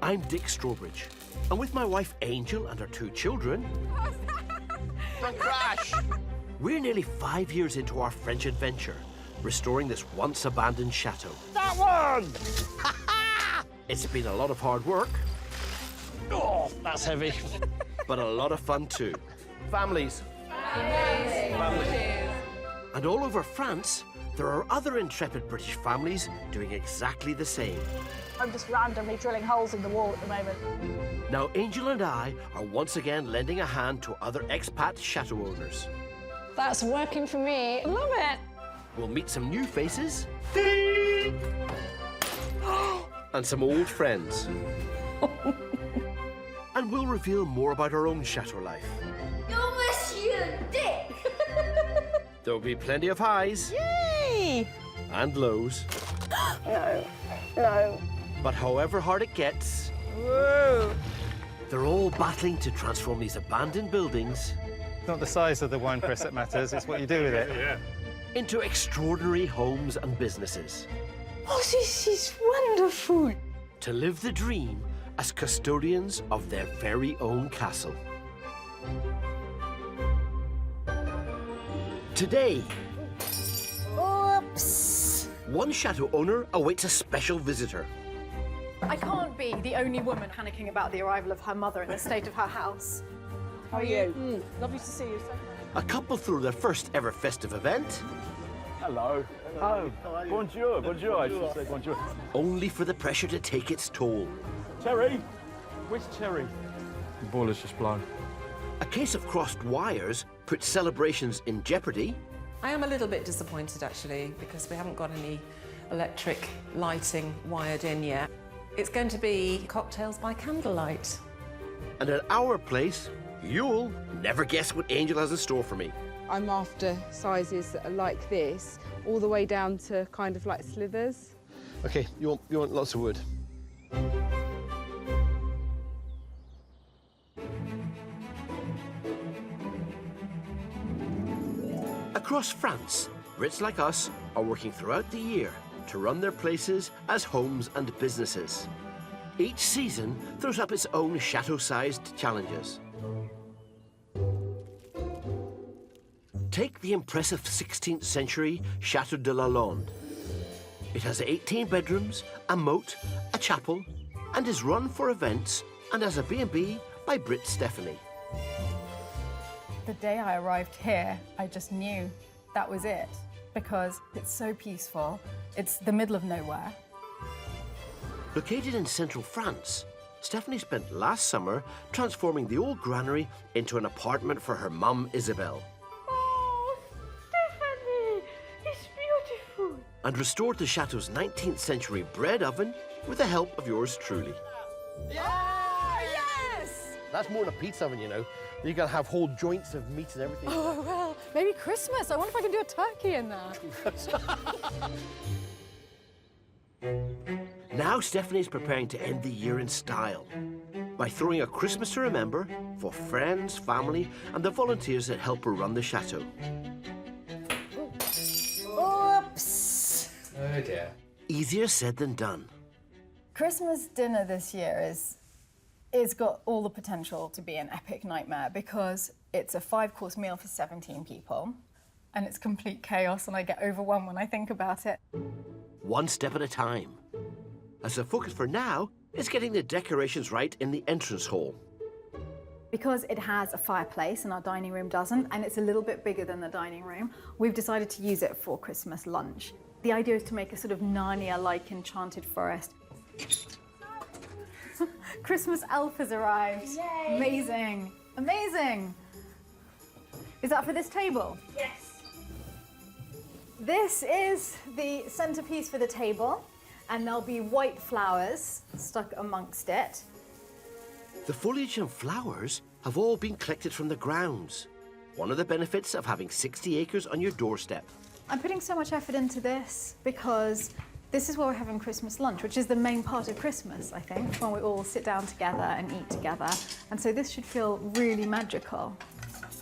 I'm Dick Strawbridge, and with my wife Angel and our 2 children... Don't crash! We're nearly 5 years into our French adventure, restoring this once-abandoned chateau. That one! It's been a lot of hard work. Oh, that's heavy. But a lot of fun too. Families. Families. And all over France, there are other intrepid British families doing exactly the same. I'm just randomly drilling holes in the wall at the moment. Now, Angel and I are once again lending a hand to other expat chateau owners. That's working for me. I love it. We'll meet some new faces. And some old friends. And we'll reveal more about our own chateau life. You're Monsieur Dick! There'll be plenty of highs. Yay! And lows. No. But however hard it gets, Whoa. they're all battling to transform these abandoned buildings It's not the size of the wine press that matters, it's what you do with it. into extraordinary homes and businesses. Oh, this is wonderful. To live the dream as custodians of their very own castle. Today, Oops. one chateau owner awaits a special visitor. I can't be the only woman panicking about the arrival of her mother in the state of her house. How are you? Lovely to see you, sir. A couple through their first ever festive event, Hello. Oh, bonjour, bonjour. I should say bonjour. only for the pressure to take its toll. Cherry. Which cherry? The boiler's just blown. A case of crossed wires puts celebrations in jeopardy. I am a little bit disappointed, actually, because we haven't got any electric lighting wired in yet. It's going to be cocktails by candlelight. And at our place, you'll never guess what Angel has in store for me. I'm after sizes that are like this, all the way down to kind of like slivers. Okay, you want lots of wood. Across France, Brits like us are working throughout the year to run their places as homes and businesses. Each season throws up its own chateau-sized challenges. Take the impressive 16th century Château de la Londe. It has 18 bedrooms, a moat, a chapel, and is run for events and as a B&B by Brit Stephanie. The day I arrived here, I just knew that was it, because it's so peaceful. It's the middle of nowhere. Located in central France, Stephanie spent last summer transforming the old granary into an apartment for her mum, Isabel, Oh, Stephanie, it's beautiful. and restored the chateau's 19th century bread oven with the help of yours truly. Oh, yes! That's more than a pizza oven, you know. You can have whole joints of meat and everything. Oh, well, maybe Christmas. I wonder if I can do a turkey in there. Now Stephanie's preparing to end the year in style by throwing a Christmas to remember for friends, family, and the volunteers that help her run the chateau. Oops. Oh dear. Easier said than done. Christmas dinner this year it's got all the potential to be an epic nightmare because it's a 5-course meal for 17 people and it's complete chaos and I get overwhelmed when I think about it. One step at a time. As the focus for now is getting the decorations right in the entrance hall. Because it has a fireplace and our dining room doesn't, and it's a little bit bigger than the dining room, we've decided to use it for Christmas lunch. The idea is to make a sort of Narnia-like enchanted forest. Christmas elf has arrived. Yay. Amazing, amazing. Is that for this table? Yes. This is the centerpiece for the table, and there'll be white flowers stuck amongst it. The foliage and flowers have all been collected from the grounds. One of the benefits of having 60 acres on your doorstep. I'm putting so much effort into this because this is where we're having Christmas lunch, which is the main part of Christmas, I think, when we all sit down together and eat together. And so this should feel really magical.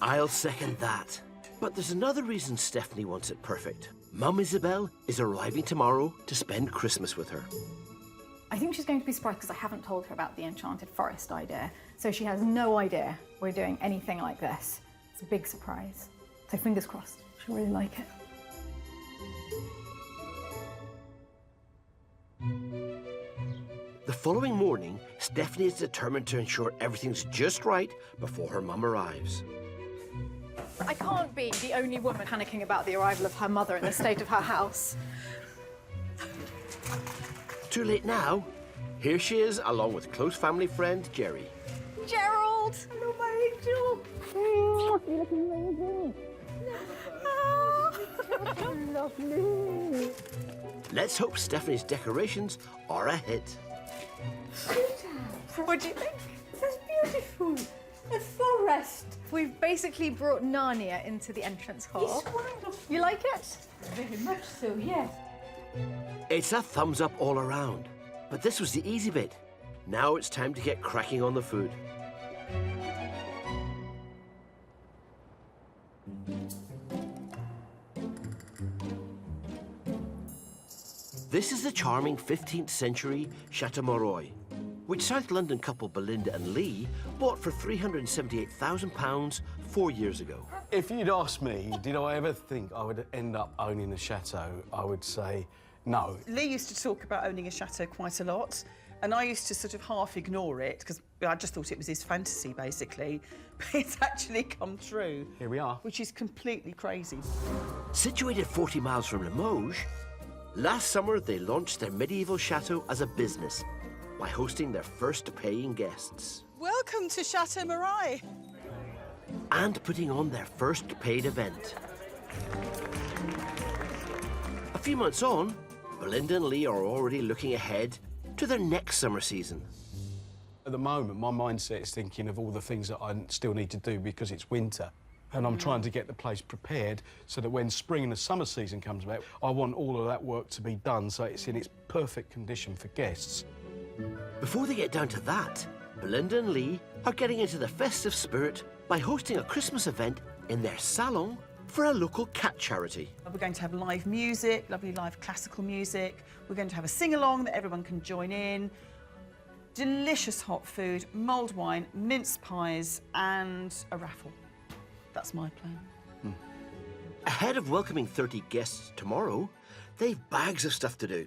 I'll second that. But there's another reason Stephanie wants it perfect. Mum Isabel is arriving tomorrow to spend Christmas with her. I think she's going to be surprised because I haven't told her about the enchanted forest idea. So she has no idea we're doing anything like this. It's a big surprise. So fingers crossed, she'll really like it. The following morning, Stephanie is determined to ensure everything's just right before her mum arrives. I can't be the only woman panicking about the arrival of her mother and the state of her house. Too late now. Here she is, along with close family friend Jerry. Gerald! Hello, my angel. Oh, you're looking amazing. Lovely. Let's hope Stephanie's decorations are a hit. What do you think? That's beautiful. A forest. We've basically brought Narnia into the entrance hall. It's wonderful. You like it? Very much so, yes. It's a thumbs up all around. But this was the easy bit. Now it's time to get cracking on the food. This is the charming 15th century Chateau, which South London couple Belinda and Lee bought for £378,000 4 years ago. If you'd asked me, did I ever think I would end up owning a chateau, I would say no. Lee used to talk about owning a chateau quite a lot, and I used to sort of half ignore it because I just thought it was his fantasy, basically. But it's actually come true. Here we are. Which is completely crazy. Situated 40 miles from Limoges, last summer they launched their medieval chateau as a business by hosting their first paying guests. Welcome to Chateau Marais. And putting on their first paid event. A few months on, Belinda and Lee are already looking ahead to their next summer season. At the moment, my mindset is thinking of all the things that I still need to do because it's winter. And I'm trying to get the place prepared so that when spring and the summer season comes back, I want all of that work to be done so it's in its perfect condition for guests. Before they get down to that, Belinda and Lee are getting into the festive spirit by hosting a Christmas event in their salon for a local cat charity. We're going to have live music, lovely live classical music. We're going to have a sing-along that everyone can join in. Delicious hot food, mulled wine, mince pies, and a raffle. That's my plan. Ahead of welcoming 30 guests tomorrow, they've bags of stuff to do.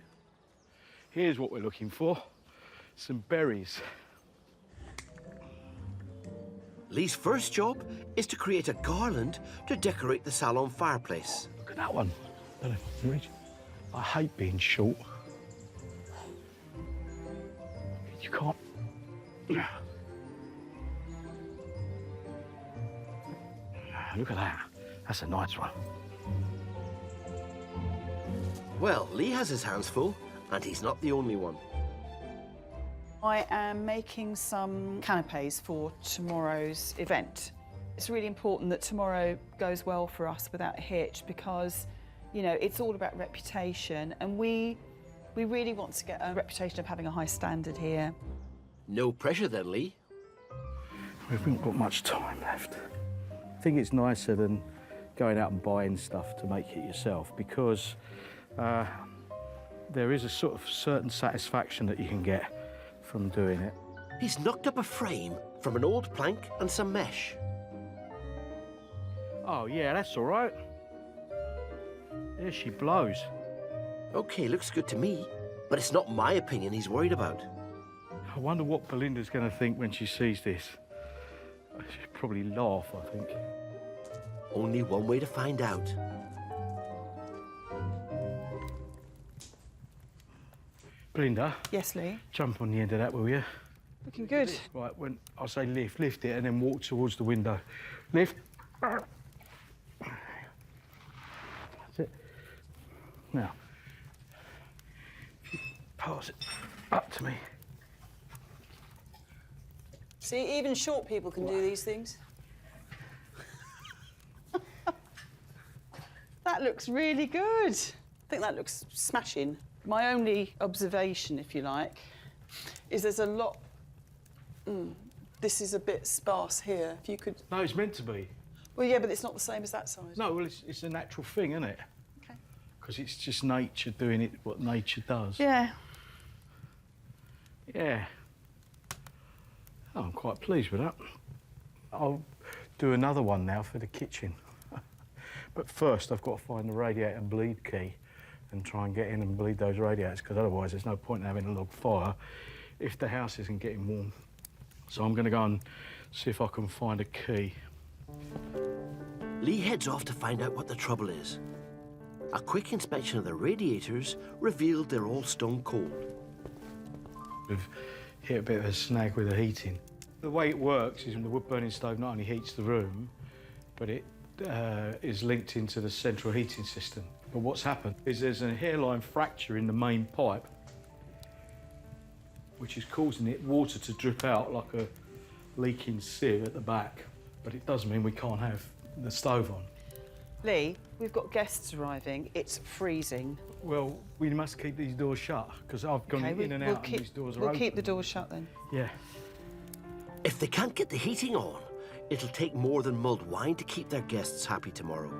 Here's what we're looking for. Some berries. Lee's first job is to create a garland to decorate the salon fireplace. Look at that one. Don't know if I can reach. I hate being short. You can't. Look at that. That's a nice one. Well, Lee has his hands full, and he's not the only one. I am making some canapes for tomorrow's event. It's really important that tomorrow goes well for us without a hitch because, you know, it's all about reputation and we really want to get a reputation of having a high standard here. No pressure then, Lee. We haven't got much time left. I think it's nicer than going out and buying stuff to make it yourself because there is a sort of certain satisfaction that you can get from doing it. He's knocked up a frame from an old plank and some mesh. Oh, yeah, that's all right. There she blows. OK, looks good to me, but it's not my opinion he's worried about. I wonder what Belinda's going to think when she sees this. She'll probably laugh, I think. Only one way to find out. Belinda? Yes, Lee? Jump on the end of that, will you? Looking good. Right, when I say lift, lift it and then walk towards the window. Lift. That's it. Now, if you pass it up to me. See, even short people can do these things. That looks really good. I think that looks smashing. My only observation, if you like, is there's a lot... this is a bit sparse here. If you could... No, it's meant to be. Well, yeah, but it's not the same as that size. No, well, it's a natural thing, isn't it? OK. Because it's just nature doing it, what nature does. Yeah. Yeah. Oh, I'm quite pleased with that. I'll do another one now for the kitchen. But first, I've got to find the radiator and bleed key and try and get in and bleed those radiators, because otherwise there's no point in having a log fire if the house isn't getting warm. So I'm going to go and see if I can find a key. Lee heads off to find out what the trouble is. A quick inspection of the radiators revealed they're all stone cold. We've hit a bit of a snag with the heating. The way it works is the wood-burning stove not only heats the room, but it is linked into the central heating system. But what's happened is there's a hairline fracture in the main pipe, which is causing it water to drip out like a leaking sieve at the back. But it does mean we can't have the stove on. Lee, we've got guests arriving. It's freezing. Well, we must keep these doors shut, because I've gone in and out and these doors are open. We'll keep the doors shut then. Yeah. If they can't get the heating on, it'll take more than mulled wine to keep their guests happy tomorrow.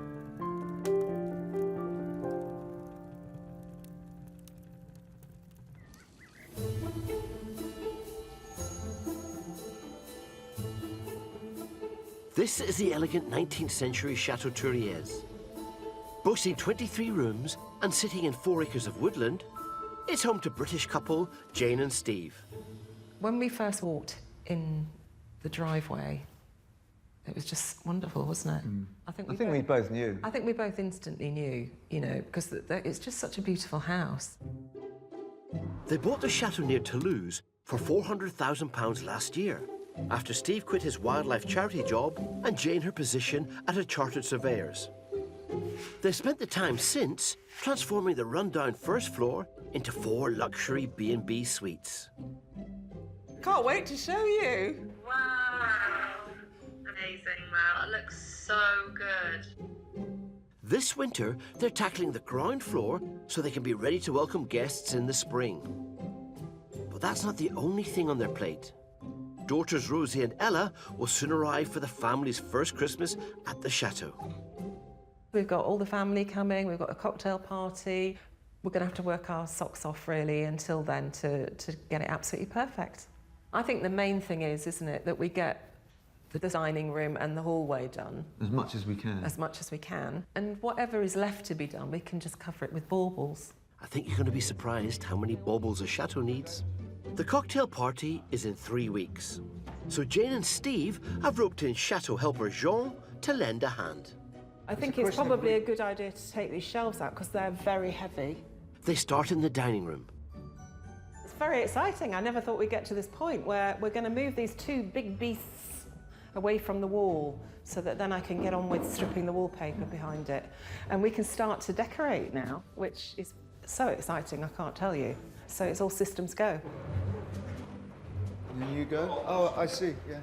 This is the elegant 19th century Chateau Touriez. Boasting 23 rooms and sitting in 4 acres of woodland, it's home to British couple Jane and Steve. When we first walked in the driveway, it was just wonderful, wasn't it? I think we both knew. I think we both instantly knew, you know, because it's just such a beautiful house. They bought the chateau near Toulouse for £400,000 last year, after Steve quit his wildlife charity job and Jane her position at a chartered surveyor's. They've spent the time since transforming the rundown first floor into 4 luxury B&B suites. Can't wait to show you. Wow. Amazing, wow. It looks so good. This winter, they're tackling the ground floor so they can be ready to welcome guests in the spring. But that's not the only thing on their plate. Daughters Rosie and Ella will soon arrive for the family's first Christmas at the chateau. We've got all the family coming, we've got a cocktail party. We're going to have to work our socks off, really, until then to get it absolutely perfect. I think the main thing is, isn't it, that we get the dining room and the hallway done. As much as we can. As much as we can. And whatever is left to be done, we can just cover it with baubles. I think you're going to be surprised how many baubles a chateau needs. The cocktail party is in 3 weeks. So Jane and Steve have roped in chateau helper Jean to lend a hand. I think it's probably a good idea to take these shelves out because they're very heavy. They start in the dining room. It's very exciting. I never thought we'd get to this point where we're going to move these 2 big beasts away from the wall so that then I can get on with stripping the wallpaper behind it. And we can start to decorate now, which is so exciting, I can't tell you. So it's all systems go. And you go? Oh, I see, yeah.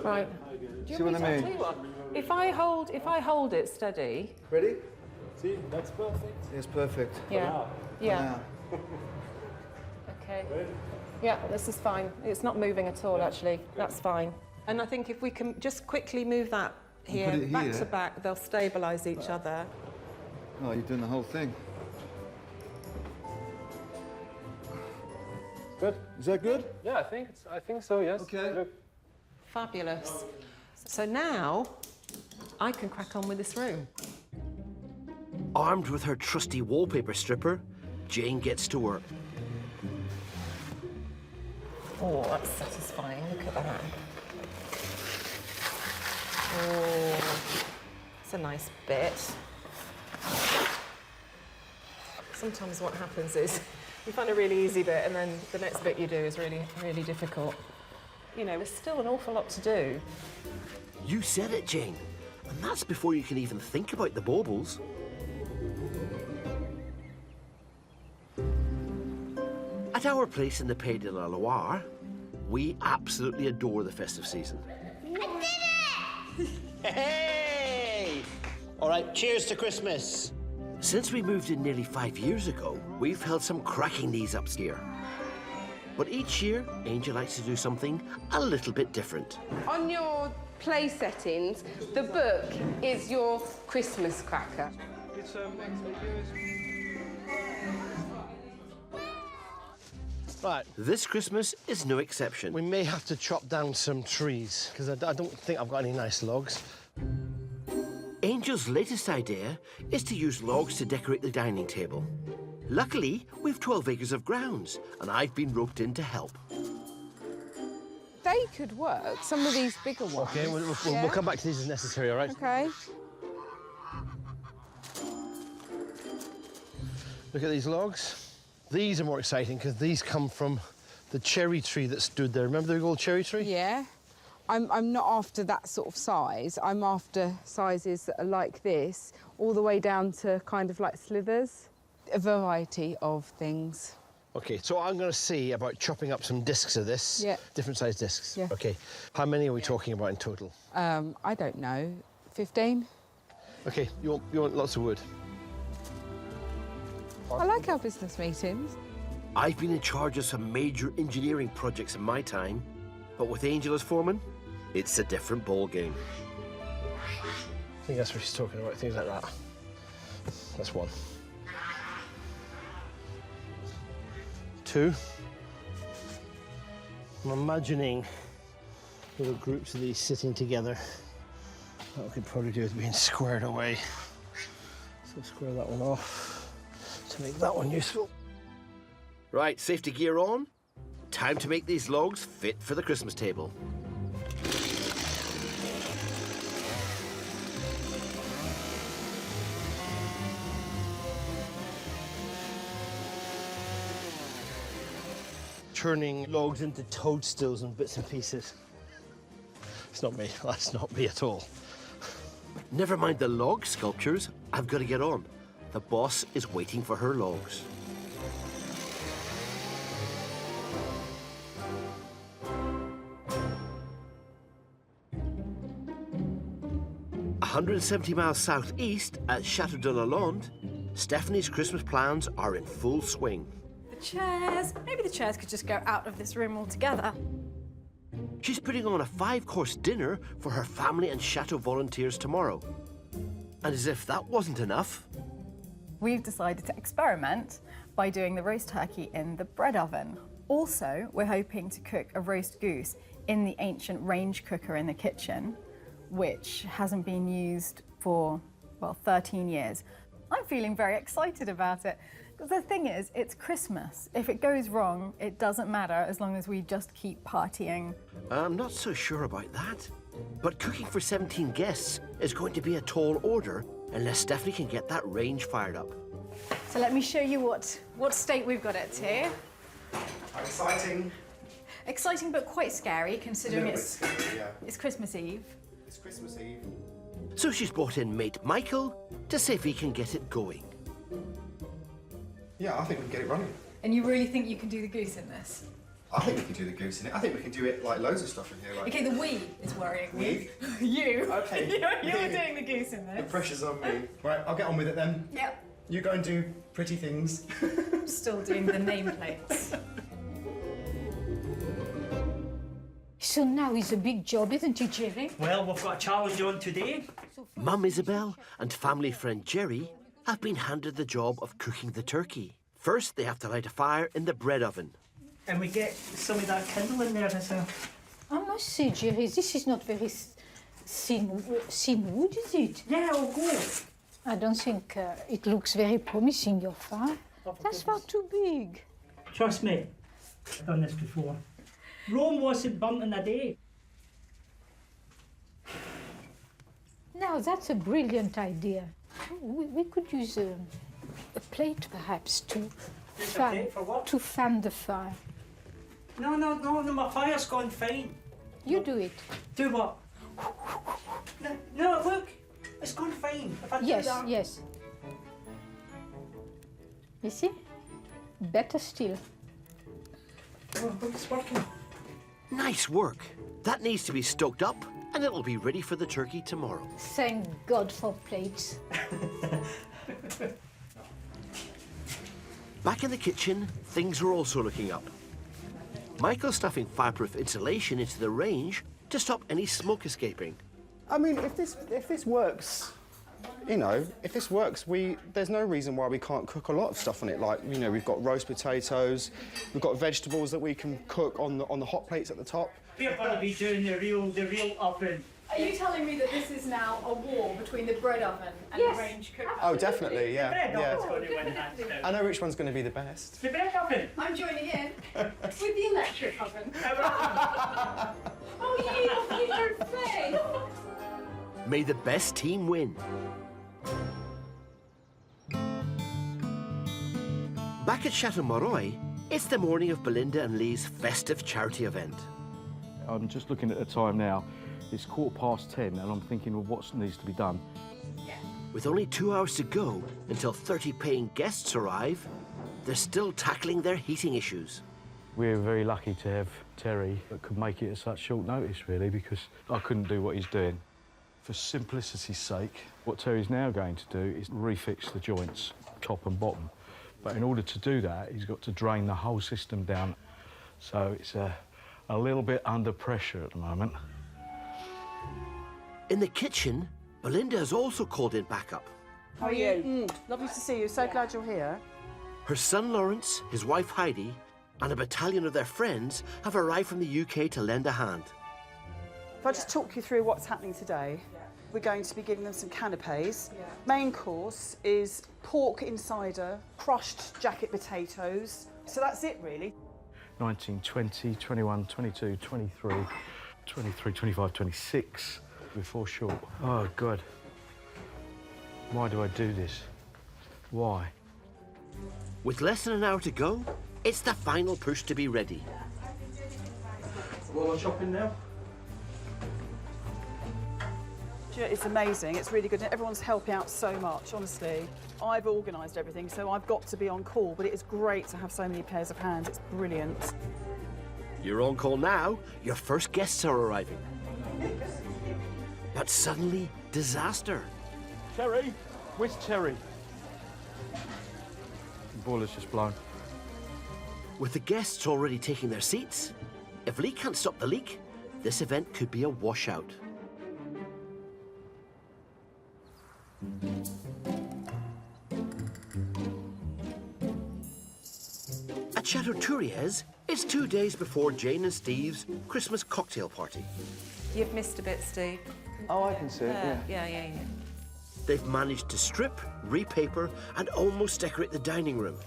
Right. See what I mean? Tell you what, if I hold it steady. Ready? See, that's perfect. Yes, perfect. Yeah. Yeah. Now. Okay. Yeah, this is fine. It's not moving at all, actually. That's fine. And I think if we can just quickly move that here, put it back here. to back, they'll stabilise each other. Oh, you're doing the whole thing. Good. Is that good? Yeah, I think so, yes. Okay. Look. Fabulous. So now I can crack on with this room. Armed with her trusty wallpaper stripper, Jane gets to work. Oh, that's satisfying. Look at that. Oh, it's a nice bit. Sometimes what happens is you find a really easy bit and then the next bit you do is really, really difficult. You know, there's still an awful lot to do. You said it, Jane. And that's before you can even think about the baubles. At our place in the Pays de la Loire, we absolutely adore the festive season. Hey! All right, cheers to Christmas. Since we moved in nearly 5 years ago, we've held some cracking knees up here. But each year, Angel likes to do something a little bit different. On your play settings, the book is your Christmas cracker. Right. This Christmas is no exception. We may have to chop down some trees, because I don't think I've got any nice logs. Angel's latest idea is to use logs to decorate the dining table. Luckily, we've 12 acres of grounds, and I've been roped in to help. They could work, some of these bigger ones. OK, we'll come back to these as necessary, all right? OK. Look at these logs. These are more exciting because these come from the cherry tree that stood there. Remember the big old cherry tree? Yeah. I'm not after that sort of size. I'm after sizes that are like this, all the way down to kind of like slivers. A variety of things. OK, so I'm going to see about chopping up some discs of this. Yeah. Different size discs. Yeah. OK. How many are we talking about in total? I don't know, 15? OK, you want lots of wood? I like our business meetings. I've been in charge of some major engineering projects in my time, but with Angel as foreman, it's a different ballgame. I think that's what she's talking about, things like that. That's one. 2. I'm imagining little groups of these sitting together. What we could probably do is being squared away. So square that one off to make that one useful. Right, safety gear on. Time to make these logs fit for the Christmas table. Turning logs into toadstools and bits and pieces. It's not me. That's not me at all. Never mind the log sculptures. I've got to get on. The boss is waiting for her logs. "170 miles southeast at Château de la Londe, Stephanie's Christmas plans are in full swing. The chairs. Maybe the chairs could just go out of this room altogether. She's putting on a 5-course dinner for her family and Chateau volunteers tomorrow. And as if that wasn't enough, We've decided to experiment by doing the roast turkey in the bread oven. Also, we're hoping to cook a roast goose in the ancient range cooker in the kitchen, which hasn't been used for, well, 13 years. I'm feeling very excited about it. Because the thing is, it's Christmas. If it goes wrong, it doesn't matter as long as we just keep partying. I'm not so sure about that. But cooking for 17 guests is going to be a tall order unless Stephanie can get that range fired up. So let me show you what state we've got it to. Exciting. Exciting but quite scary considering it's Scary, yeah. it's Christmas Eve. It's Christmas Eve. So she's brought in mate Michael to see if he can get it going. Yeah, I think we can get it running. And you really think you can do the goose in this? I think we can do the goose in it. I think we can do it like loads of stuff in here. Like Okay, the we is worrying me. We? You. Okay. You're doing the goose in the this. pressure's on me. Right, I'll get on with it then. Yep. You go and do pretty things. I'm still doing the nameplates. So now it's a big job, isn't it, Jerry? Well, we've got a challenge on today. Mum Isabel and family friend Jerry have been handed the job of cooking the turkey. First, they have to light a fire in the bread oven. And we get some of that kindle in there as well. I must say, Jerry, this is not very thin wood, is it? Yeah, I'll go. I don't think it looks very promising, your fire. That's far too big. Trust me, I've done this before. Rome wasn't burnt in a day. Now, that's a brilliant idea. We could use a plate, perhaps, to fan the fire. No, my fire's gone fine. You do it. Do what? No, look, it's gone fine. If I do that. Yes. You see? Better still. Oh, look, it's working. Nice work. That needs to be stoked up and it'll be ready for the turkey tomorrow. Thank God for plates. Back in the kitchen, things are also looking up. Michael's stuffing fireproof insulation into the range to stop any smoke escaping. I mean, if this works you know, if this works, there's no reason why we can't cook a lot of stuff on it. Like, you know, we've got roast potatoes, we've got vegetables that we can cook on the hot plates at the top. We're going to be doing the real oven. Are you telling me that this is now a wall between the bread oven and the range cooker? Oh, definitely, yeah. The bread yeah. oven's going to win hands down. I know which one's going to be the best. The bread oven. I'm joining in with the electric oven. Oh, you don't say! May the best team win. Back at Chateau Moreuil, it's the morning of Belinda and Lee's festive charity event. I'm just looking at the time now. It's 10:15 and I'm thinking, well, what needs to be done? With only 2 hours to go until 30 paying guests arrive, they're still tackling their heating issues. We're very lucky to have Terry that could make it at such short notice, really, because I couldn't do what he's doing. For simplicity's sake, what Terry's now going to do is refix the joints, top and bottom. But in order to do that, he's got to drain the whole system down. So it's a little bit under pressure at the moment. In the kitchen, Belinda has also called in backup. How are you? Lovely to see you. So glad you're here. Her son Lawrence, his wife Heidi, and a battalion of their friends have arrived from the UK to lend a hand. If I just talk you through what's happening today, we're going to be giving them some canapes. Main course is pork insider, crushed jacket potatoes. So that's it, really. 19, 20, 21, 22, 23, 23, 25, 26. We're 4 short. Oh, God. Why do I do this? Why? With less than an hour to go, it's the final push to be ready. Well, I'm shopping now. Do you know, it's amazing. It's really good. Everyone's helping out so much, honestly. I've organised everything, so I've got to be on call, but it is great to have so many pairs of hands. It's brilliant. You're on call now. Your first guests are arriving. But suddenly, disaster. Terry? Where's Terry? The boiler's just blown. With the guests already taking their seats, if Lee can't stop the leak, this event could be a washout. At Chateau Touriez, it's 2 days before Jane and Steve's Christmas cocktail party. You've missed a bit, Steve. Oh, I can see it, Yeah. They've managed to strip, repaper, and almost decorate the dining room.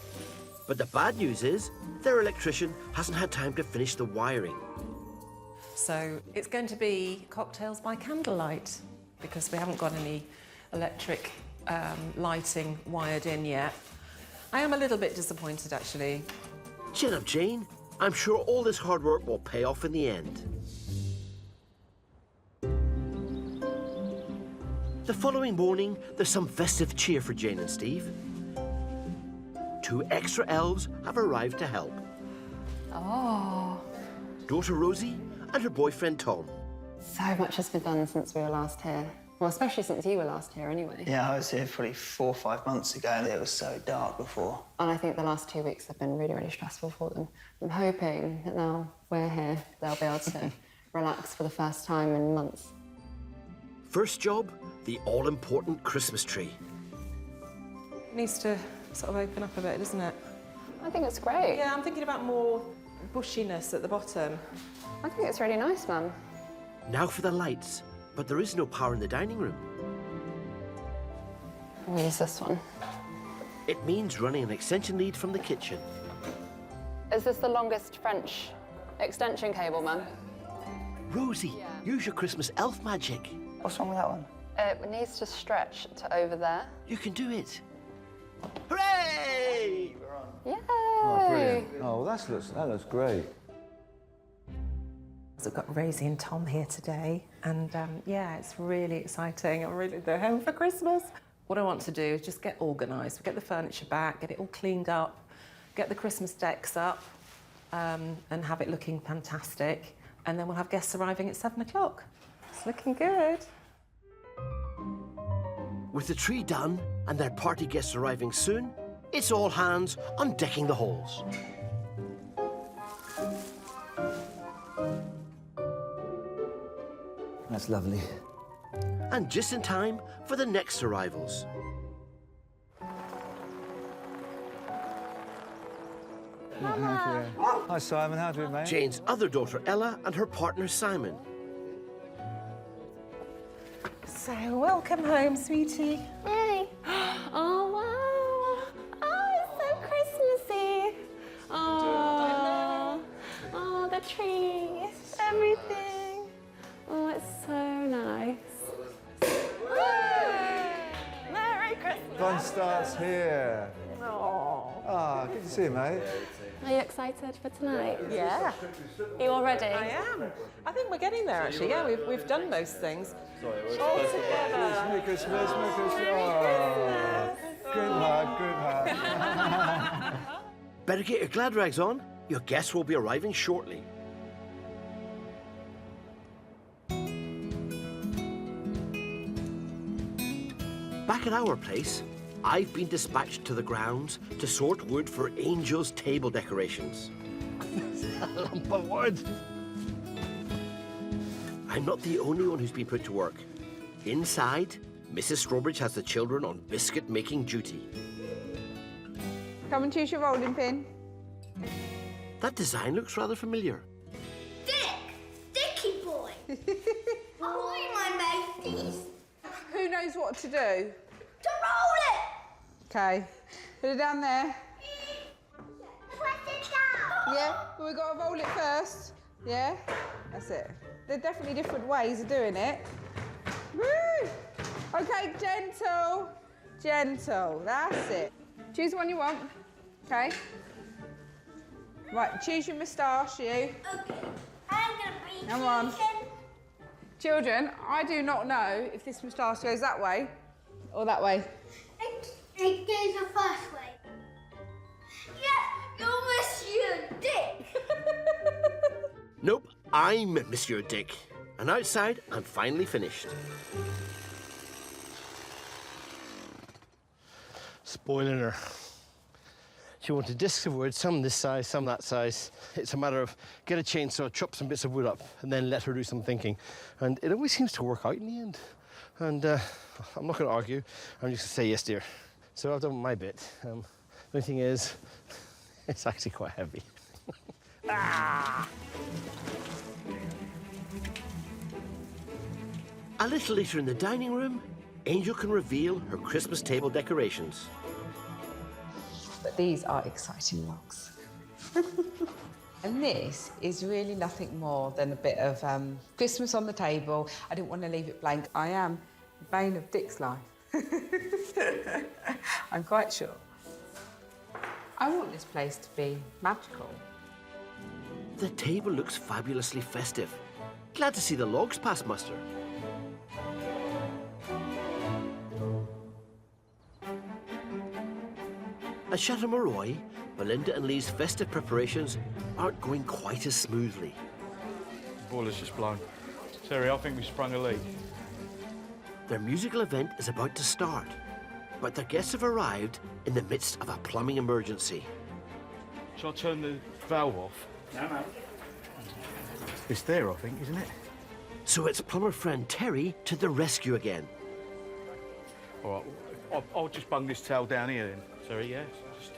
But the bad news is, their electrician hasn't had time to finish the wiring. So it's going to be cocktails by candlelight because we haven't got any electric lighting wired in yet. I am a little bit disappointed, actually. Chin up, Jane. I'm sure all this hard work will pay off in the end. The following morning, there's some festive cheer for Jane and Steve. 2 extra elves have arrived to help. Oh. Daughter Rosie and her boyfriend Tom. So much has been done since we were last here. Well, especially since you were last here anyway. Yeah, I was here probably 4 or 5 months ago and it was so dark before. And I think the last 2 weeks have been really, really stressful for them. I'm hoping that now we're here, they'll be able to relax for the first time in months. First job, the all-important Christmas tree. It needs to sort of open up a bit, doesn't it? I think it's great. Yeah, I'm thinking about more bushiness at the bottom. I think it's really nice, Mum. Now for the lights, but there is no power in the dining room. We'll use this one. It means running an extension lead from the kitchen. Is this the longest French extension cable, Mum? Rosie, use your Christmas elf magic. What's wrong with that one? It needs to stretch to over there. You can do it. Hooray! Yay! Oh, brilliant. Oh, that looks great. So I've got Rosie and Tom here today, and yeah, it's really exciting. They're home for Christmas. What I want to do is just get organised, get the furniture back, get it all cleaned up, get the Christmas decks up, and have it looking fantastic. And then we'll have guests arriving at 7 o'clock. It's looking good. With the tree done and their party guests arriving soon, it's all hands on decking the halls. That's lovely. and just in time for the next arrivals. Hi, Simon. How do you, mate? Jane's other daughter, Ella, and her partner, Simon. So, welcome home, sweetie. Hey. Oh, wow. Oh, it's so Christmassy. Oh, oh, the trees, everything. Oh, it's so nice. Merry Christmas. Fun starts here. Oh. Ah, good to see you, mate. Are you excited for tonight? Yeah. Are you all ready? I am. I think we're getting there, actually. Yeah, we've done most things. All together. Merry Christmas, Merry Christmas. Oh, good hug, good hug. Better get your glad rags on. Your guests will be arriving shortly. Back at our place, I've been dispatched to the grounds to sort wood for Angel's table decorations. A lump of wood. I'm not the only one who's been put to work. Inside, Mrs. Strawbridge has the children on biscuit-making duty. Come and choose your rolling pin. That design looks rather familiar. Dicky boy. Ahoy, my mateys. Who knows what to do? To roll it. Okay. Put it down there. Press it down. Yeah, but we've got to roll it first. Yeah? That's it. There are definitely different ways of doing it. Woo! Okay, gentle. Gentle. That's it. Choose the one you want. Okay? Right, choose your moustache, you. Okay. I'm gonna be Come on. Children, I do not know if this moustache goes that way or that way. It goes the first way. Yeah, you're Monsieur Dick. Nope, I'm Monsieur Dick. And outside, I'm finally finished. Spoiling her. She wanted discs of wood, some this size, some that size. It's a matter of get a chainsaw, chop some bits of wood up, and then let her do some thinking. And it always seems to work out in the end. And I'm not going to argue. I'm just going to say yes, dear. So I've done my bit. The only thing is, it's actually quite heavy. Ah! A little later in the dining room, Angel can reveal her Christmas table decorations. But these are exciting logs. And this is really nothing more than a bit of Christmas on the table. I didn't want to leave it blank. I am the bane of Dick's life. I'm quite sure. I want this place to be magical. The table looks fabulously festive. Glad to see the logs pass muster. At Chateau, Belinda and Lee's festive preparations aren't going quite as smoothly. The boiler's just blown. Terry, I think we sprung a leak. Their musical event is about to start, but their guests have arrived in the midst of a plumbing emergency. Shall I turn the valve off? No. It's there, I think, isn't it? So it's plumber friend Terry to the rescue again. All right, I'll just bung this towel down here then. Terry, yeah? Just,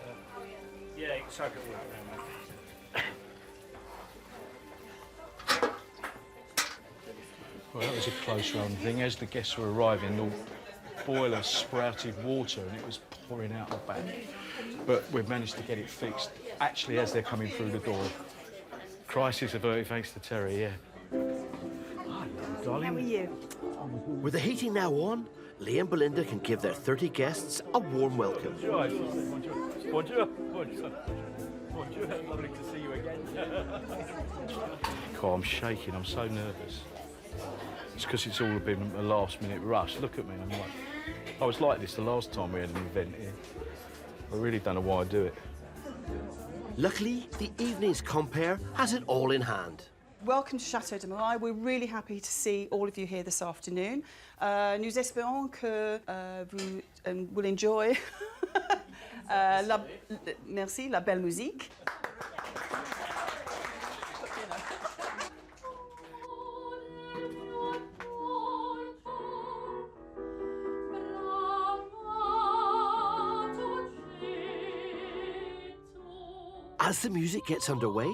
Yeah, you can soak it all out now, mate. well, that was a close run thing. As the guests were arriving, the boiler sprouted water and it was pouring out the back. But we've managed to get it fixed, actually, as they're coming through the door. Crisis averted thanks to Terry, yeah. Hello, darling. How are you? With the heating now on, Lee and Belinda can give their 30 guests a warm welcome. Bonjour. Bonjour. Lovely to see you again. God, I'm shaking. I'm so nervous. It's because it's all been a last-minute rush. Look at me. I was like this the last time we had an event here. I really don't know why I do it. Luckily, the evening's compere has it all in hand. Welcome to Chateau de Moraille. We're really happy to see all of you here this afternoon. Nous espérons que vous will enjoy merci, la belle musique. As the music gets underway,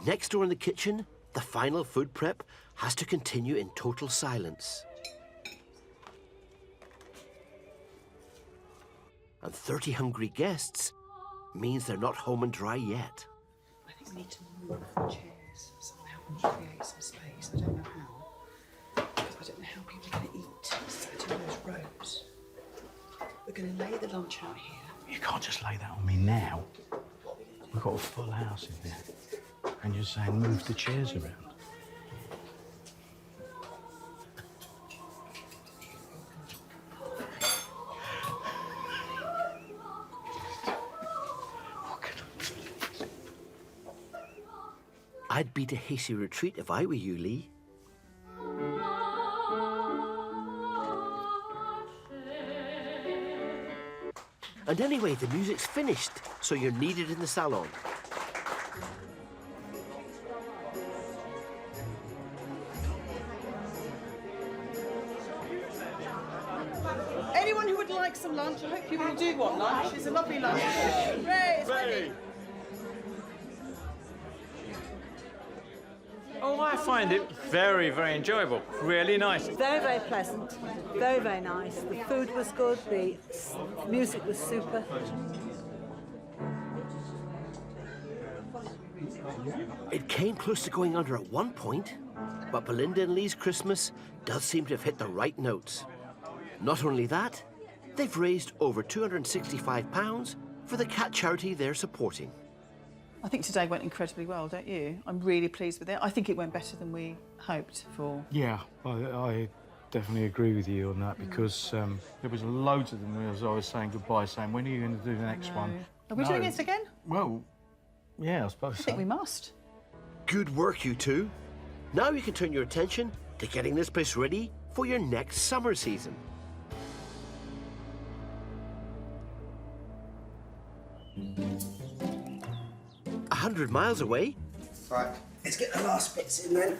next door in the kitchen, the final food prep has to continue in total silence. And 30 hungry guests means they're not home and dry yet. I think we need to move the chairs somehow and create some space. I don't know how. Because I don't know how people are going to eat sat in those rows. We're going to lay the lunch out here. You can't just lay that on me now. We've got a full house in there. And you're saying move the chairs around. I'd beat a hasty retreat if I were you, Lee. And anyway, the music's finished, so you're needed in the salon. Anyone who would like some lunch, I hope you all do want lunch. It's a lovely lunch. Ray, it's ready. Oh, I find it very, very enjoyable. Really nice. Very, very pleasant. Very, very nice. The food was good. The music was super. It came close to going under at one point, but Belinda and Lee's Christmas does seem to have hit the right notes. Not only that, they've raised over £265 for the cat charity they're supporting. I think today went incredibly well, don't you? I'm really pleased with it. I think it went better than we hoped for. Yeah, I definitely agree with you on that because there was loads of them as I was saying goodbye, saying, when are you going to do the next one? Are we doing it again? Well, yeah, I suppose I think we must. Good work, you two. Now you can turn your attention to getting this place ready for your next summer season. A 100 miles away. Right, let's get the last bits in then.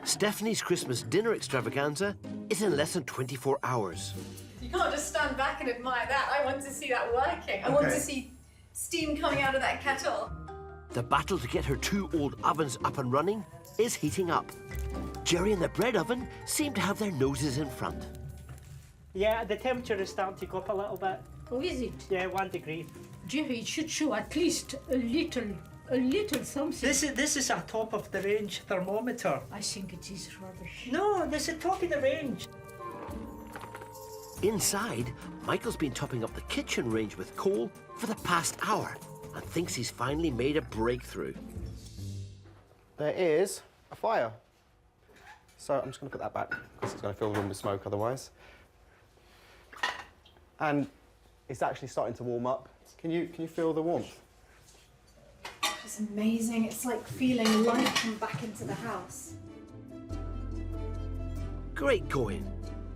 Stephanie's Christmas dinner extravaganza is in less than 24 hours. You can't just stand back and admire that. I want to see that working. I want to see steam coming out of that kettle. The battle to get her two old ovens up and running is heating up. Jerry and the bread oven seem to have their noses in front. Yeah, the temperature is starting to go up a little bit. Oh, is it? Yeah, 1 degree. Jerry, it should show at least a little something. This is a top of the range thermometer. I think it is rubbish. No, this is top of the range. Inside, Michael's been topping up the kitchen range with coal for the past hour and thinks he's finally made a breakthrough. There is a fire. So I'm just going to put that back because it's going to fill the room with smoke otherwise. And it's actually starting to warm up. Can you feel the warmth? It's amazing. It's like feeling life come back into the house. Great going.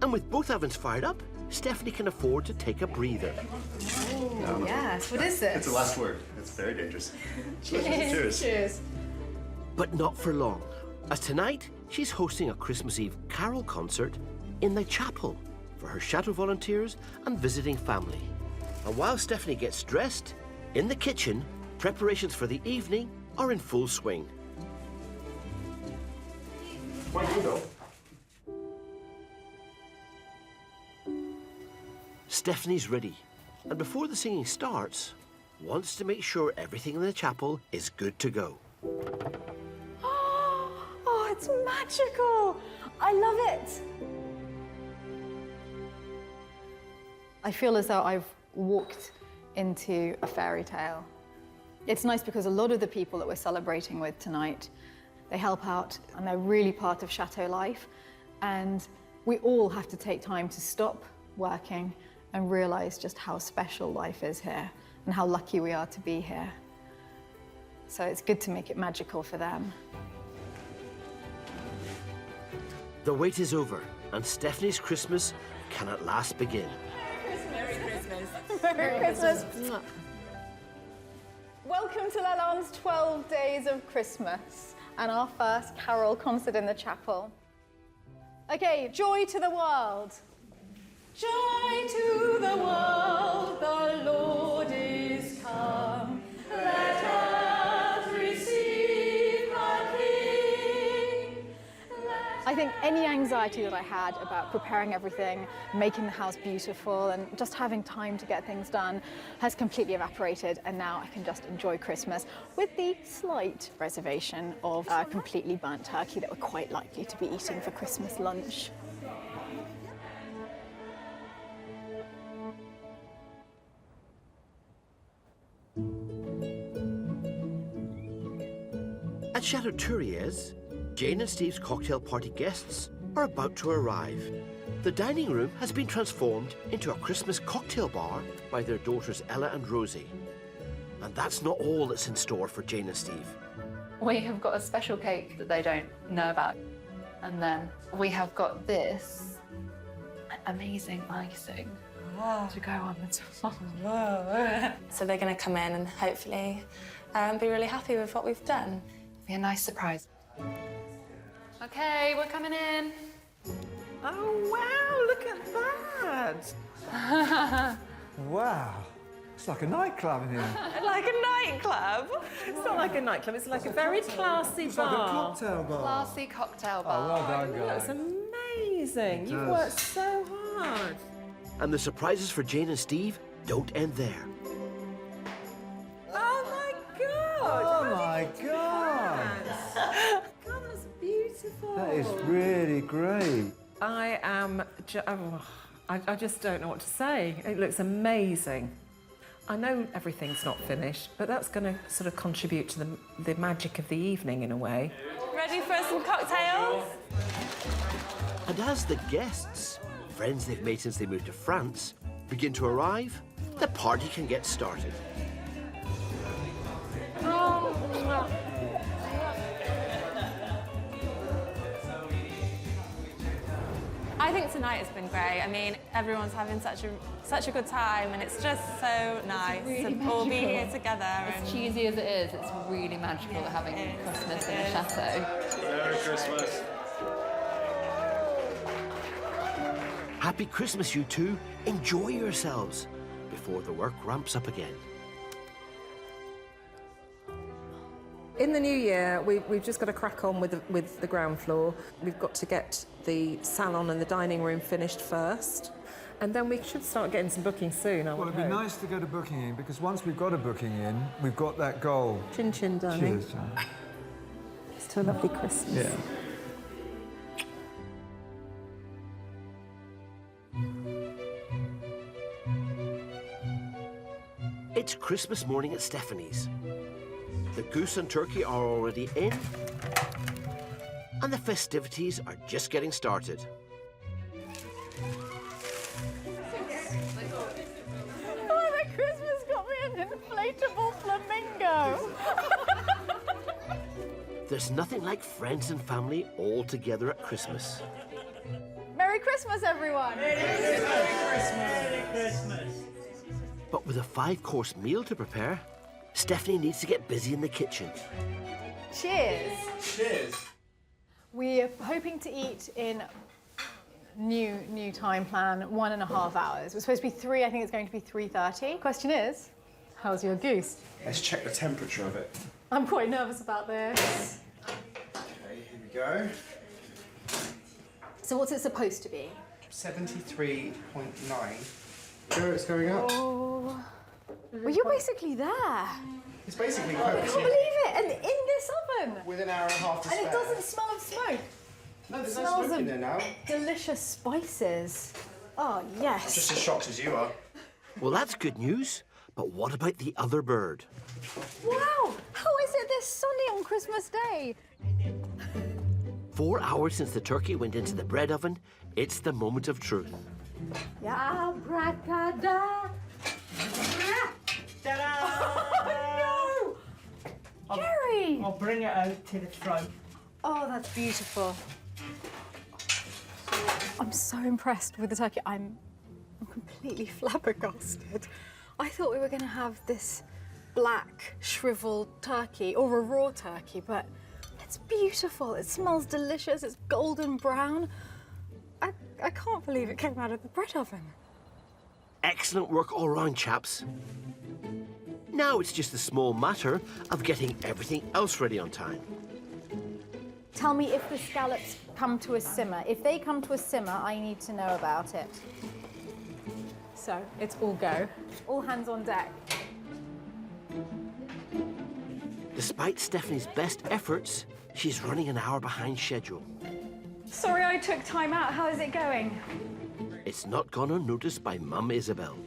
And with both ovens fired up, Stephanie can afford to take a breather. Oh, yes. What is this? It's the last word. It's very dangerous. Cheers. Cheers. But not for long, as tonight she's hosting a Christmas Eve carol concert in the chapel for her Chateau volunteers and visiting family. And while Stephanie gets dressed, in the kitchen, preparations for the evening are in full swing. Why do you go? Stephanie ready, and before the singing starts, wants to make sure everything in the chapel is good to go. Oh, it's magical. I love it. I feel as though I've walked into a fairy tale. It's nice because a lot of the people that we're celebrating with tonight, they help out and they're really part of Chateau life. And we all have to take time to stop working and realize just how special life is here and how lucky we are to be here. So it's good to make it magical for them. The wait is over, and Stephanie's Christmas can at last begin. Merry Christmas. Merry Christmas. Welcome to Lalonde's 12 Days of Christmas and our first carol concert in the chapel. Okay, joy to the world. Joy to the world, the Lord is come. Let us I think any anxiety that I had about preparing everything, making the house beautiful and just having time to get things done has completely evaporated, and now I can just enjoy Christmas with the slight reservation of a completely burnt turkey that we're quite likely to be eating for Christmas lunch. At Chateau, Jane and Steve's cocktail party guests are about to arrive. The dining room has been transformed into a Christmas cocktail bar by their daughters Ella and Rosie. And that's not all that's in store for Jane and Steve. We have got a special cake that they don't know about. And then we have got this amazing icing to go on the top. So they're going to come in and hopefully be really happy with what we've done. Be a nice surprise. Okay, we're coming in. Oh, wow, look at that. Wow. It's like a nightclub in here. Like a nightclub? It's not like a nightclub, it's like a very classy It's bar. like a cocktail bar. Classy cocktail bar. Oh, well done, It looks guys. amazing. It You've does. worked so hard. And the surprises for Jane and Steve don't end there. Oh my God! Oh my God! God, that's beautiful. That is really great. I am. I just don't know what to say. It looks amazing. I know everything's not finished, but that's going to sort of contribute to the magic of the evening in a way. Ready for some cocktails? And as the guests, friends they've made since they moved to France, begin to arrive, the party can get started. I think tonight has been great. I mean, everyone's having such a good time, and it's just so nice to all be here together. As cheesy as it is, it's really magical having Christmas in a chateau. Merry Christmas. Happy Christmas, you two. Enjoy yourselves before the work ramps up again. In the new year, we've just got to crack on with the ground floor. We've got to get the salon and the dining room finished first. And then we should start getting some bookings soon, I Well, would it'd be hope. nice to get a booking in, because once we've got a booking in, we've got that goal. Chin chin, darling. Cheers, John. It's to a lovely Christmas. Yeah. It's Christmas morning at Stephanie's. The goose and turkey are already in, and the festivities are just getting started. Father Christmas got me an inflatable flamingo. There's nothing like friends and family all together at Christmas. Merry Christmas, everyone. Merry Christmas. But with a 5-course meal to prepare, Stephanie needs to get busy in the kitchen. Cheers. Cheers. We're hoping to eat in new time plan, 1.5 hours. We're supposed to be 3, I think it's going to be 3:30. Question is, how's your goose? Let's check the temperature of it. I'm quite nervous about this. Okay, here we go. So what's it supposed to be? 73.9. Sure, it's going up. Oh, well, you're basically there. It's basically I can't cooked believe it, and in this oven. with an hour and a half to And spare. it doesn't smell of smoke. No, there's no Smells smoke in of there now. delicious spices. Oh, yes. Just as shocked as you are. Well, that's good news, but what about the other bird? Wow, how is it this sunny on Christmas Day? 4 hours since the turkey went into the bread oven, it's the moment of truth. Yeah. Abracadabra. Oh, no! Jerry! I'll bring it out to the front. Oh, that's beautiful. I'm so impressed with the turkey. I'm completely flabbergasted. I thought we were going to have this black, shriveled turkey, or a raw turkey, but it's beautiful. It smells delicious. It's golden brown. I can't believe it came out of the bread oven. Excellent work all round, chaps. Now it's just a small matter of getting everything else ready on time. Tell me if the scallops come to a simmer. If they come to a simmer, I need to know about it. So it's all go. All hands on deck. Despite Stephanie's best efforts, she's running an hour behind schedule. Sorry I took time out. How is it going? It's not gone unnoticed by Mum Isabel.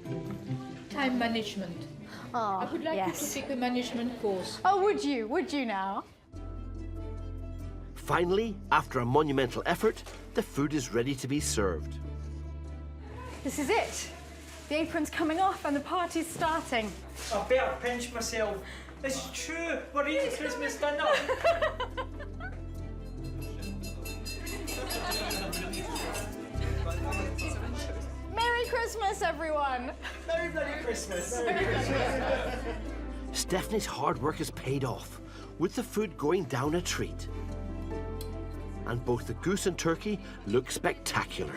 Time management. Oh, I would like you to take a management course. Oh, would you? Would you now? Finally, after a monumental effort, the food is ready to be served. This is it. The apron's coming off and the party's starting. I better pinch myself. It's true. We're eating Christmas dinner. Merry Christmas, everyone. Merry bloody Christmas. Stephanie's hard work has paid off, with the food going down a treat. And both the goose and turkey look spectacular.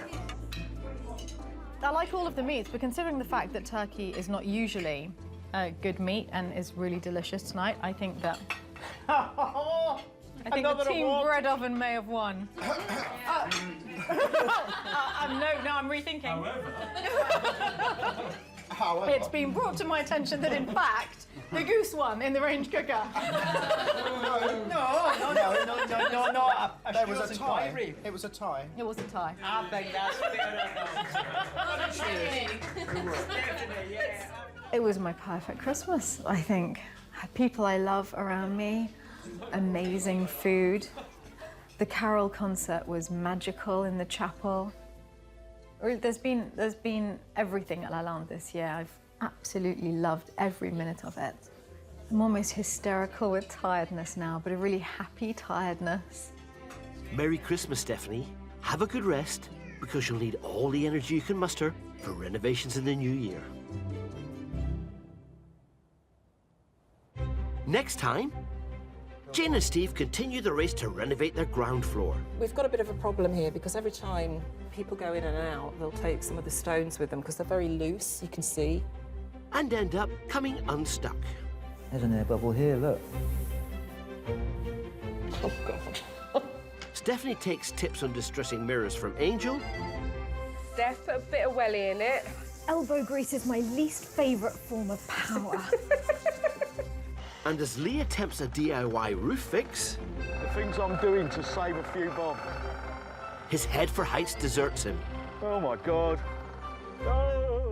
I like all of the meats, but considering the fact that turkey is not usually a good meat and is really delicious tonight, I think that the team bread oven may have won. No, I'm rethinking. However. It's been brought to my attention that, in fact, the goose won in the range cooker. No. There was a tie. It was a tie. It was a tie. I think that's fair enough. It was my perfect Christmas, I think. Had people I love around me, amazing food. The carol concert was magical in the chapel. There's been everything at Lalande this year. I've absolutely loved every minute of it. I'm almost hysterical with tiredness now, but a really happy tiredness. Merry Christmas, Stephanie. Have a good rest, because you'll need all the energy you can muster for renovations in the new year. Next time, Jane and Steve continue the race to renovate their ground floor. We've got a bit of a problem here because every time people go in and out, they'll take some of the stones with them because they're very loose, you can see. And end up coming unstuck. There's an air bubble here, look. Oh, God. Stephanie takes tips on distressing mirrors from Angel. Steph, put a bit of welly in it. Elbow grease is my least favourite form of power. And as Lee attempts a DIY roof fix, The things I'm doing to save a few bob. his head for heights deserts him. Oh my God. Oh.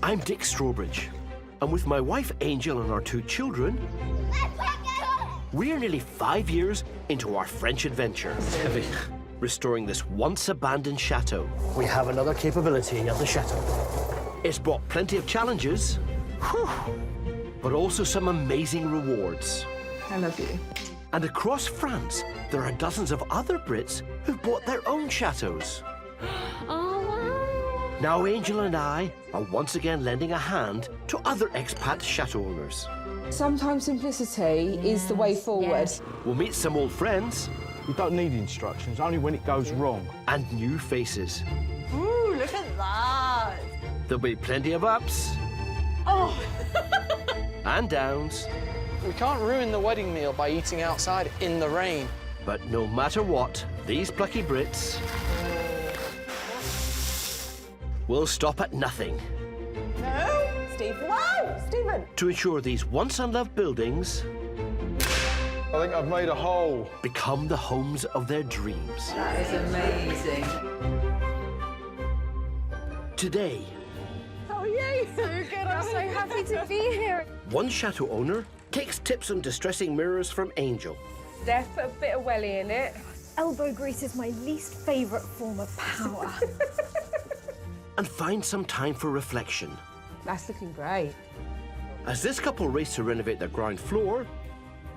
I'm Dick Strawbridge, and with my wife Angel and our 2 children, we're nearly 5 years into our French adventure. Restoring this once abandoned chateau. We have another capability at the chateau. It's brought plenty of challenges, but also some amazing rewards. I love you. And across France, there are dozens of other Brits who've bought their own chateaus. Now Angel and I are once again lending a hand to other expat chateau owners. Sometimes simplicity is the way forward. We'll meet some old friends. You don't need instructions, only when it goes wrong. And new faces. Ooh, look at that. There'll be plenty of ups. Oh. And downs. We can't ruin the wedding meal by eating outside in the rain. But no matter what, these plucky Brits will stop at nothing. No, Steve. No, Stephen. To ensure these once unloved buildings I think I've made a hole. become the homes of their dreams. That is amazing. Today, Oh, yay! So good. I'm so happy to be here. one chateau owner takes tips on distressing mirrors from Angel. Steph, put a bit of welly in it. Elbow grease is my least favourite form of power. And finds some time for reflection. That's looking great. As this couple race to renovate their ground floor,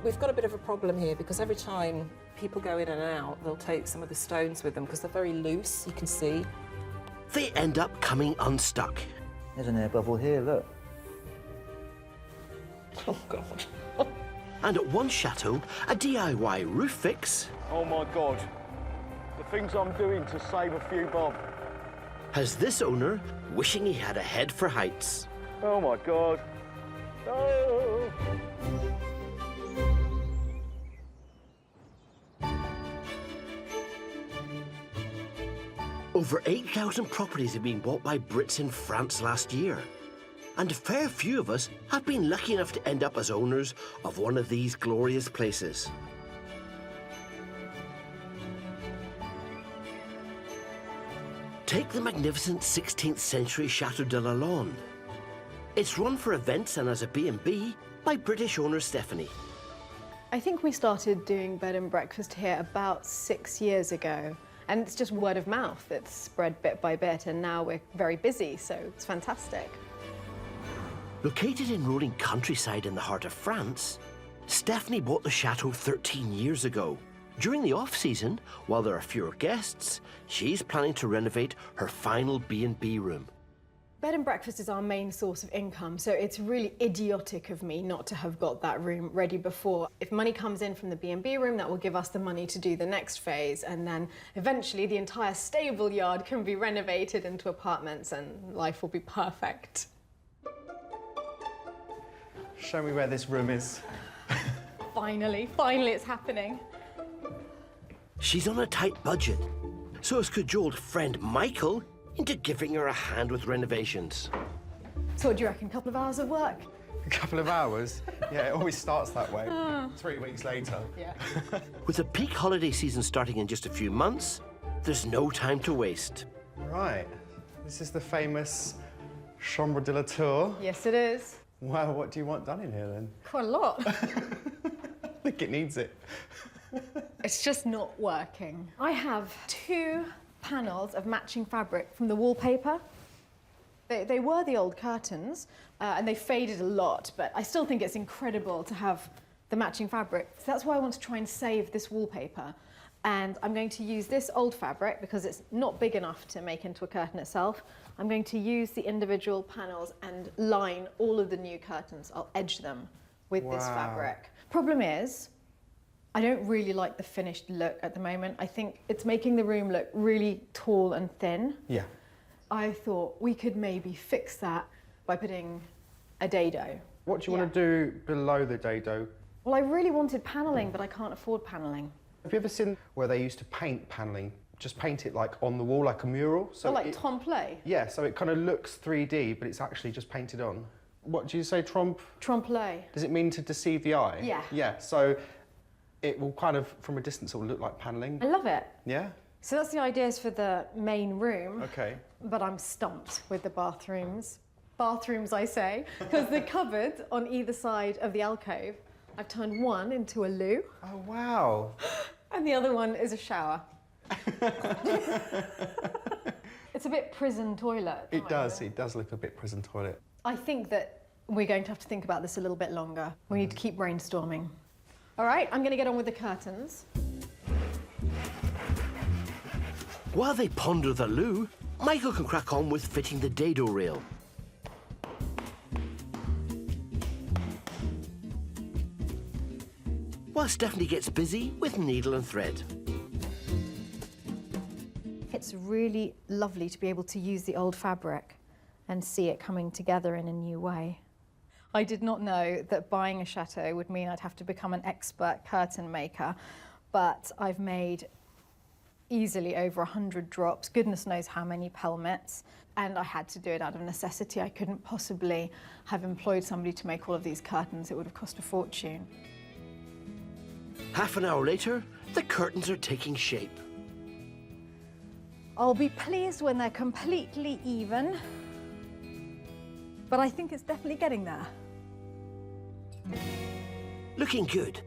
We've got a bit of a problem here because every time people go in and out, they'll take some of the stones with them because they're very loose, you can see. they end up coming unstuck. There's an air bubble here, look. Oh, God. And at one chateau, a DIY roof fix Oh my God. The things I'm doing to save a few bob. has this owner wishing he had a head for heights. Oh my God. Oh. Over 8,000 properties have been bought by Brits in France last year. And a fair few of us have been lucky enough to end up as owners of one of these glorious places. Take the magnificent 16th century Chateau de la Londe. It's run for events and as a B&B by British owner Stephanie. I think we started doing bed and breakfast here about 6 years ago. And it's just word of mouth. It's spread bit by bit, and now we're very busy, so it's fantastic. Located in rolling countryside in the heart of France, Stephanie bought the chateau 13 years ago. During the off-season, while there are fewer guests, she's planning to renovate her final B&B room. Bed and breakfast is our main source of income, so it's really idiotic of me not to have got that room ready before. If money comes in from the B&B room, that will give us the money to do the next phase, and then eventually the entire stable yard can be renovated into apartments and life will be perfect. Show me where this room is. Finally it's happening. She's on a tight budget, so has cajoled friend Michael into giving her a hand with renovations. So what do you reckon, a couple of hours of work? A couple of hours? Yeah, it always starts that way. 3 weeks later. Yeah. With the peak holiday season starting in just a few months, there's no time to waste. Right, this is the famous Chambre de la Tour. Yes, it is. Wow, what do you want done in here then? Quite a lot. I think it needs it. It's just not working. I have 2 panels of matching fabric from the wallpaper. They were the old curtains, and they faded a lot, but I still think it's incredible to have the matching fabric. So that's why I want to try and save this wallpaper. And I'm going to use this old fabric because it's not big enough to make into a curtain itself. I'm going to use the individual panels and line all of the new curtains. I'll edge them with this fabric. Problem is, I don't really like the finished look at the moment. I think it's making the room look really tall and thin. Yeah. I thought we could maybe fix that by putting a dado. What do you want to do below the dado? Well, I really wanted panelling, but I can't afford panelling. Have you ever seen where they used to paint panelling? Just paint it like on the wall, like a mural? So like trompe-l'oeil? Yeah, so it kind of looks 3D, but it's actually just painted on. What do you say, Trompe-l'oeil. Does it mean to deceive the eye? Yeah. Yeah, so it will kind of, from a distance, it will look like panelling. I love it. Yeah? So that's the ideas for the main room. Okay. But I'm stumped with the bathrooms. Bathrooms, I say, because the cupboard on either side of the alcove, I've turned one into a loo. Oh, wow. And the other one is a shower. It's a bit prison toilet. It does look a bit prison toilet. I think that we're going to have to think about this a little bit longer. We need to keep brainstorming. All right, I'm going to get on with the curtains. While they ponder the loo, Michael can crack on with fitting the dado rail. While Stephanie gets busy with needle and thread. It's really lovely to be able to use the old fabric and see it coming together in a new way. I did not know that buying a chateau would mean I'd have to become an expert curtain maker, but I've made easily over 100 drops, goodness knows how many pelmets, and I had to do it out of necessity. I couldn't possibly have employed somebody to make all of these curtains. It would have cost a fortune. Half an hour later, the curtains are taking shape. I'll be pleased when they're completely even, but I think it's definitely getting there. Looking good,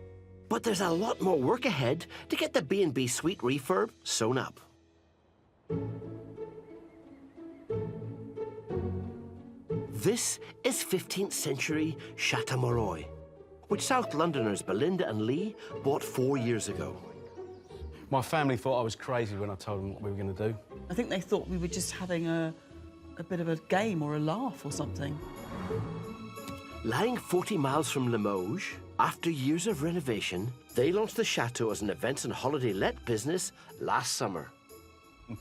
but there's a lot more work ahead to get the B&B suite refurb sewn up. This is 15th century Chateau, which South Londoners Belinda and Lee bought 4 years ago. My family thought I was crazy when I told them what we were going to do. I think they thought we were just having a bit of a game or a laugh or something. Lying 40 miles from Limoges, after years of renovation, they launched the Chateau as an events and holiday let business last summer.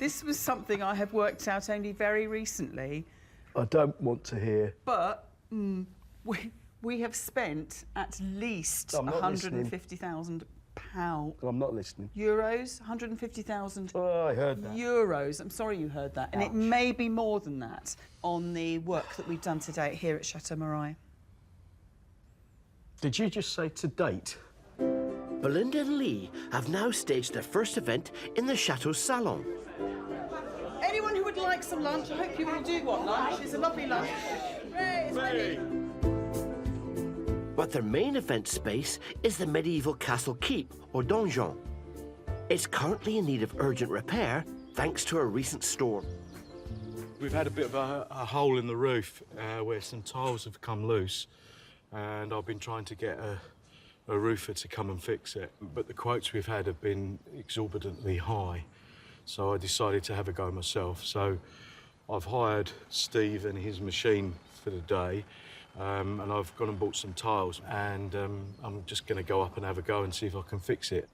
This was something I have worked out only very recently. I don't want to hear. But we have spent at least £150,000. I'm not listening. Euros, 150,000 Oh, I heard that. euros. I'm sorry you heard that. And it may be more than that on the work that we've done to date here at Chateau Marais. Did you just say to date? Belinda and Lee have now staged their first event in the Chateau's salon. Anyone who would like some lunch, I hope you all do want lunch. It's a lovely lunch. Hey, it's ready. But their main event space is the medieval castle keep, or donjon. It's currently in need of urgent repair, thanks to a recent storm. We've had a bit of a hole in the roof where some tiles have come loose, and I've been trying to get a roofer to come and fix it. But the quotes we've had have been exorbitantly high, so I decided to have a go myself. So I've hired Steve and his machine for the day, and I've gone and bought some tiles, and I'm just going to go up and have a go and see if I can fix it.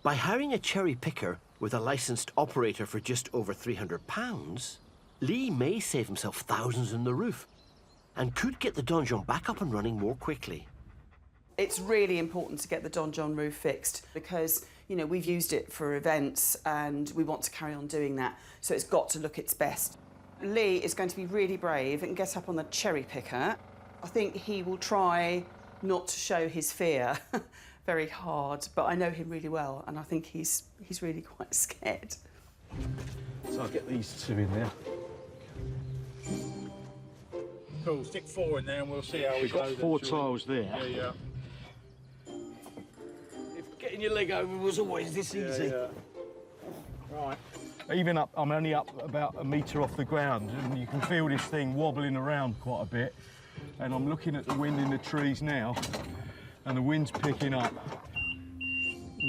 By hiring a cherry picker with a licensed operator for just over £300, Lee may save himself thousands on the roof and could get the donjon back up and running more quickly. It's really important to get the donjon roof fixed because, you know, we've used it for events and we want to carry on doing that, so it's got to look its best. Lee is going to be really brave and get up on the cherry picker. I think he will try not to show his fear very hard, but I know him really well and I think he's really quite scared. So I'll get these two in there. Cool, stick 4 in there and we'll see how We've got 4 tiles there. Yeah. If getting your leg over was always this easy. Yeah. Right. Even up, I'm only up about a metre off the ground, and you can feel this thing wobbling around quite a bit. And I'm looking at the wind in the trees now, and the wind's picking up.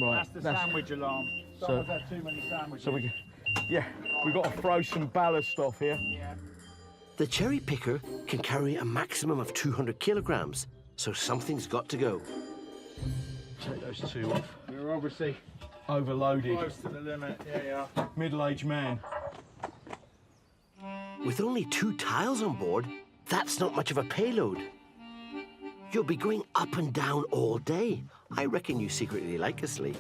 Right. That's the sandwich alarm. Someone's had too many sandwiches. So we've got to throw some ballast off here. Yeah. The cherry picker can carry a maximum of 200 kilograms, so something's got to go. Take those 2 off. We're obviously overloaded. Close to the limit, yeah. Middle-aged man. With only 2 tiles on board, that's not much of a payload. You'll be going up and down all day. I reckon you secretly like us, Lee.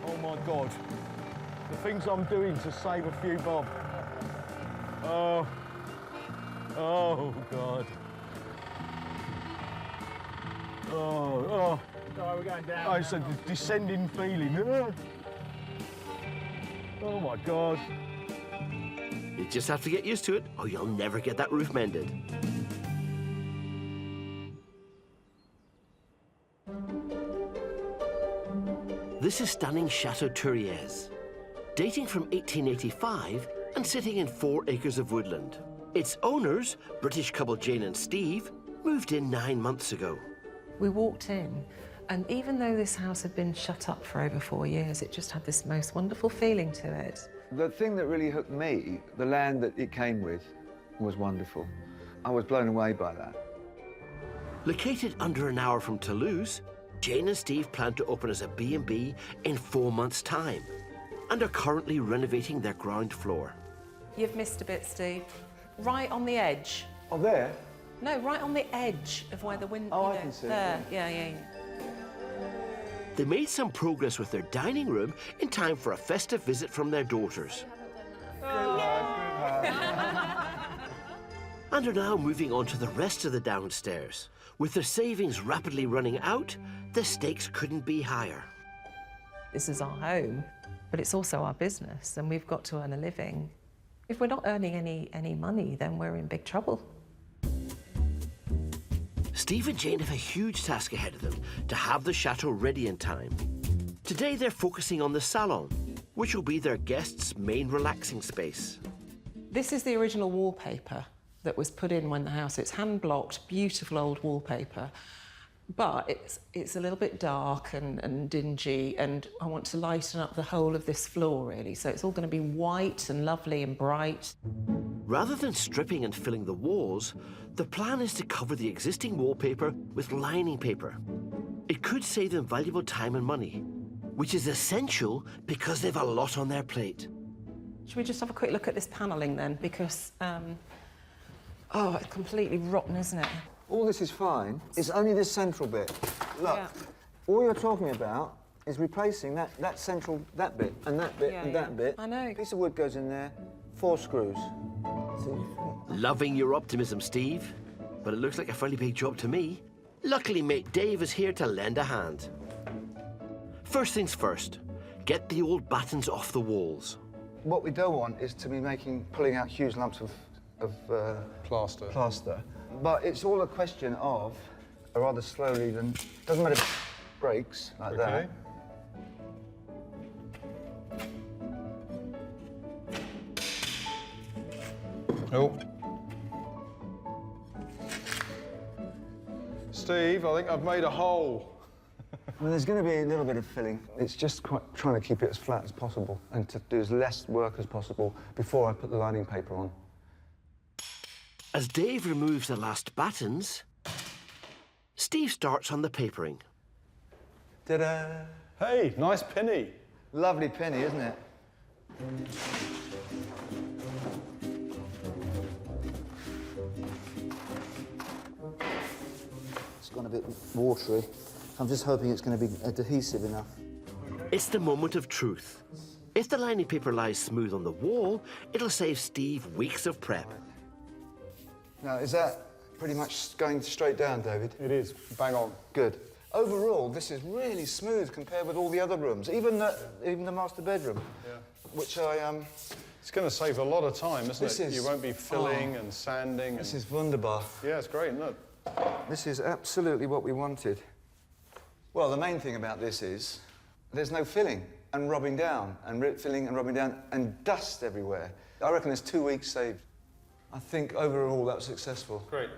Oh my God. The things I'm doing to save a few bob. Oh God. Oh. Sorry, we're going down. Oh, it's a descending feeling. Oh my God. You just have to get used to it, or you'll never get that roof mended. This is stunning Chateau Touriez, dating from 1885 and sitting in 4 acres of woodland. Its owners, British couple Jane and Steve, moved in 9 months ago. We walked in, and even though this house had been shut up for over 4 years, it just had this most wonderful feeling to it. The thing that really hooked me, the land that it came with, was wonderful. I was blown away by that. Located under an hour from Toulouse, Jane and Steve plan to open as a B&B in 4 months' time and are currently renovating their ground floor. You've missed a bit, Steve. Right on the edge. Oh, there? No, right on the edge of where the window... Oh, I can see it. There, yeah. They made some progress with their dining room in time for a festive visit from their daughters. And are now moving on to the rest of the downstairs. With their savings rapidly running out, the stakes couldn't be higher. This is our home, but it's also our business, and we've got to earn a living. If we're not earning any money, then we're in big trouble. Steve and Jane have a huge task ahead of them to have the chateau ready in time. Today they're focusing on the salon, which will be their guests' main relaxing space. This is the original wallpaper that was put in when the house, it's hand-blocked, beautiful old wallpaper, but it's a little bit dark and dingy, and I want to lighten up the whole of this floor, really. So it's all going to be white and lovely and bright. Rather than stripping and filling the walls, the plan is to cover the existing wallpaper with lining paper. It could save them valuable time and money, which is essential because they've a lot on their plate. Should we just have a quick look at this panelling then? Because, oh, it's completely rotten, isn't it? All this is fine. It's only this central bit. Look, all you're talking about is replacing that central, that bit, and that bit, and that bit. I know. A piece of wood goes in there, 4 screws. Loving your optimism, Steve, but it looks like a fairly big job to me. Luckily, mate Dave is here to lend a hand. First things first, get the old battens off the walls. What we don't want is to be pulling out huge lumps of plaster. But it's all a question of, rather slowly, then doesn't matter if it breaks like that. Oh. Steve, I think I've made a hole. Well, there's going to be a little bit of filling. It's just trying to keep it as flat as possible and to do as less work as possible before I put the lining paper on. As Dave removes the last battens, Steve starts on the papering. Ta-da! Hey, nice penny. Lovely penny, isn't it? It's gone a bit watery. I'm just hoping it's going to be adhesive enough. It's the moment of truth. If the lining paper lies smooth on the wall, it'll save Steve weeks of prep. Now, is that pretty much going straight down, David? It is. Bang on. Good. Overall, this is really smooth compared with all the other rooms, even the master bedroom, which I It's going to save a lot of time, isn't This it? is- You won't be filling and sanding. This is wunderbar. Yeah, it's great, isn't it? This is absolutely what we wanted. Well, the main thing about this is there's no filling and rubbing down, and filling and rubbing down, and dust everywhere. I reckon there's 2 weeks saved. I think overall that was successful. Great.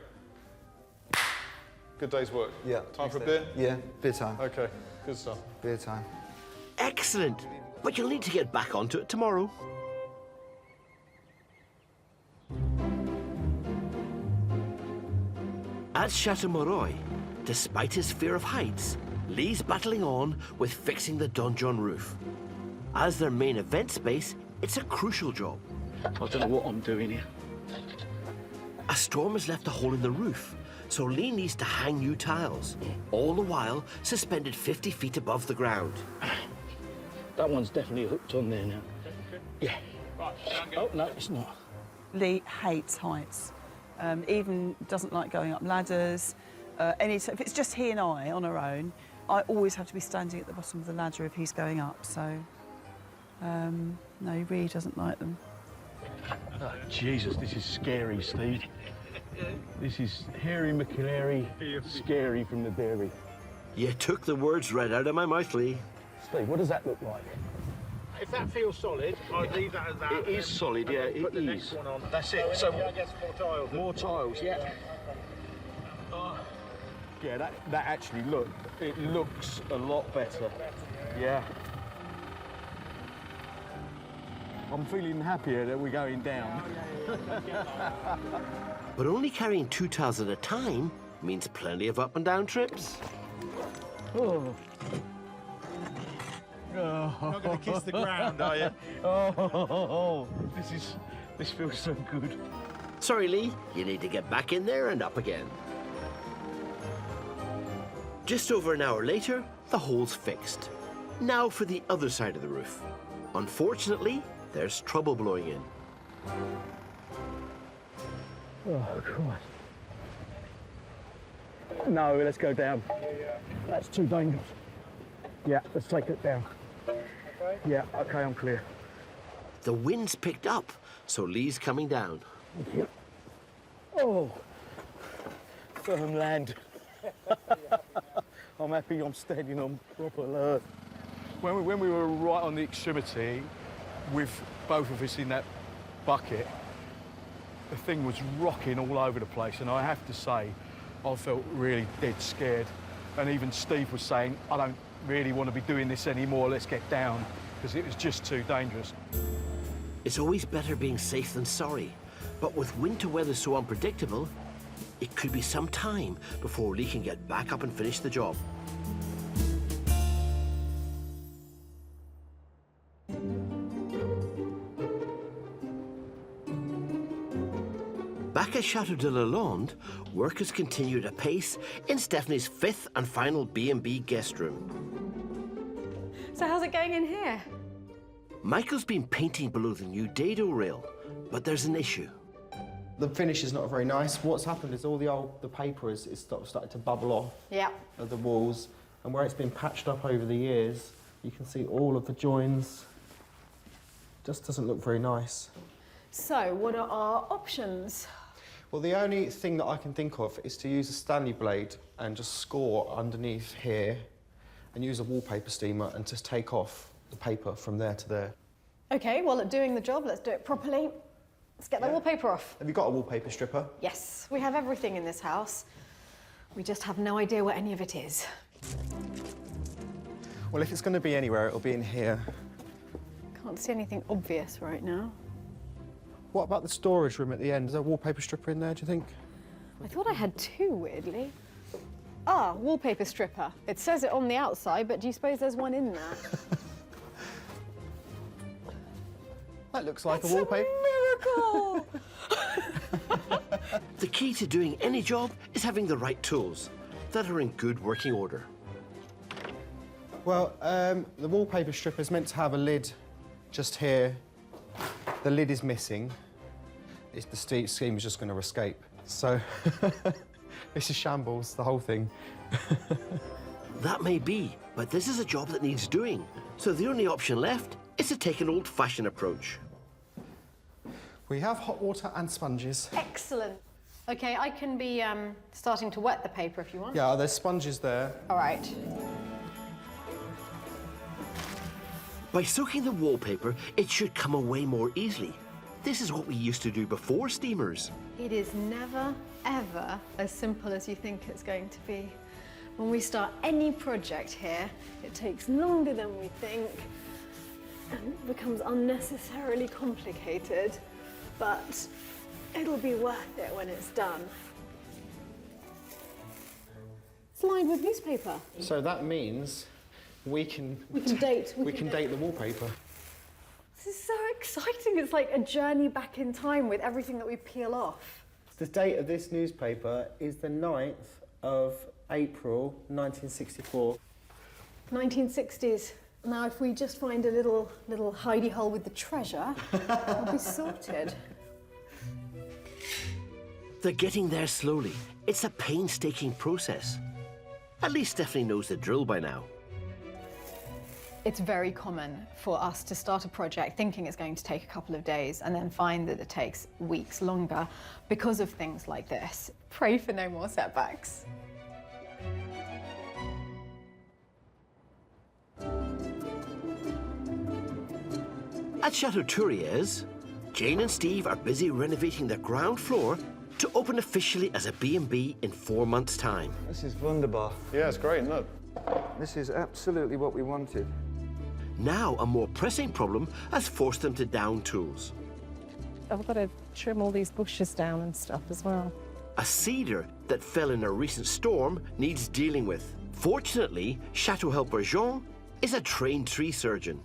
Good day's work. Yeah. Time for a beer? Yeah, beer time. OK, good stuff. Beer time. Excellent, but you'll need to get back onto it tomorrow. At Chateau, despite his fear of heights, Lee's battling on with fixing the donjon roof. As their main event space, it's a crucial job. I don't know what I'm doing here. A storm has left a hole in the roof, so Lee needs to hang new tiles, all the while suspended 50 feet above the ground. That one's definitely hooked on there now. Yeah. Oh, no, it's not. Lee hates heights. Even doesn't like going up ladders. If it's just he and I on our own, I always have to be standing at the bottom of the ladder if he's going up, so... no, he really doesn't like them. Oh, Jesus, this is scary, Steve. This is hairy McClary, scary from the dairy. You took the words right out of my mouth, Lee. Steve, what does that look like? If that feels solid, I'd leave that as that. It is solid, yeah, it put the is. next one on. That's it. So I guess more tiles. More tiles, yeah. Yeah, that actually it looks a lot better. Yeah. I'm feeling happier that we're going down. But only carrying 2 tiles at a time means plenty of up and down trips. Oh. Not going to kiss the ground, are you? Oh, this feels so good. Sorry, Lee, you need to get back in there and up again. Just over an hour later, the hole's fixed. Now for the other side of the roof. Unfortunately, there's trouble blowing in. Oh, Christ. No, let's go down. That's too dangerous. Yeah, let's take it down. Okay? Yeah, OK, I'm clear. The wind's picked up, so Lee's coming down. Thank you. Oh, firm land. I'm happy I'm standing on proper earth. When we were right on the extremity, with both of us in that bucket, The thing was rocking all over the place, and I have to say, I felt really dead scared. And even Steve was saying, I don't really want to be doing this anymore, let's get down, because it was just too dangerous. It's always better being safe than sorry, but with winter weather so unpredictable, it could be some time before Lee can get back up and finish the job. Back at Château de Lalande, work has continued apace in Stephanie's 5th and final B&B guest room. So how's it going in here? Michael's been painting below the new dado rail, but there's an issue. The finish is not very nice. What's happened is all the paper is started to bubble off of the walls, and where it's been patched up over the years, you can see all of the joins. Just doesn't look very nice. So what are our options? Well, the only thing that I can think of is to use a Stanley blade and just score underneath here and use a wallpaper steamer and just take off the paper from there to there. Okay, well, at doing the job, let's do it properly. Let's get the wallpaper off. Have you got a wallpaper stripper? Yes, we have everything in this house. We just have no idea what any of it is. Well, if it's going to be anywhere, it'll be in here. Can't see anything obvious right now. What about the storage room at the end? Is there a wallpaper stripper in there, do you think? I thought I had two, weirdly. Ah, wallpaper stripper. It says it on the outside, but do you suppose there's one in there? That looks like a wallpaper. Miracle! The key to doing any job is having the right tools that are in good working order. Well, the wallpaper stripper is meant to have a lid just here. The lid is missing. The scheme is just going to escape. So, this is shambles, the whole thing. That may be, but this is a job that needs doing. So the only option left is to take an old-fashioned approach. We have hot water and sponges. Excellent. Okay, I can be starting to wet the paper if you want. Yeah, there's sponges there. All right. By soaking the wallpaper, it should come away more easily. This is what we used to do before steamers. It is never, ever as simple as you think it's going to be. When we start any project here, it takes longer than we think and becomes unnecessarily complicated, but it'll be worth it when it's done. It's lined with newspaper. So that means we can date the wallpaper. This is so exciting. It's like a journey back in time with everything that we peel off. The date of this newspaper is the 9th of April, 1964. 1960s. Now, if we just find a little hidey hole with the treasure, we'll be sorted. They're getting there slowly. It's a painstaking process. At least Stephanie knows the drill by now. It's very common for us to start a project thinking it's going to take a couple of days and then find that it takes weeks longer because of things like this. Pray for no more setbacks. At Chateau Touriers, Jane and Steve are busy renovating the ground floor to open officially as a B&B in 4 months' time. This is wunderbar. Yeah, it's great, isn't it? This is absolutely what we wanted. Now, a more pressing problem has forced them to down tools. I've got to trim all these bushes down and stuff as well. A cedar that fell in a recent storm needs dealing with. Fortunately, Chateau helper Jean is a trained tree surgeon.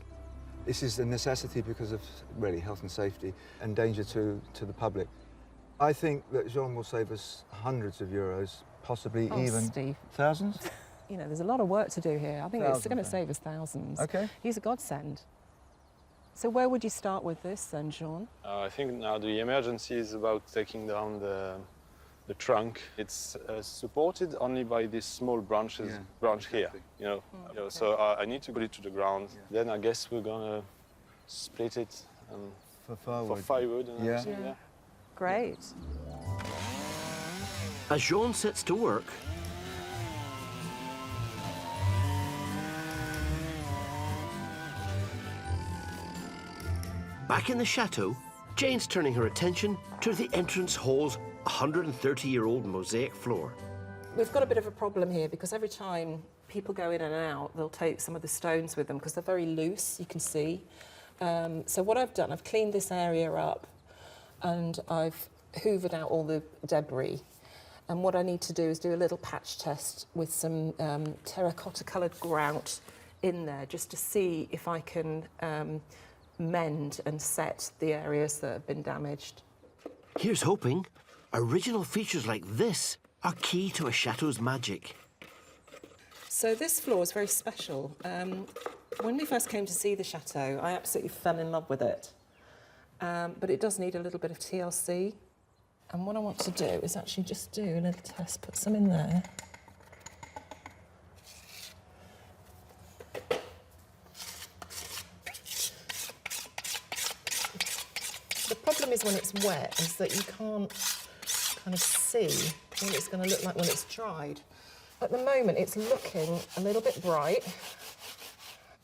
This is a necessity because of, really, health and safety and danger to the public. I think that Jean will save us hundreds of euros, possibly even Steve. Thousands. You know, there's a lot of work to do here. I think it's going to Thousands, save us thousands. Okay. He's a godsend. So where would you start with this then, Jean? I think now the emergency is about taking down the trunk. It's supported only by these small branches, branch here, you know. So I need to put it to the ground. Then I guess we're gonna split it for firewood and everything. Yeah. Great. As Jean sets to work, back in the chateau, Jane's turning her attention to the entrance hall's 130-year-old mosaic floor. We've got a bit of a problem here because every time people go in and out, they'll take some of the stones with them because they're very loose, you can see. So what I've done, I've cleaned this area up and I've hoovered out all the debris. And what I need to do is do a little patch test with some terracotta-coloured grout in there just to see if I can mend and set the areas that have been damaged. Here's hoping. Original features like this are key to a chateau's magic. So this floor is very special. When we first came to see the chateau, I absolutely fell in love with it. But it does need a little bit of TLC. And what I want to do is actually just do a little test, put some in there. The problem is when it's wet is that you can't kind of see what it's going to look like when it's dried. At the moment, it's looking a little bit bright,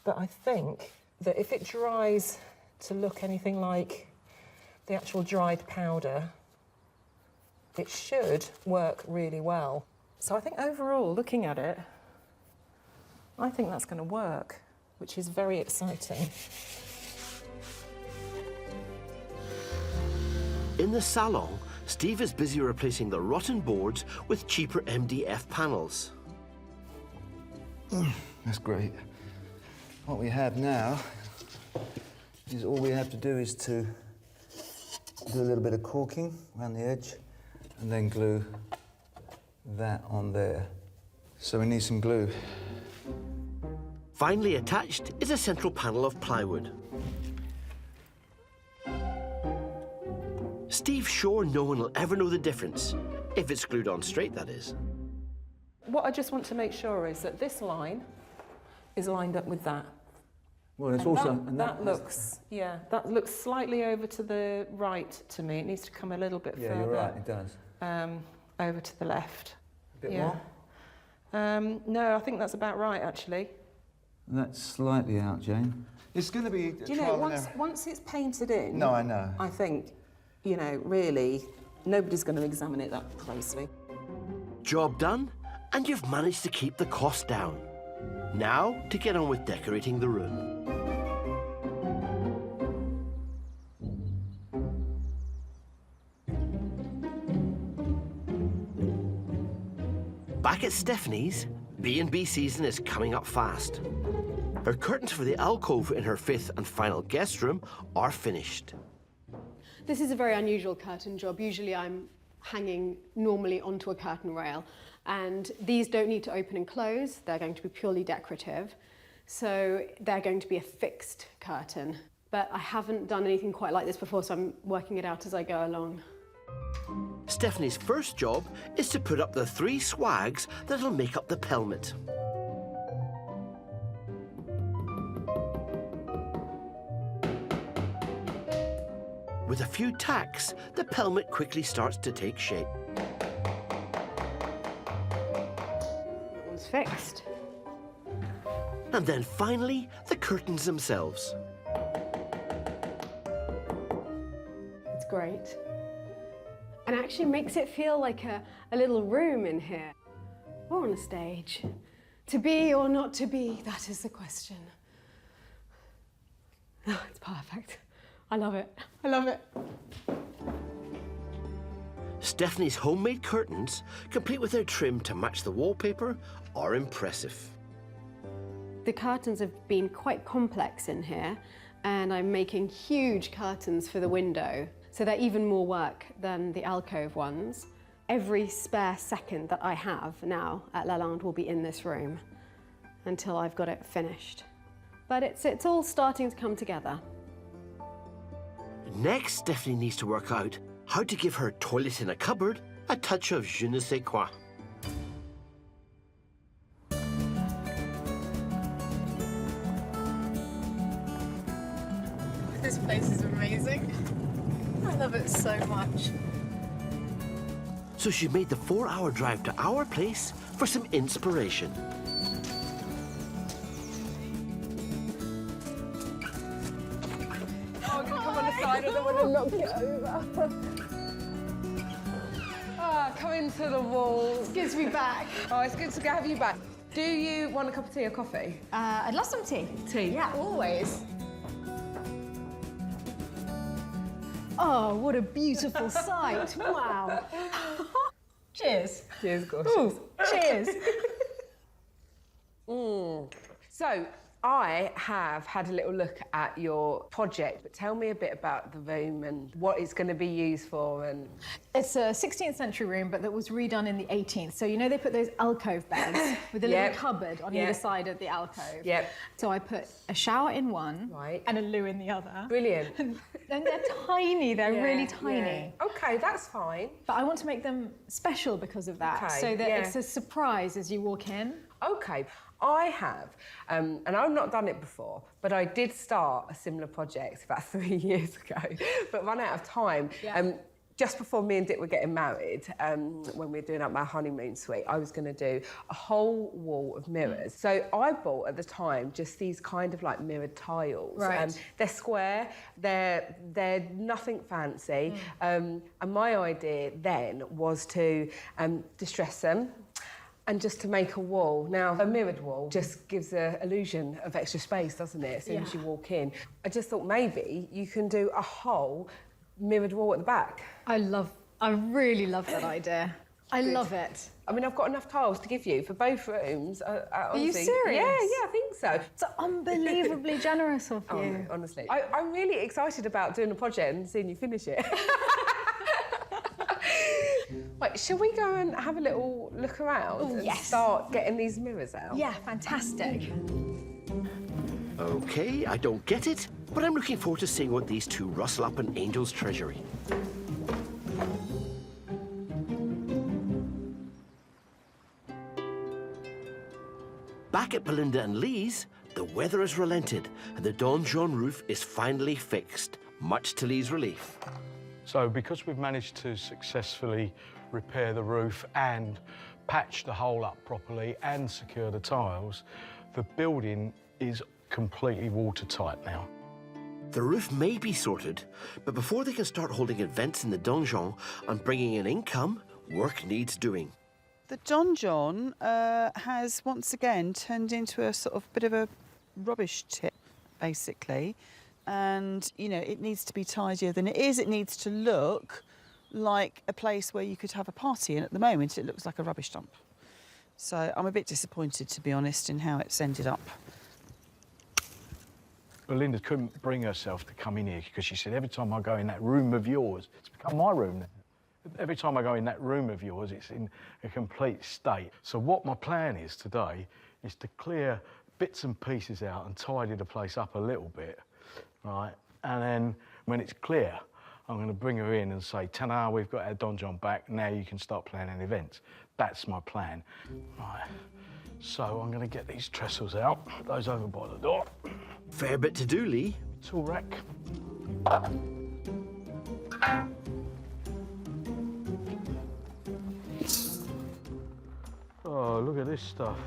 but I think that if it dries to look anything like the actual dried powder, it should work really well. So I think overall, looking at it, I think that's going to work, which is very exciting. In the salon, Steve is busy replacing the rotten boards with cheaper MDF panels. That's great. What we have now is all we have to do is to do a little bit of caulking around the edge and then glue that on there. So we need some glue. Finally attached is a central panel of plywood. Steve's sure no one will ever know the difference, if it's glued on straight, that is. What I just want to make sure is that this line is lined up with that. Well, it's and also... That looks slightly over to the right to me. It needs to come a little bit further. Yeah, you're right, it does. Over to the left. A bit more? No, I think that's about right, actually. That's slightly out, Jane. It's going to be... Do you know, once it's painted in... No, I know. I think, you know, really, nobody's going to examine it that closely. Job done, and you've managed to keep the cost down. Now to get on with decorating the room. Back at Stephanie's, B&B season is coming up fast. Her curtains for the alcove in her 5th and final guest room are finished. This is a very unusual curtain job. Usually I'm hanging normally onto a curtain rail, and these don't need to open and close. They're going to be purely decorative. So they're going to be a fixed curtain. But I haven't done anything quite like this before, so I'm working it out as I go along. Stephanie's first job is to put up the 3 swags that'll make up the pelmet. With a few tacks, the pelmet quickly starts to take shape. That one's fixed. And then finally, the curtains themselves. It's great. And actually makes it feel like a little room in here. Or on a stage. To be or not to be, that is the question. Oh, it's perfect. I love it. I love it. Stephanie's homemade curtains, complete with their trim to match the wallpaper, are impressive. The curtains have been quite complex in here, and I'm making huge curtains for the window, so they're even more work than the alcove ones. Every spare second that I have now at Lalande will be in this room until I've got it finished. But it's all starting to come together. Next, Stephanie needs to work out how to give her toilet in a cupboard a touch of je ne sais quoi. This place is amazing. I love it so much. So she made the 4-hour drive to our place for some inspiration. Oh, I'm going to come on the side, I don't want gonna knock it over. Come into the wall. It's good to be back. Oh, it's good to have you back. Do you want a cup of tea or coffee? I'd love some tea. Tea? Yeah, always. Oh, what a beautiful sight. Wow. Cheers. Cheers, gorgeous. Cheers. So, I have had a little look at your project, but tell me a bit about the room and what it's going to be used for. And It's a 16th century room, but that was redone in the 18th. So, you know, they put those alcove beds with a little cupboard on either side of the alcove. Yep. So I put a shower in one and a loo in the other. Brilliant. And they're tiny, they're really tiny. OK, that's fine. But I want to make them special because of that, so that it's a surprise as you walk in. OK. I have, and I've not done it before, but I did start a similar project about 3 years ago, but ran out of time. Just before me and Dick were getting married, when we were doing up our honeymoon suite, I was going to do a whole wall of mirrors. So I bought at the time just these kind of like mirrored tiles. Right. They're square, they're nothing fancy, and my idea then was to distress them. And just to make a wall. Now, a mirrored wall just gives an illusion of extra space, doesn't it, as soon as you walk in. I just thought maybe you can do a whole mirrored wall at the back. I really love that idea. I love it. I mean, I've got enough tiles to give you for both rooms. Are you honestly, serious? Yeah, I think so. It's unbelievably generous of you. Oh, no, honestly. I'm really excited about doing a project and seeing you finish it. Wait, shall we go and have a little look around and start getting these mirrors out? Yeah, fantastic. OK, I don't get it, but I'm looking forward to seeing what these two rustle up in Angel's treasury. Back at Belinda and Lee's, the weather has relented and the donjon roof is finally fixed, much to Lee's relief. So because we've managed to successfully repair the roof and patch the hole up properly and secure the tiles, the building is completely watertight now. The roof may be sorted, but before they can start holding events in the donjon and bringing in income, work needs doing. The donjon has once again turned into a sort of bit of a rubbish tip, basically. And, you know, it needs to be tidier than it is. It needs to look like a place where you could have a party, and at the moment it looks like a rubbish dump. So I'm a bit disappointed, to be honest, in how it's ended up. Belinda couldn't bring herself to come in here because she said, every time I go in that room of yours, it's become my room now. Every time I go in that room of yours, it's in a complete state. So what my plan is today is to clear bits and pieces out and tidy the place up a little bit, right? And then when it's clear, I'm going to bring her in and say, ta-da, we've got our donjon back, now you can start planning events. That's my plan. Right, so I'm going to get these trestles out, put those over by the door. Fair bit to do, Lee. Tool rack. Oh, look at this stuff.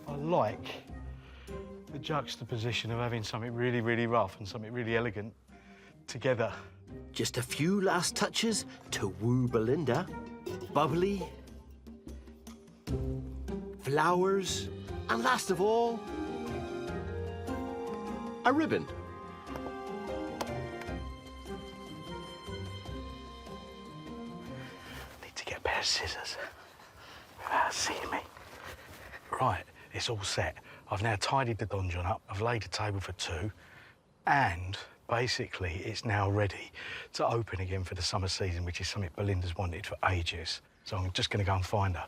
I like the juxtaposition of having something really, really rough and something really elegant together. Just a few last touches to woo Belinda. Bubbly, flowers, and last of all, a ribbon. Need to get a pair of scissors without seeing me. Right, it's all set. I've now tidied the donjon up, I've laid a table for two, and basically it's now ready to open again for the summer season, which is something Belinda's wanted for ages. So I'm just going to go and find her.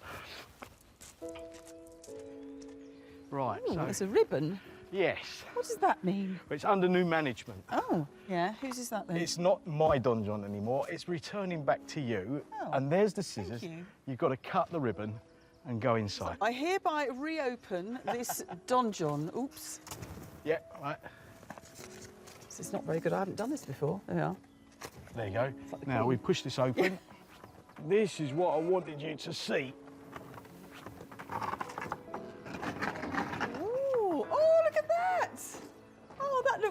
Right, Ooh, so... there's a ribbon? Yes. What does that mean? It's under new management. Oh, yeah. Whose is that then? It's not my donjon anymore. It's returning back to you. Oh, and there's the scissors. thank you. You've got to cut the ribbon and go inside. I hereby reopen this donjon. Oops. Yeah, right. This is not very good. I haven't done this before. There we are. There you go. Now, we push this open. This is what I wanted you to see.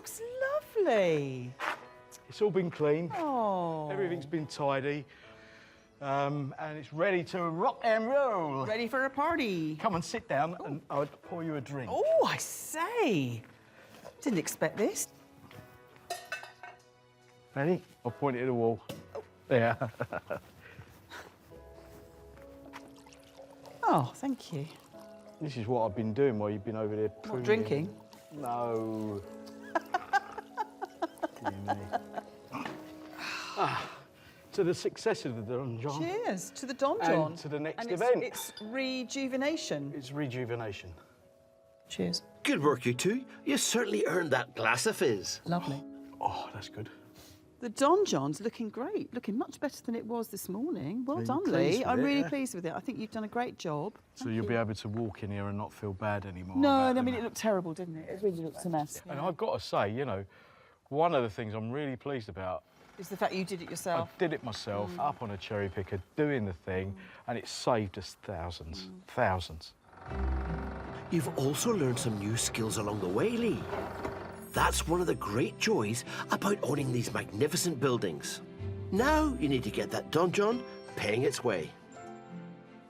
looks lovely. It's all been cleaned. Oh. Everything's been tidy. And it's ready to rock and roll. Ready for a party. Come and sit down and I'll pour you a drink. Oh, I say. Didn't expect this. Ready? I'll point it at the wall. There. Oh, thank you. This is what I've been doing while you've been over there. Not drinking? No. Dear me. To the success of the Don John. Cheers to the Don John. And to the next and event. It's rejuvenation. It's rejuvenation. Cheers. Good work, you two. You certainly earned that glass of fizz. Lovely. Oh, that's good. The Don John's looking great, looking much better than it was this morning. Well Are you done, pleased Lee. with I'm it, really yeah? pleased with it. I think you've done a great job. So you'll be able to walk in here and not feel bad anymore. No, about I mean, them. it looked terrible, didn't it? It really looked a mess. And I've got to say, you know, one of the things I'm really pleased about It's the fact you did it yourself. I did it myself, up on a cherry picker, doing the thing, and it saved us thousands, thousands. You've also learned some new skills along the way, Lee. That's one of the great joys about owning these magnificent buildings. Now you need to get that Don John paying its way.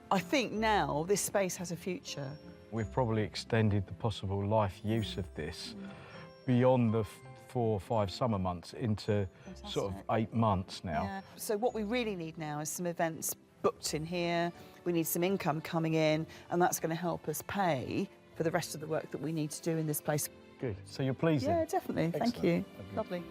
I think now this space has a future. We've probably extended the possible life use of this beyond the 4 or 5 summer months into sort of 8 months now. Yeah. So what we really need now is some events booked in here. We need some income coming in, and that's going to help us pay for the rest of the work that we need to do in this place. Good. So you're pleased Yeah, then? definitely. Thank Excellent. you. Lovely.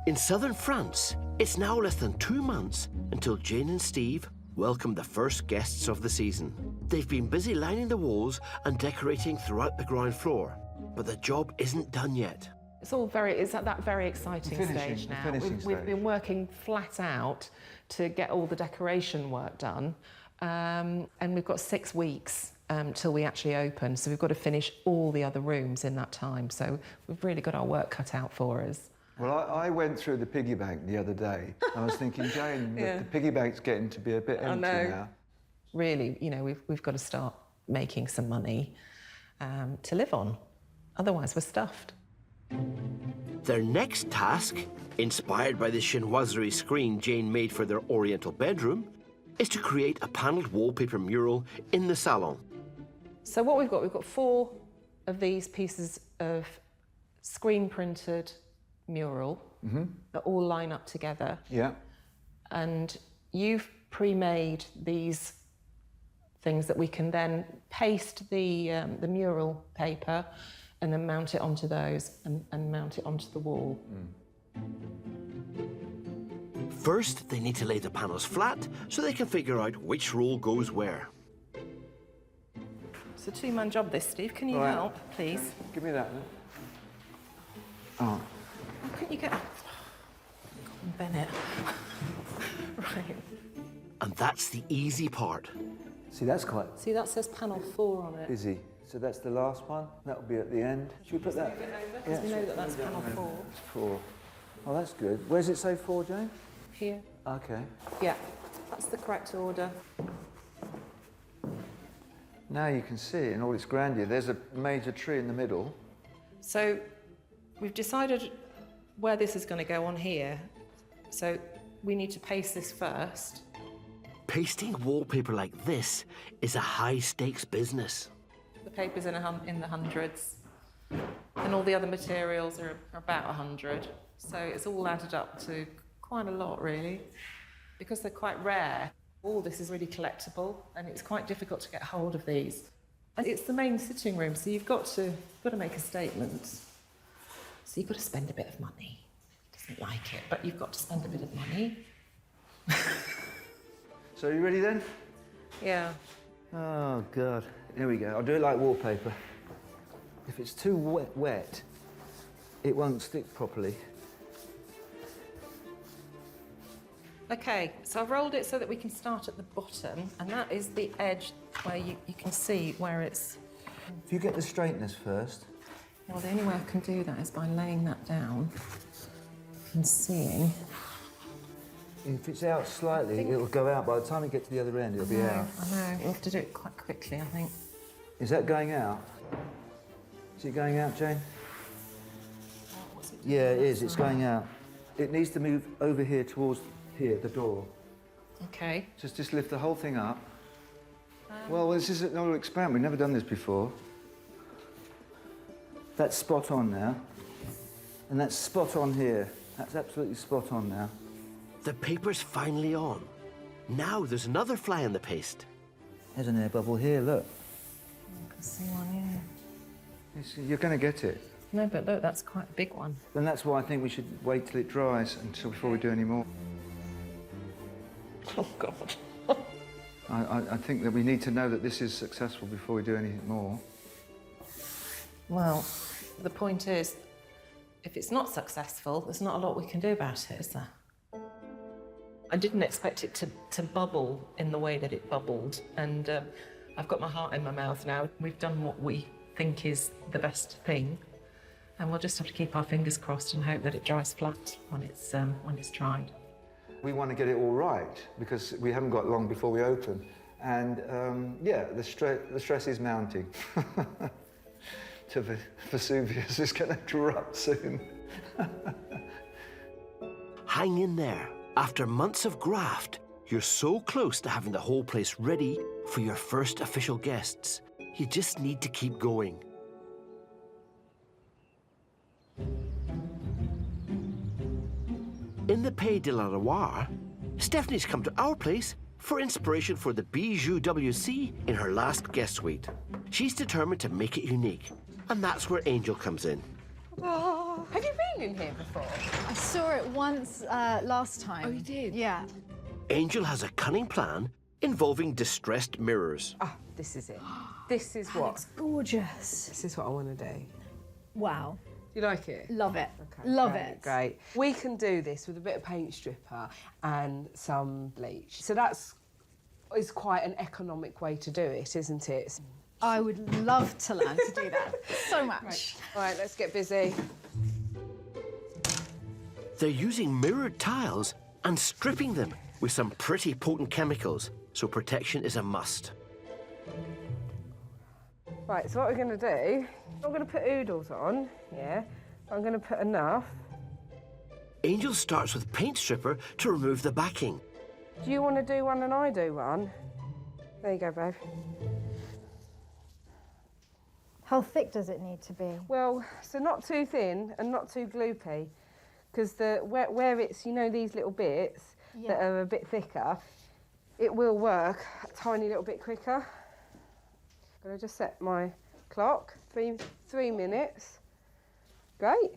In southern France, it's now less than 2 months until Jane and Steve welcome the first guests of the season. They've been busy lining the walls and decorating throughout the ground floor, but the job isn't done yet. It's at that very exciting stage now. We've been working flat out to get all the decoration work done, and we've got 6 weeks till we actually open, so we've got to finish all the other rooms in that time. So we've really got our work cut out for us. Well, I went through the piggy bank the other day. I was thinking, Jane, Yeah. the piggy bank's getting to be a bit empty now. Really, you know, we've got to start making some money to live on. Otherwise, we're stuffed. Their next task, inspired by the chinoiserie screen Jane made for their oriental bedroom, is to create a panelled wallpaper mural in the salon. So what we've got 4 of these pieces of screen-printed mural that all line up together. Yeah. And you've pre-made these things that we can then paste the mural paper and then mount it onto those and mount it onto the wall. First, they need to lay the panels flat so they can figure out which roll goes where. It's a 2-man job, this, Steve. Can you Right. help, please? Give me that then. Oh. Couldn't you get... Bennett. Right. And that's the easy part. See, that's quite See, that says panel 4 on it. busy. So that's the last one. That'll be at the end. Should we put that? Because we know that that's panel 4. 4. Oh, that's good. Where does it say 4, Jane? Here. Okay. Yeah, that's the correct order. Now you can see it in all its grandeur. There's a major tree in the middle. So we've decided where this is going to go on here. So we need to paste this first. Pasting wallpaper like this is a high-stakes business. The paper's in the hundreds, and all the other materials are about 100. So it's all added up to quite a lot, really. Because they're quite rare, all this is really collectible, and it's quite difficult to get hold of these. And it's the main sitting room, so you've got to make a statement. So you've got to spend a bit of money. Doesn't like it, but you've got to spend a bit of money. So are you ready then? Yeah. Oh, God. Here we go. I'll do it like wallpaper. If it's too wet, it won't stick properly. Okay, so I've rolled it so that we can start at the bottom, and that is the edge where you can see where it's... If you get the straightness first. Well, the only way I can do that is by laying that down and seeing If it's out slightly, it'll go out. By the time it gets to the other end, it'll be out. I know. We'll have to do it quite quickly, I think. Is that going out? Is it going out, Jane? Yeah, it is. It's going out. It needs to move over here towards here, the door. Okay. Just lift the whole thing up. Well, this is another experiment. We've never done this before. That's spot on now. And that's spot on here. That's absolutely spot on now. The paper's finally on. Now there's another fly in the paste. There's an air bubble here, look. I can see one here. You're going to get it. No, but look, that's quite a big one. And that's why I think we should wait till it dries before we do any more. Oh, God. I think that we need to know that this is successful before we do anything more. Well, the point is, if it's not successful, there's not a lot we can do about it, is there? I didn't expect it to bubble in the way that it bubbled, and I've got my heart in my mouth now. We've done what we think is the best thing, and we'll just have to keep our fingers crossed and hope that it dries flat when it's dried. We want to get it all right because we haven't got long before we open, and yeah, the stress is mounting. To Vesuvius is going to erupt soon. Hang in there. After months of graft, you're so close to having the whole place ready for your first official guests. You just need to keep going. In the Pays de la Loire, Stephanie's come to our place for inspiration for the Bijou WC in her last guest suite. She's determined to make it unique, and that's where Angel comes in. Oh, have you been in here before? I saw it once last time. Oh, you did? Yeah. Angel has a cunning plan involving distressed mirrors. Ah, this is it. This is what? It's gorgeous. This is what I want to do. Wow. Do you like it? Love it. Okay, Love great, it. Great. We can do this with a bit of paint stripper and some bleach. So is quite an economic way to do it, isn't it? I would love to learn to do that so much. Right. All right, let's get busy. They're using mirrored tiles and stripping them with some pretty potent chemicals, so protection is a must. Right, so what we're going to do, I'm going to put oodles on, yeah. I'm going to put enough. Angel starts with paint stripper to remove the backing. Do you want to do one and I do one? There you go, babe. How thick does it need to be? Well, so not too thin and not too gloopy, because where it's, you know, these little bits that are a bit thicker, it will work a tiny little bit quicker. I'm going to just set my clock, 3 minutes. Great.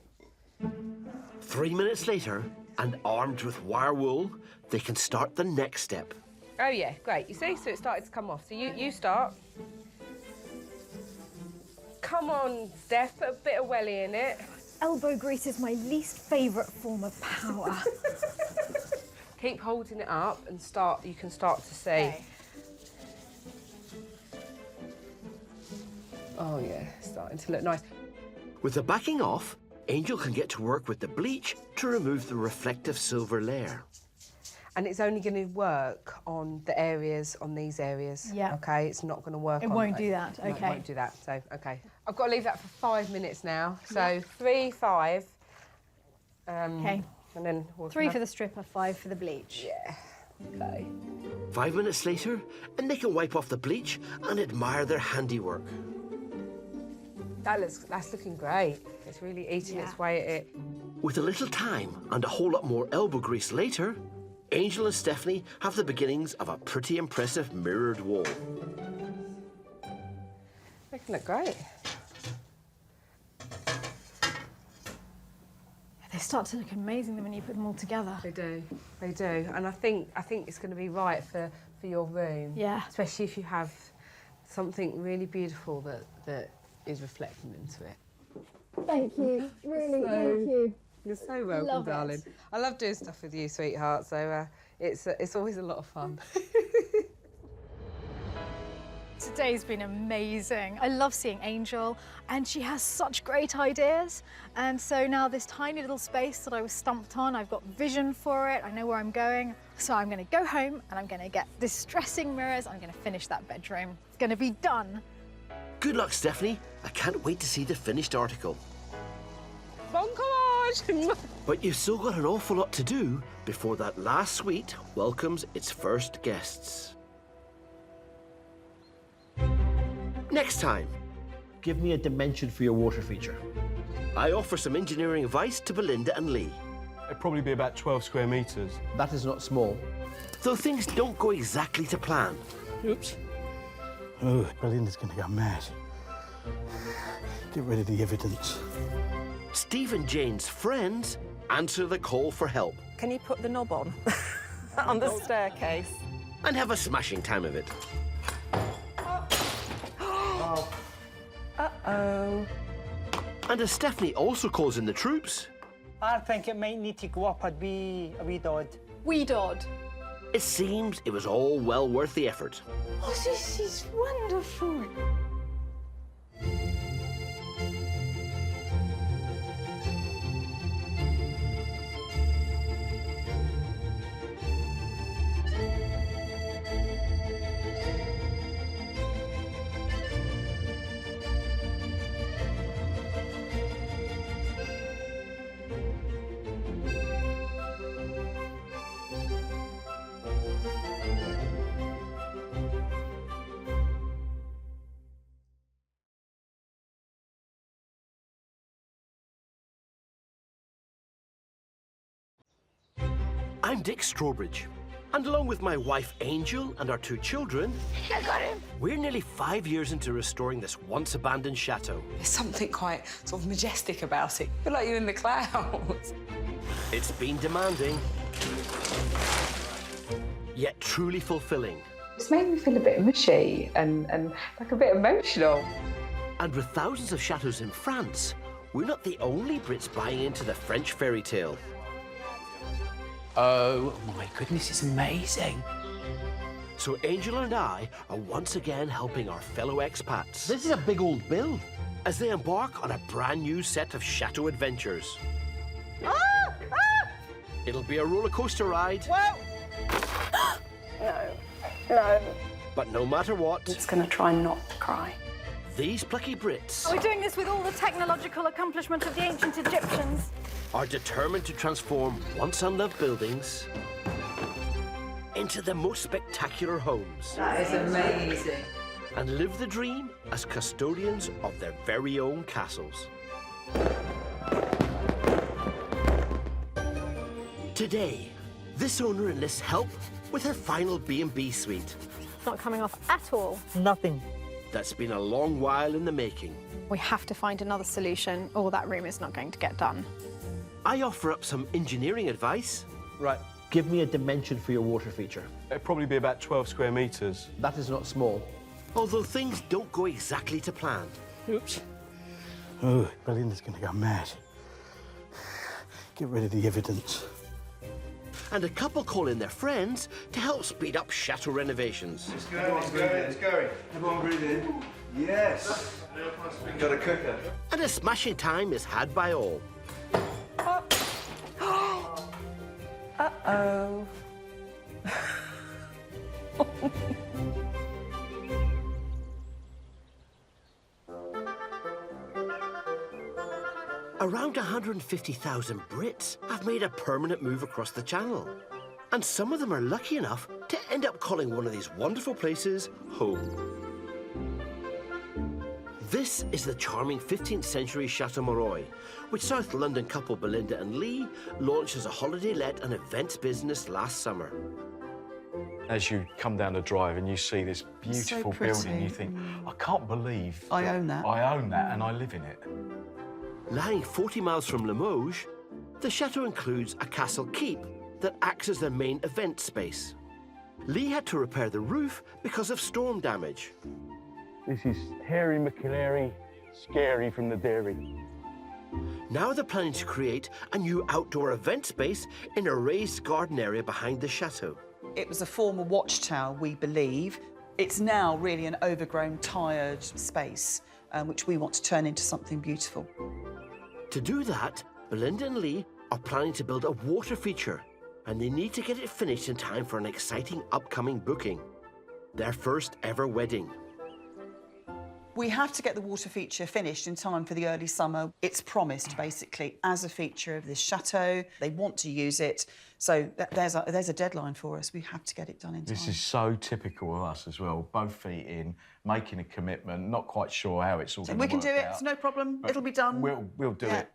3 minutes later, and armed with wire wool, they can start the next step. Oh yeah, great. You see, so it started to come off. So you start. Come on, Steph, put a bit of welly in it. Elbow grease is my least favourite form of power. Keep holding it up and you can start to see. Okay. Oh yeah, starting to look nice. With the backing off, Angel can get to work with the bleach to remove the reflective silver layer. And it's only going to work on the areas, on these areas. Yeah. Okay, it's not going to work It on... won't do that, No, okay. it won't do that, so, okay. I've got to leave that for 5 minutes now. So 3, 5. Okay. And then... we'll 3 for the stripper, 5 for the bleach. Yeah. Okay. 5 minutes later, and they can wipe off the bleach and admire their handiwork. That's looking great. It's really eating its way at it. With a little time and a whole lot more elbow grease later, Angel and Stephanie have the beginnings of a pretty impressive mirrored wall. They can look great. They start to look amazing when you put them all together. They do. They do. And I think it's going to be right for your room. Yeah. Especially if you have something really beautiful that is reflecting into it. Thank you. Really, thank you. You're so welcome, Love it. darling. I love doing stuff with you, sweetheart, so it's always a lot of fun. Today's been amazing. I love seeing Angel, and she has such great ideas. And so now this tiny little space that I was stumped on, I've got vision for it, I know where I'm going. So I'm gonna go home and I'm gonna get distressing mirrors, I'm gonna finish that bedroom. It's gonna be done. Good luck, Stephanie. I can't wait to see the finished article. Bon courage! But you've still got an awful lot to do before that last suite welcomes its first guests. Next time. Give me a dimension for your water feature. I offer some engineering advice to Belinda and Lee. It'd probably be about 12 square metres. That is not small. Though things don't go exactly to plan. Oops. Oh, Belinda's going to go mad. Get rid of the evidence. Steve and Jane's friends answer the call for help. Can you put the knob on? On the staircase. And have a smashing time of it. Uh-oh. And as Stephanie also calls in the troops... I think it might need to go up a wee odd. Wee Dodd. It seems it was all well worth the effort. Oh, this is wonderful. I'm Dick Strawbridge, and along with my wife Angel and our 2 children, I got him. We're nearly 5 years into restoring this once abandoned chateau. There's something quite sort of majestic about it. I feel like you're in the clouds. It's been demanding, yet truly fulfilling. It's made me feel a bit mushy and like a bit emotional. And with thousands of chateaux in France, we're not the only Brits buying into the French fairy tale. Oh my goodness, it's amazing. So Angel and I are once again helping our fellow expats. This is a big old build. As they embark on a brand new set of chateau adventures. It'll be a roller coaster ride. Well. No. But no matter what, I'm just going to try not to cry. These plucky Brits We're doing this with all the technological accomplishment of the ancient Egyptians. are determined to transform once unloved buildings into the most spectacular homes. That is amazing. And live the dream as custodians of their very own castles. Today, this owner enlists help with her final B&B suite. Not coming off at all. Nothing. That's been a long while in the making. We have to find another solution, or that room is not going to get done. I offer up some engineering advice. Right, give me a dimension for your water feature. It'd probably be about 12 square metres. That is not small. Although things don't go exactly to plan. Oops. Oh, Belinda's going to go mad. Get rid of the evidence. And a couple call in their friends to help speed up chateau renovations. It's going. Everyone breathe in. Yes. Got a cooker. And a smashing time is had by all. Uh-oh. Around 150,000 Brits have made a permanent move across the Channel. And some of them are lucky enough to end up calling one of these wonderful places home. This is the charming 15th century Chateau Moreuil, which South London couple Belinda and Lee launched as a holiday let and events business last summer. As you come down the drive and you see this beautiful building, you think, I can't believe I own that. I own that and I live in it. Lying 40 miles from Limoges, the chateau includes a castle keep that acts as their main event space. Lee had to repair the roof because of storm damage. This is Harry McAlery, scary from the dairy. Now they're planning to create a new outdoor event space in a raised garden area behind the chateau. It was a former watchtower, we believe. It's now really an overgrown, tired space, which we want to turn into something beautiful. To do that, Belinda and Lee are planning to build a water feature, and they need to get it finished in time for an exciting upcoming booking. Their first ever wedding. We have to get the water feature finished in time for the early summer. It's promised, basically, as a feature of this chateau. They want to use it, so there's a deadline for us. We have to get it done in time. This is so typical of us as well. Both feet in, making a commitment, not quite sure how it's all going to work out. We can do it, it's no problem. It'll be done. We'll do it.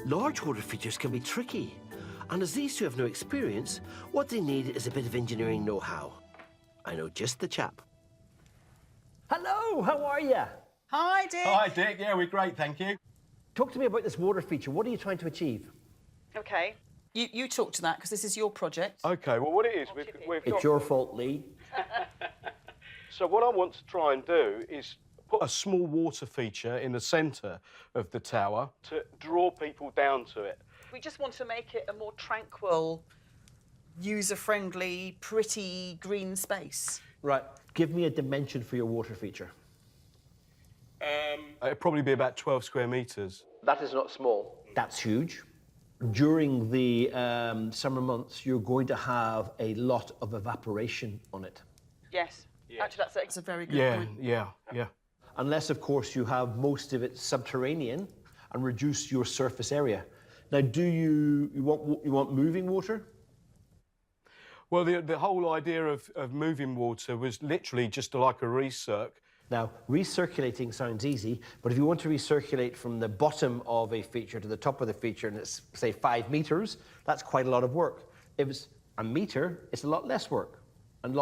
Large water features can be tricky, and as these two have no experience, what they need is a bit of engineering know-how. I know just the chap. Hello, how are you? Hi, Dick. Hi, Dick. Yeah, we're great, thank you. Talk to me about this water feature. What are you trying to achieve? OK. You talk to that, because this is your project. OK, well, what it is, we've It's got... your fault, Lee. So what I want to try and do is put a small water feature in the centre of the tower to draw people down to it. We just want to make it a more tranquil, user-friendly, pretty green space. Right, give me a dimension for your water feature. It'd probably be about 12 square metres. That is not small. That's huge. During the summer months, you're going to have a lot of evaporation on it. Yes. Actually, that's a very good point. Yeah. Unless, of course, you have most of it subterranean and reduce your surface area. Now, do you want moving water? Well, the whole idea of moving water was literally just like a recirc. Now, recirculating sounds easy, but if you want to recirculate from the bottom of a feature to the top of the feature, and it's, say, 5 metres, that's quite a lot of work. If it's a metre, it's a lot less work. And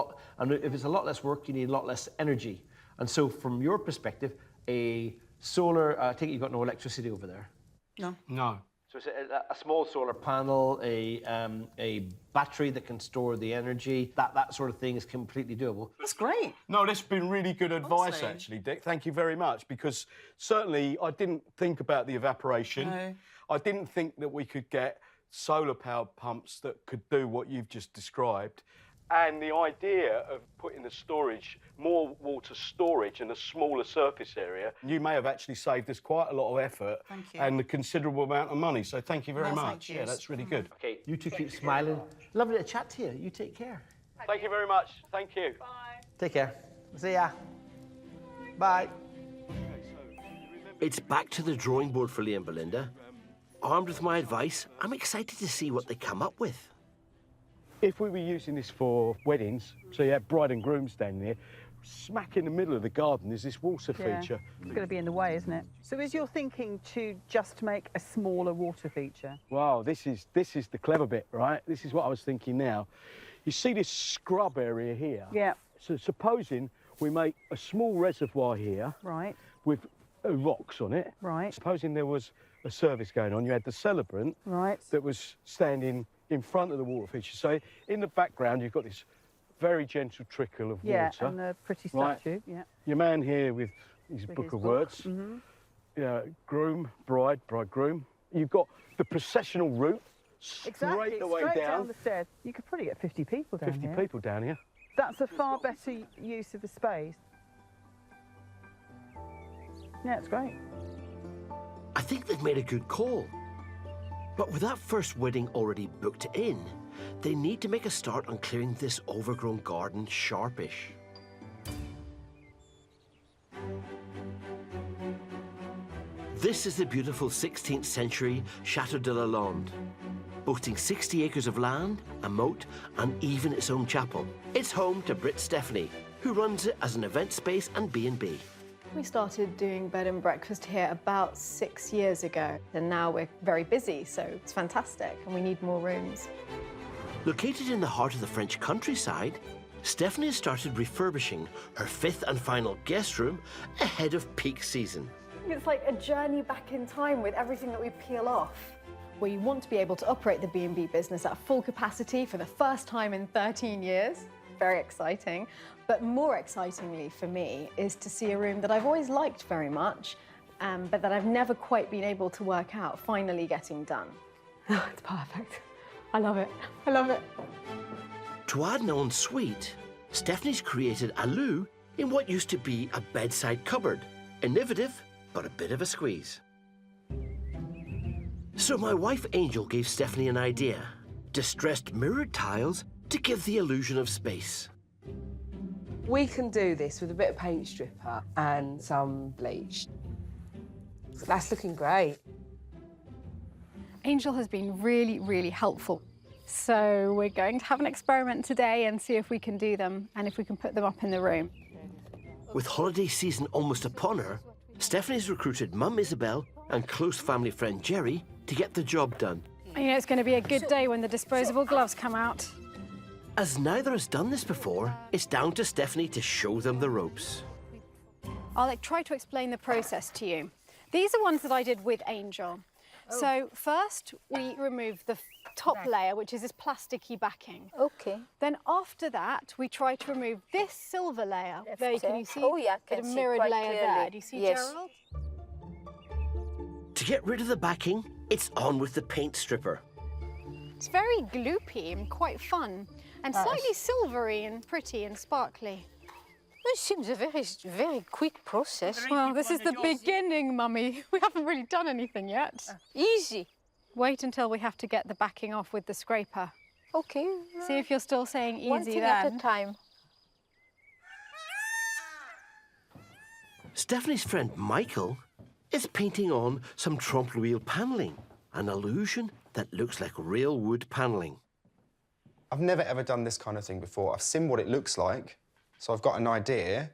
if it's a lot less work, you need a lot less energy. And so, from your perspective, a solar... I take it you've got no electricity over there? No. No. So it's a small solar panel, a battery that can store the energy, that sort of thing is completely doable. That's great. No, that's been really good advice, Honestly. actually, Dick. Thank you very much, because certainly I didn't think about the evaporation. No. I didn't think that we could get solar-powered pumps that could do what you've just described. And the idea of putting the storage, more water storage in a smaller surface area, you may have actually saved us quite a lot of effort and a considerable amount of money. So thank you very much. Yeah, that's really good. OK, you two keep smiling. Lovely to chat to you. You take care. Thank you very much. Thank you. Bye. Take care. See ya. Bye. It's back to the drawing board for Lee and Belinda. Armed with my advice, I'm excited to see what they come up with. If we were using this for weddings, so you have bride and groom standing there, smack in the middle of the garden is this water feature. It's going to be in the way, isn't it? So is your thinking to just make a smaller water feature? Wow, this is the clever bit, right? This is what I was thinking now. You see this scrub area here? Yeah. So supposing we make a small reservoir here. Right. With rocks on it. Right. Supposing there was a service going on, you had the celebrant. Right. That was standing in front of the water feature. So in the background, you've got this very gentle trickle of water. Yeah, and the pretty statue, right. yeah. Your man here with his book of words. Mm-hmm. Yeah, groom, bride, bridegroom. You've got the processional route Exactly, the way straight down. down the stairs. You could probably get 50 people down 50 here. people down here. That's a far better use of the space. Yeah, it's great. I think they've made a good call. But with that first wedding already booked in, they need to make a start on clearing this overgrown garden sharpish. This is the beautiful 16th century Château de la Londe, boasting 60 acres of land, a moat, and even its own chapel. It's home to Britt Stephanie, who runs it as an event space and B&B. We started doing bed and breakfast here about 6 years ago, and now we're very busy, so it's fantastic, and we need more rooms. Located in the heart of the French countryside, Stephanie has started refurbishing her 5th and final guest room ahead of peak season. It's like a journey back in time with everything that we peel off. We want to be able to operate the B&B business at full capacity for the first time in 13 years. Very exciting. But more excitingly for me is to see a room that I've always liked very much, but that I've never quite been able to work out finally getting done. Oh, it's perfect. I love it. I love it. To add an ensuite, Stephanie's created a loo in what used to be a bedside cupboard. Innovative, but a bit of a squeeze. So my wife Angel gave Stephanie an idea. Distressed mirrored tiles to give the illusion of space. We can do this with a bit of paint stripper and some bleach. That's looking great. Angel has been really, really helpful. So we're going to have an experiment today and see if we can do them and if we can put them up in the room. With holiday season almost upon her, Stephanie's recruited Mum Isabel and close family friend Jerry to get the job done. You know, it's going to be a good day when the disposable gloves come out. As neither has done this before, it's down to Stephanie to show them the ropes. I'll try to explain the process to you. These are ones that I did with Angel. So first we remove the top layer, which is this plasticky backing. Okay. Then after that, we try to remove this silver layer. There, can you see? Oh, yeah, I the can see mirrored quite layer clearly. there. Do you see, Yes. Gerald? To get rid of the backing, it's on with the paint stripper. It's very gloopy and quite fun, and slightly silvery and pretty and sparkly. It seems a very quick process. Well, this is the beginning, Mummy. We haven't really done anything yet. Easy. Wait until we have to get the backing off with the scraper. Okay. See if you're still saying easy One thing then. at a time. Stephanie's friend Michael is painting on some trompe l'oeil panelling, an illusion that looks like real wood panelling. I've never ever done this kind of thing before. I've seen what it looks like, so I've got an idea,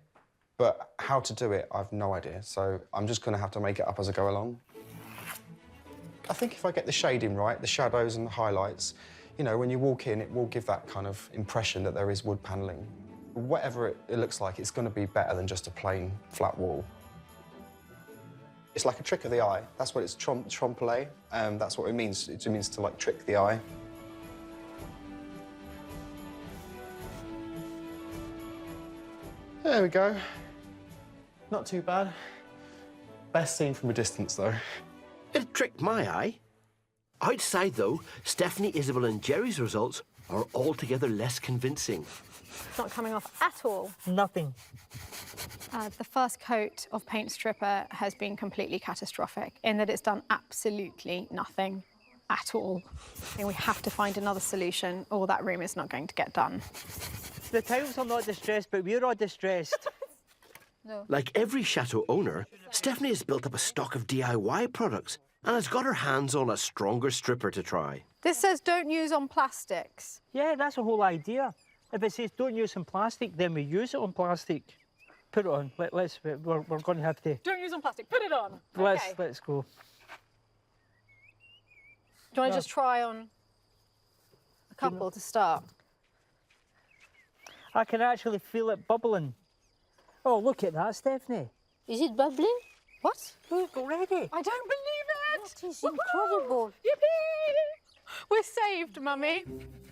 but how to do it, I've no idea. So I'm just going to have to make it up as I go along. I think if I get the shading right, the shadows and the highlights, you know, when you walk in, it will give that kind of impression that there is wood panelling. Whatever it looks like, it's going to be better than just a plain flat wall. It's like a trick of the eye. That's what it's trompe-l'oeil. That's what it means. It means to, like, trick the eye. There we go. Not too bad. Best seen from a distance, though. It tricked my eye. Outside, though, Stephanie, Isabel and Jerry's results are altogether less convincing. It's not coming off at all. Nothing. The first coat of paint stripper has been completely catastrophic in that it's done absolutely nothing at all. And we have to find another solution or that room is not going to get done. The tiles are not distressed, but we're all distressed. No. Like every chateau owner, Stephanie has built up a stock of DIY products and has got her hands on a stronger stripper to try. This says don't use on plastics. Yeah, that's the whole idea. If it says don't use on plastic, then we use it on plastic. Put it on. We're going to have to. Don't use on plastic, put it on. Let's go. Do you want to just try on a couple to start? I can actually feel it bubbling. Oh, look at that, Stephanie. Is it bubbling? What? Look, already. I don't believe it! That is incredible. Yippee! We're saved, Mummy.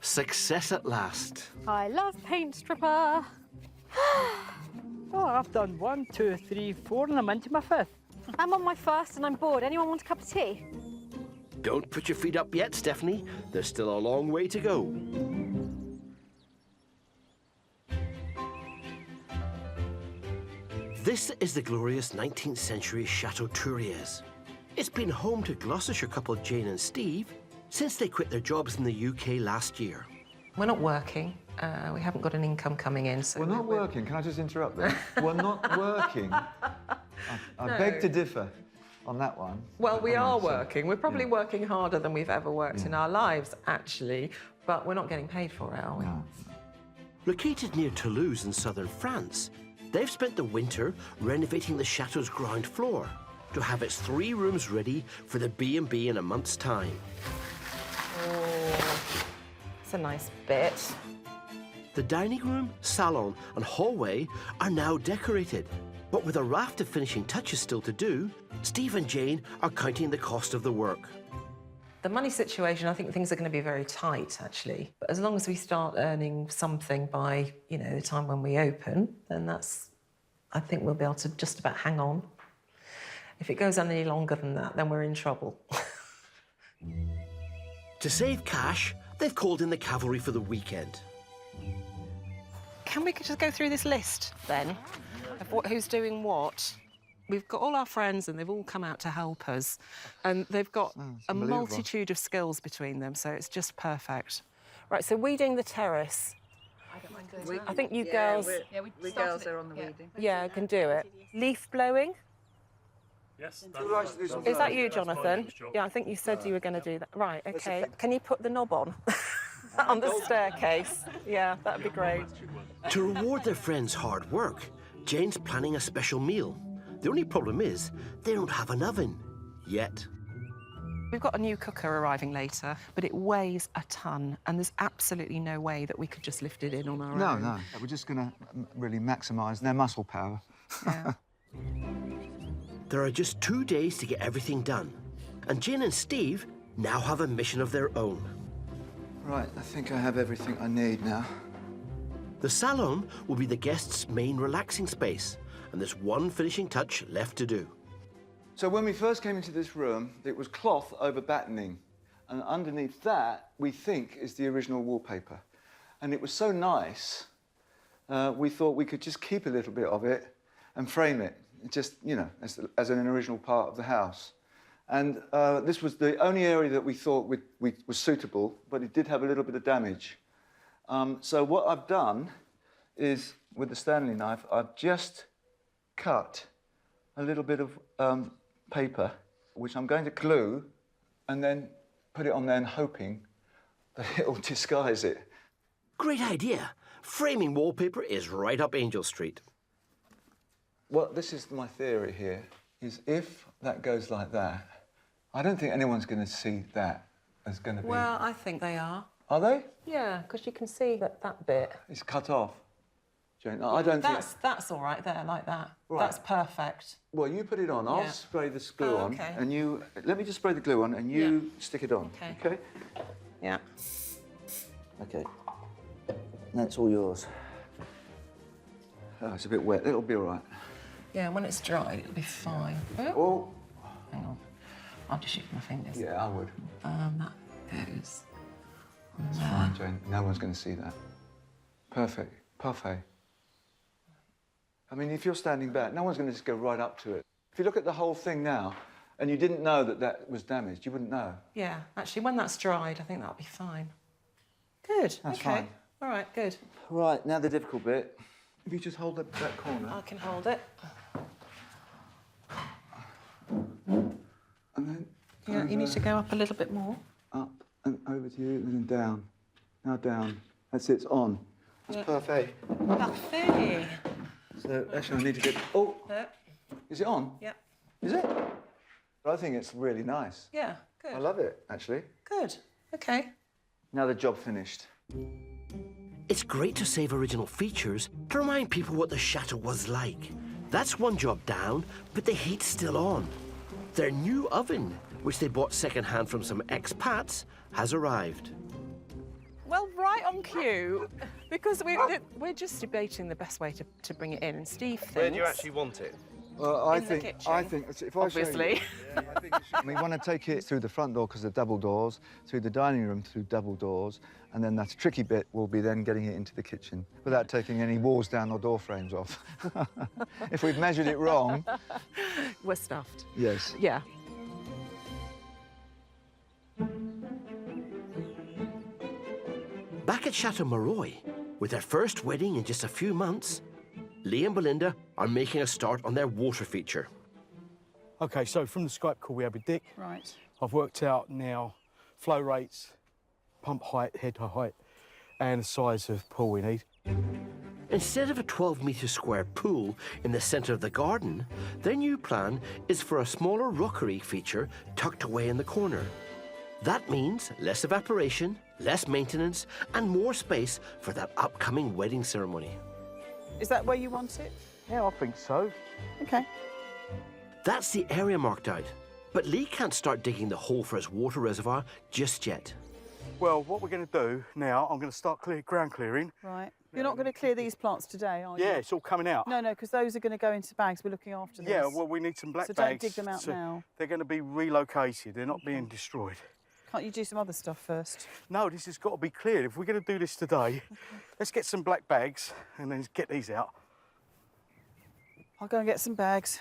Success at last. I love paint stripper. Oh, I've done 1, 2, 3, 4, and I'm into my 5th. I'm on my first and I'm bored. Anyone want a cup of tea? Don't put your feet up yet, Stephanie. There's still a long way to go. This is the glorious 19th century Chateau Touriers. It's been home to Gloucestershire couple Jane and Steve since they quit their jobs in the UK last year. We're not working. We haven't got an income coming in, so... We're not working. Can I just interrupt there? We're not working. I beg to differ on that one. Well, we are working. We're probably working harder than we've ever worked in our lives, actually, but we're not getting paid for it, are we? No. Located near Toulouse in southern France, they've spent the winter renovating the chateau's ground floor to have its 3 rooms ready for the B&B in a month's time. Oh, it's a nice bit. The dining room, salon and hallway are now decorated. But with a raft of finishing touches still to do, Steve and Jane are counting the cost of the work. The money situation, I think things are going to be very tight, actually. But as long as we start earning something by, you know, the time when we open, then I think we'll be able to just about hang on. If it goes on any longer than that, then we're in trouble. To save cash, they've called in the cavalry for the weekend. can we just go through this list then of who's doing what? We've got all our friends and they've all come out to help us, and they've got a multitude of skills between them, so it's just perfect. Right, so weeding the terrace. I think you girls... we girls are on the weeding. Yeah, can do it. Leaf blowing? Yes. Is that you, Jonathan? Yeah, I think you said you were going to do that. Right, OK. Can you put the knob on? On the staircase? Yeah, that'd be great. To reward their friends' hard work, Jane's planning a special meal. The only problem is they don't have an oven yet. We've got a new cooker arriving later, but it weighs a ton, and there's absolutely no way that we could just lift it in on our own. No. We're just going to really maximise their muscle power. Yeah. There are just 2 days to get everything done, and Jane and Steve now have a mission of their own. Right, I think I have everything I need now. The salon will be the guests' main relaxing space, and there's one finishing touch left to do. So when we first came into this room, it was cloth over battening, and underneath that, we think, is the original wallpaper. And it was so nice, we thought we could just keep a little bit of it and frame it, just, you know, as an original part of the house. And this was the only area that we thought was suitable, but it did have a little bit of damage. So what I've done is, with the Stanley knife, I've just cut a little bit of paper, which I'm going to glue, and then put it on there and hoping that it'll disguise it. Great idea. Framing wallpaper is right up Angel Street. Well, this is my theory here, is if that goes like that, I don't think anyone's going to see that as going to be... Well, I think they are. Are they? Yeah, because you can see that bit. It's cut off. Jane, no, I don't think... That's all right there, like that. Right. That's perfect. Well, you put it on. I'll spray this glue on, okay. and you... Let me just spray the glue on, and you stick it on. Okay. Yeah. Okay. That's all yours. Oh, it's a bit wet. It'll be all right. Yeah, when it's dry, it'll be fine. Oh. Hang on. I'll just shoot my fingers. Yeah, I would. That goes on It's there. fine, Jane. No one's going to see that. Perfect. Parfait. I mean, if you're standing back, no one's going to just go right up to it. If you look at the whole thing now, and you didn't know that that was damaged, you wouldn't know. Yeah, actually, when that's dried, I think that'll be fine. Good. That's okay. fine. All right, good. Right, now the difficult bit. If you just hold that corner. I can hold it. And then... Yeah, you need to go up a little bit more. Up and over to you, and then down. Now down. That's it, it's on. That's perfect. Parfait. So, actually, I need to get... Oh! Yeah. Is it on? Yeah. Is it? I think it's really nice. Yeah, good. I love it, actually. Good. OK. Now the job finished. It's great to save original features to remind people what the chateau was like. That's one job down, but the heat's still on. Their new oven, which they bought second-hand from some expats, has arrived. Well, right on cue, because we're just debating the best way to bring it in, and Steve thinks... Where do you actually want it? Well, I In the think kitchen, if I obviously. show you, we want to take it through the front door because of double doors, through the dining room through double doors, and then that tricky bit will be then getting it into the kitchen without taking any walls down or door frames off. If we've measured it wrong, We're stuffed. yes. Yeah. Back at Chateau Maroy, with their first wedding in just a few months, Lee and Belinda are making a start on their water feature. OK, so from the Skype call we had with Dick, Right. I've worked out now flow rates, pump height, head height, and the size of pool we need. Instead of a 12-metre square pool in the centre of the garden, their new plan is for a smaller rockery feature tucked away in the corner. That means less evaporation, less maintenance, and more space for that upcoming wedding ceremony. Is that where you want it? Yeah, I think so. OK. That's the area marked out, but Lee can't start digging the hole for his water reservoir just yet. Well, what we're going to do now, I'm going to start ground clearing. Right. You're not going to clear these plants today, are you? Yeah, it's all coming out. No, because those are going to go into bags. We're looking after this. Yeah, well, we need some black so bags. don't dig them out now. They're going to be relocated. They're not being destroyed. Can't you do some other stuff first? No, this has got to be cleared. If we're going to do this today, let's get some black bags and then get these out. I'll go and get some bags.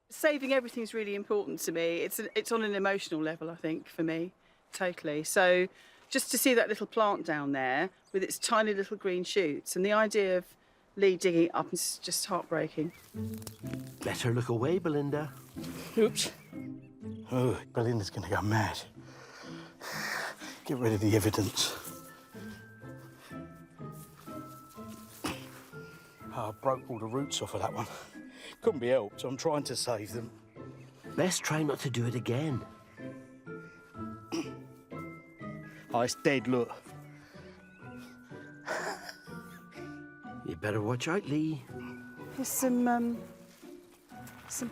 Saving everything is really important to me. It's on an emotional level, I think, for me, totally. So just to see that little plant down there with its tiny little green shoots and the idea of Lee digging it up is just heartbreaking. Better look away, Belinda. Oops. Oh, Belinda's going to go mad. Get rid of the evidence. Oh, I broke all the roots off of that one. Couldn't be helped. I'm trying to save them. Best try not to do it again. Oh, it's dead, look. You better watch out, Lee. Here's some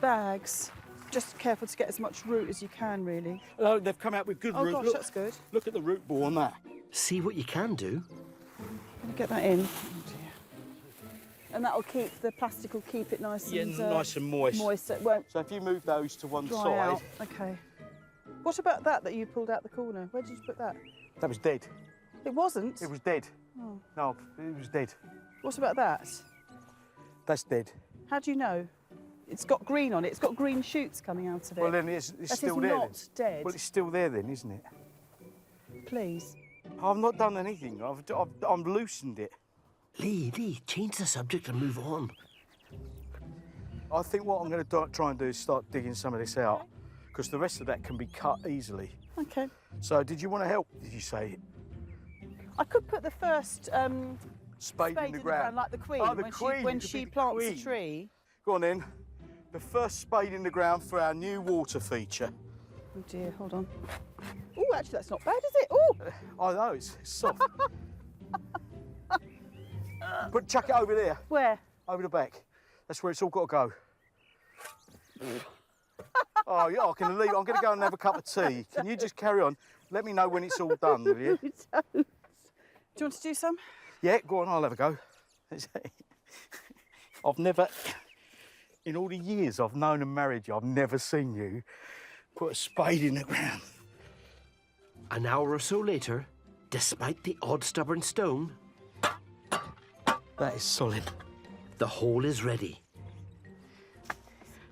bags. Just careful to get as much root as you can, really. Oh, they've come out with good root. Oh, gosh, look, that's good. Look at the root ball on that. See what you can do. Gonna get that in. Oh, dear. And that'll keep, the plastic will keep it nice and... nice and moist. Moist, so it won't So if you move those to one dry side... out. OK. What about that you pulled out the corner? Where did you put that? That was dead. It wasn't? It was dead. Oh. No, it was dead. What about that? That's dead. How do you know? It's got green on it. It's got green shoots coming out of it. Well, then it's That still is there. not dead. Well, it's still there then, isn't it? Please. I've not done anything. I've loosened it. Lee, change the subject and move on. I think what I'm going to try and do is start digging some of this out, because the rest of that can be cut easily. OK. So, did you want to help, did you say? I could put the first Spade in the ground. like the Queen, Oh, the Queen. when You could she be the plants Queen. a tree. Go on then. The first spade in the ground for our new water feature. Oh dear, hold on. Oh, actually, that's not bad, is it? Oh! I know, it's soft. But chuck it over there. Where? Over the back. That's where it's all got to go. Oh, yeah, I can leave. I'm going to go and have a cup of tea. Can you just carry on? Let me know when it's all done, will you? Do you want to do some? Yeah, go on, I'll have a go. I've never, in all the years I've known and married you, I've never seen you put a spade in the ground. An hour or so later, despite the odd stubborn stone, that is solid. The hole is ready.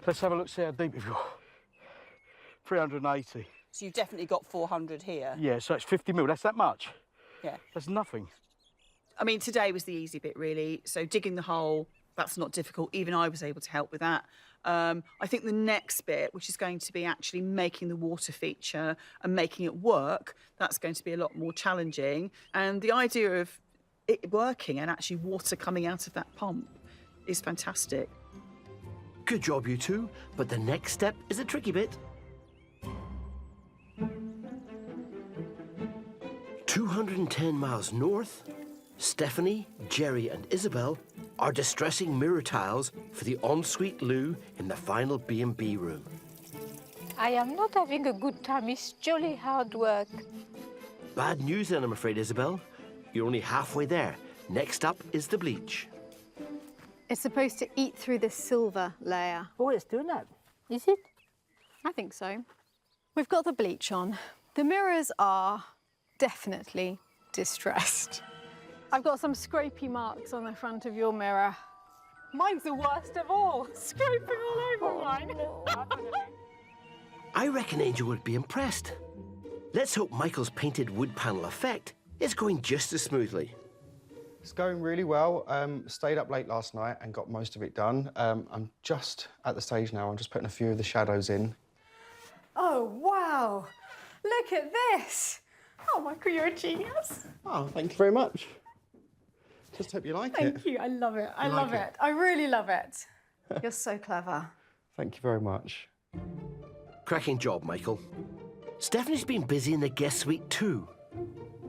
Let's have a look, see how deep you've got. 380. So you've definitely got 400 here. Yeah, so it's 50 mil. That's that much. Yeah. That's nothing. I mean, today was the easy bit, really. So digging the hole, that's not difficult. Even I was able to help with that. I think the next bit, which is going to be actually making the water feature and making it work, that's going to be a lot more challenging. And the idea of it working and actually water coming out of that pump is fantastic. Good job, you two, but the next step is a tricky bit. 210 miles north, Stephanie, Jerry and Isabel are distressing mirror tiles for the ensuite loo in the final B&B room. I am not having a good time. It's jolly hard work. Bad news then, I'm afraid, Isabel. You're only halfway there. Next up is the bleach. It's supposed to eat through the silver layer. Oh, it's doing that. Is it? I think so. We've got the bleach on. The mirrors are definitely distressed. I've got some scrapey marks on the front of your mirror. Mine's the worst of all. Scraping all over mine. I reckon Angel would be impressed. Let's hope Michael's painted wood panel effect is going just as smoothly. It's going really well. Stayed up late last night and got most of it done. I'm just at the stage now. I'm just putting a few of the shadows in. Oh, wow. Look at this. Oh, Michael, you're a genius. Oh, thank you very much. Just hope you like it. Thank you. I love it. I You like love it. I really love it. You're so clever. Thank you very much. Cracking job, Michael. Stephanie's been busy in the guest suite too.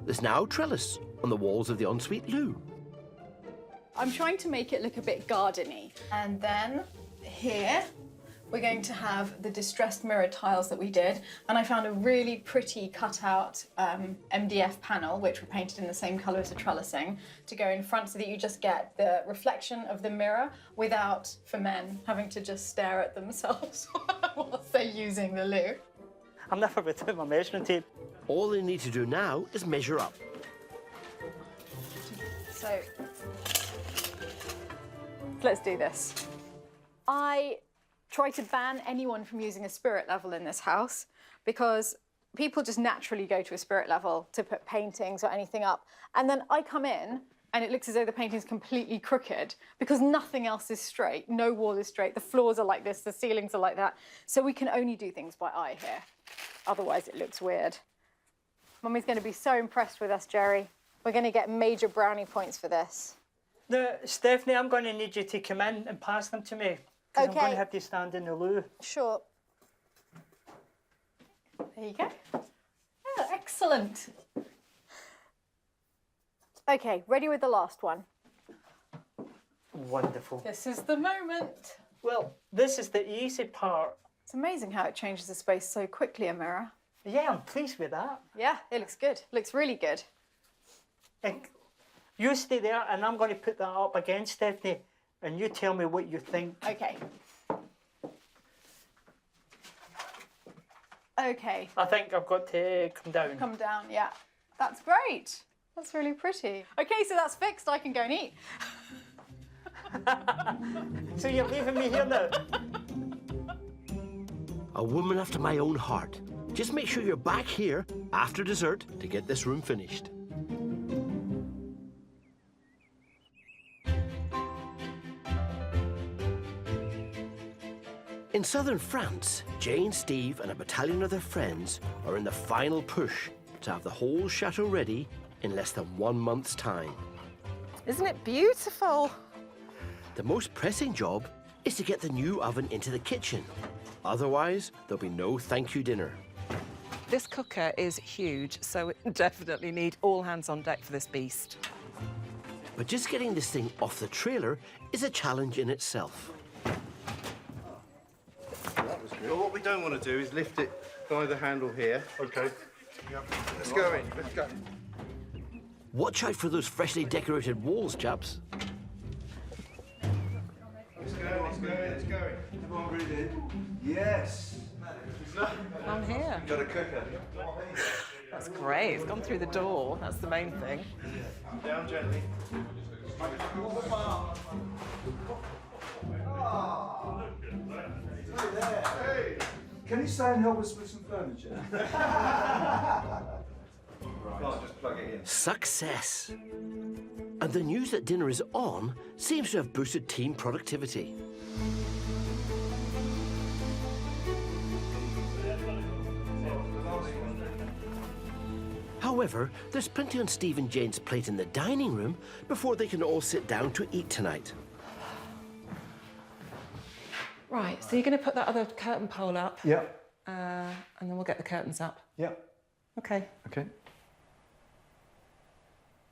There's now trellis on the walls of the ensuite loo. I'm trying to make it look a bit garden-y. And then here, we're going to have the distressed mirror tiles that we did. And I found a really pretty cut-out MDF panel, which we painted in the same colour as the trellising, to go in front so that you just get the reflection of the mirror without, for men, having to just stare at themselves whilst they're using the loo. I'm never without my measuring tape. All they need to do now is measure up. So let's do this. I try to ban anyone from using a spirit level in this house because people just naturally go to a spirit level to put paintings or anything up. And then I come in and it looks as though the painting's completely crooked because nothing else is straight. No wall is straight. The floors are like this. The ceilings are like that. So we can only do things by eye here. Otherwise it looks weird. Mummy's going to be so impressed with us, Jerry. We're going to get major brownie points for this. No, Stephanie, I'm going to need you to come in and pass them to me. Because I'm going to have to stand in the loo. Sure. There you go. Oh, excellent. Okay, ready with the last one. Wonderful. This is the moment. Well, this is the easy part. It's amazing how it changes the space so quickly, a mirror. Yeah, I'm pleased with that. Yeah, it looks good. Looks really good. And you stay there and I'm going to put that up again, Stephanie, and you tell me what you think. Okay. Okay. I think I've got to come down. Come down, yeah. That's great. That's really pretty. Okay, so that's fixed. I can go and eat. So you're leaving me here now? A woman after my own heart. Just make sure you're back here after dessert to get this room finished. In southern France, Jane, Steve and a battalion of their friends are in the final push to have the whole chateau ready in less than 1 month's time. Isn't it beautiful? The most pressing job is to get the new oven into the kitchen. Otherwise, there'll be no thank you dinner. This cooker is huge, so we definitely need all hands on deck for this beast. But just getting this thing off the trailer is a challenge in itself. Well, what we don't want to do is lift it by the handle here. Okay. Yep. Let's go in. Let's go. Watch out for those freshly decorated walls, chaps. Let's go, let's go, let's go. Everyone breathe in. Yes. I'm here. Got a cooker. That's great. It's gone through the door. That's the main thing. Down gently. Hey, can you stay and help us with some furniture? Right, just plug it in. Success. And the news that dinner is on seems to have boosted team productivity. However, there's plenty on Steve and Jane's plate in the dining room before they can all sit down to eat tonight. Right, so you're going to put that other curtain pole up? Yep. And then we'll get the curtains up? Yep. Okay. Okay.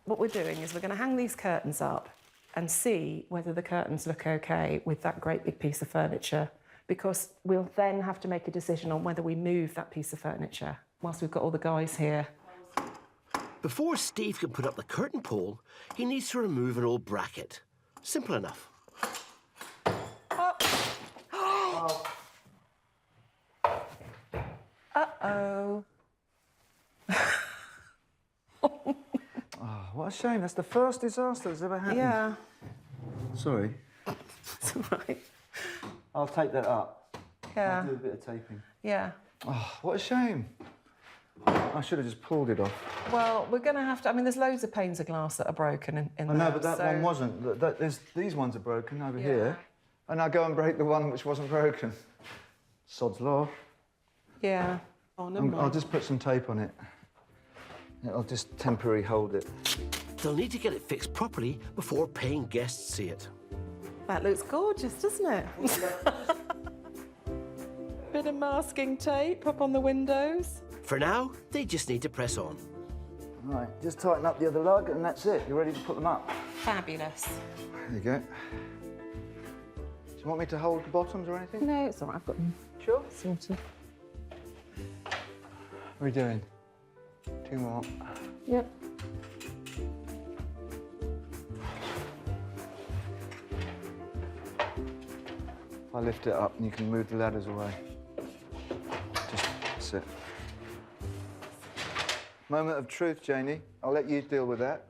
What we're doing is we're going to hang these curtains up and see whether the curtains look okay with that great big piece of furniture, because we'll then have to make a decision on whether we move that piece of furniture whilst we've got all the guys here. Before Steve can put up the curtain pole, he needs to remove an old bracket. Simple enough. Uh-oh. Oh, what a shame. That's the first disaster that's ever happened. Yeah. Sorry. It's all right. I'll take that up. Yeah. I'll do a bit of taping. Yeah. Oh, what a shame. I should have just pulled it off. Well, we're going to have to... I mean, there's loads of panes of glass that are broken in I the know, house, but that so... one wasn't. These ones are broken over here. And I go and break the one which wasn't broken. Sod's law. Yeah. Oh, never mind. I'll just put some tape on it. It'll just temporarily hold it. They'll need to get it fixed properly before paying guests see it. That looks gorgeous, doesn't it? Bit of masking tape up on the windows. For now, they just need to press on. Right, just tighten up the other lug and that's it. You're ready to put them up. Fabulous. There you go. Do you want me to hold the bottoms or anything? No, it's all right. I've got them. Sure. Sorted. What are we doing? 2 more. Yep. I'll lift it up and you can move the ladders away. Just, that's it. Moment of truth, Janie. I'll let you deal with that.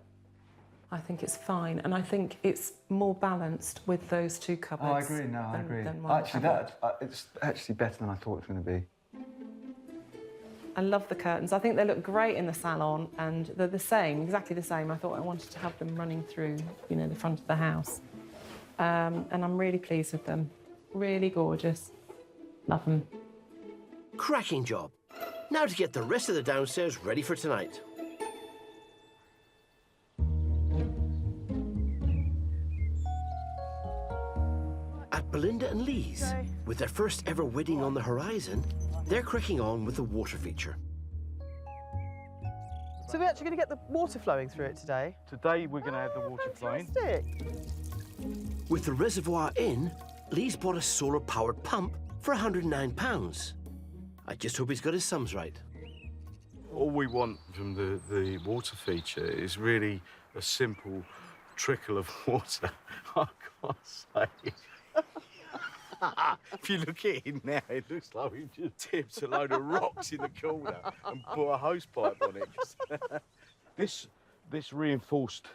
I think it's fine, and I think it's more balanced with those two cupboards. Oh, I agree. No, I agree. Actually, it's actually better than I thought it was going to be. I love the curtains. I think they look great in the salon, and they're the same, exactly the same. I thought I wanted to have them running through, you know, the front of the house. And I'm really pleased with them. Really gorgeous. Love them. Cracking job. Now to get the rest of the downstairs ready for tonight. At Belinda and Lee's, with their first ever wedding on the horizon, they're cracking on with the water feature. So we're actually going to get the water flowing through it today? Today we're going to have the water flowing. With the reservoir in, Lee's bought a solar-powered pump for £109. I just hope he's got his sums right. All we want from the water feature is really a simple trickle of water. I can't say. If you look at it now, it looks like we've just tipped a load of rocks in the corner and put a hose pipe on it. This reinforced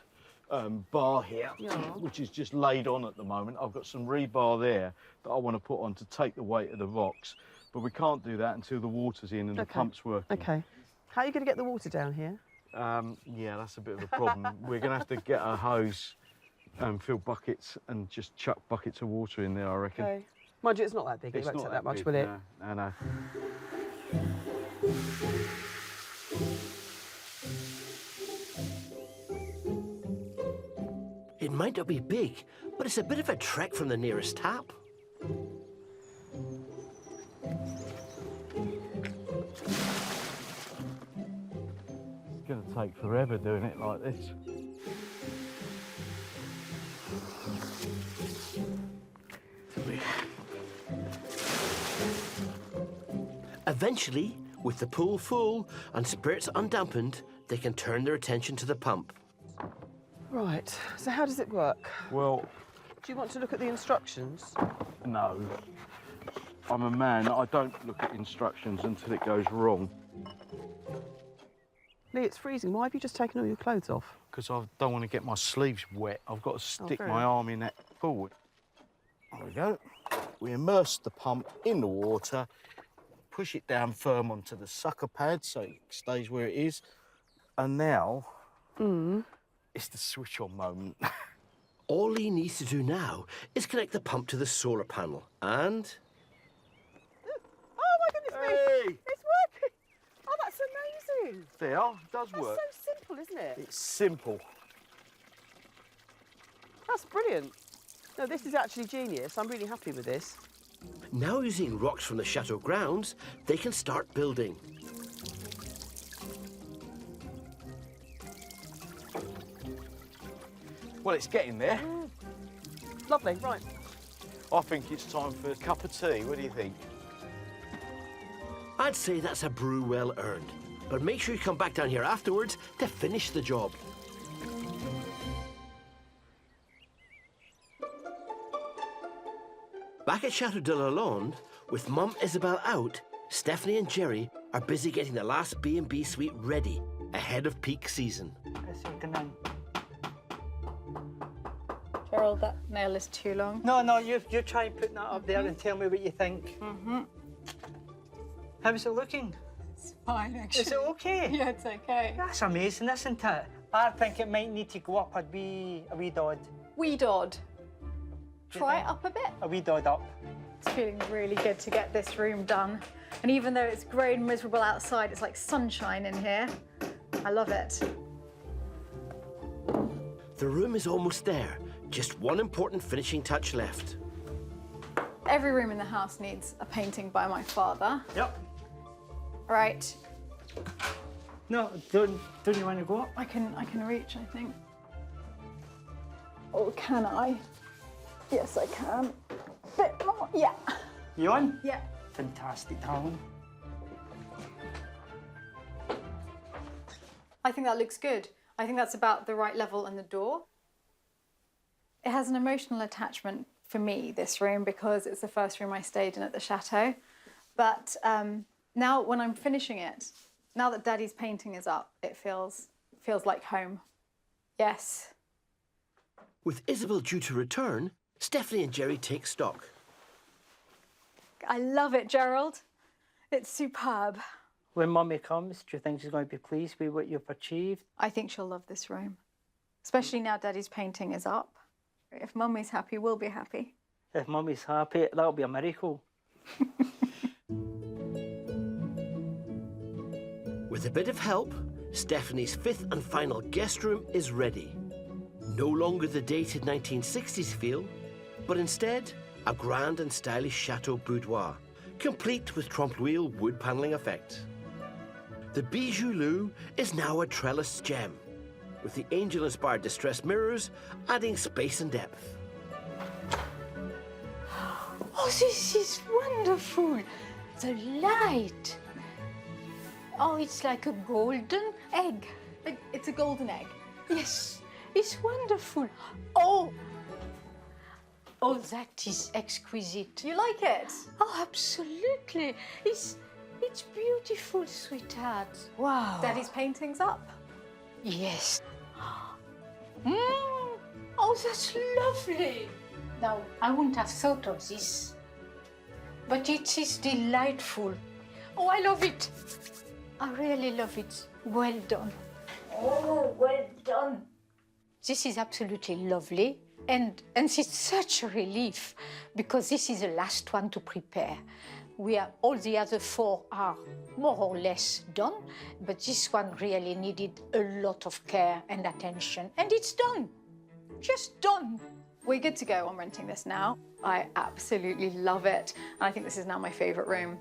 bar here, which is just laid on at the moment. I've got some rebar there that I want to put on to take the weight of the rocks, but we can't do that until the water's in and the pump's working. OK. How are you going to get the water down here? Yeah, that's a bit of a problem. We're going to have to get a hose and fill buckets and just chuck buckets of water in there, I reckon. OK. Mind you, it's not that big. It won't take that much, will it? No. It might not be big, but it's a bit of a trek from the nearest tap. It's going to take forever doing it like this. Eventually, with the pool full and spirits undampened, they can turn their attention to the pump. Right, so how does it work? Well... Do you want to look at the instructions? No. I'm a man. I don't look at instructions until it goes wrong. Lee, it's freezing. Why have you just taken all your clothes off? Because I don't want to get my sleeves wet. I've got to stick my arm in that forward. There we go. We immerse the pump in the water, push it down firm onto the sucker pad so it stays where it is. And now, it's the switch on moment. All he needs to do now is connect the pump to the solar panel and... Oh, my goodness me! It's working! Oh, that's amazing! There, it does work. That's so simple, isn't it? It's simple. That's brilliant. No, this is actually genius. I'm really happy with this. Now, using rocks from the Chateau grounds, they can start building. Well, it's getting there. Lovely, right. I think it's time for a cup of tea. What do you think? I'd say that's a brew well earned. But make sure you come back down here afterwards to finish the job. Back at Château de la Londe, with Mum Isabel out, Stephanie and Jerry are busy getting the last B&B suite ready ahead of peak season. Gerald, that nail is too long. No, you try and put that up there and tell me what you think. How's it looking? It's fine, actually. Is it okay? Yeah, it's okay. That's amazing, isn't it? I think it might need to go up a wee dod. Wee dod. Try it up a bit. A wee dod up. It's feeling really good to get this room done. And even though it's grey and miserable outside, it's like sunshine in here. I love it. The room is almost there. Just one important finishing touch left. Every room in the house needs a painting by my father. Yep. Right. No, don't you want to go up? I can reach, I think. Or can I? Yes, I can. Bit more, yeah. You on? Yeah. Fantastic, darling. I think that looks good. I think that's about the right level in the door. It has an emotional attachment for me, this room, because it's the first room I stayed in at the Chateau. But now when I'm finishing it, Now that Daddy's painting is up, it feels like home. Yes. With Isabel due to return, Stephanie and Jerry take stock. I love it, Gerald. It's superb. When Mummy comes, do you think she's going to be pleased with what you've achieved? I think she'll love this room, especially now Daddy's painting is up. If Mummy's happy, we'll be happy. If Mummy's happy, that'll be a miracle. With a bit of help, Stephanie's fifth and final guest room is ready. No longer the dated 1960s feel, but instead a grand and stylish chateau boudoir, complete with trompe l'oeil wood panelling effect. The bijou loo is now a trellis gem, with the angel-inspired distressed mirrors adding space and depth. Oh, this is wonderful. The light. Oh, it's like a golden egg. It's a golden egg. Yes, it's wonderful. Oh, that is exquisite. You like it? Oh, absolutely. It's beautiful, sweetheart. Wow. Daddy's painting's up. Yes. Oh, that's lovely. Now, I wouldn't have thought of this, but it is delightful. Oh, I love it. I really love it. Well done. Oh, well done. This is absolutely lovely, and it's such a relief because this is the last one to prepare. All the other 4 are more or less done, but this one really needed a lot of care and attention, and it's done. Just done. We're good to go on renting this now. I absolutely love it, and I think this is now my favourite room.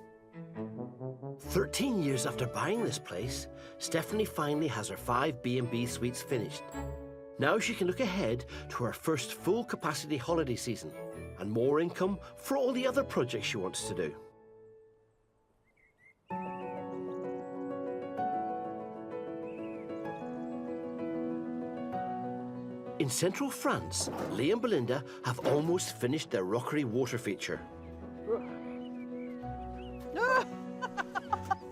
13 years after buying this place, Stephanie finally has her 5 B&B suites finished. Now she can look ahead to her first full capacity holiday season and more income for all the other projects she wants to do. In central France, Lee and Belinda have almost finished their rockery water feature.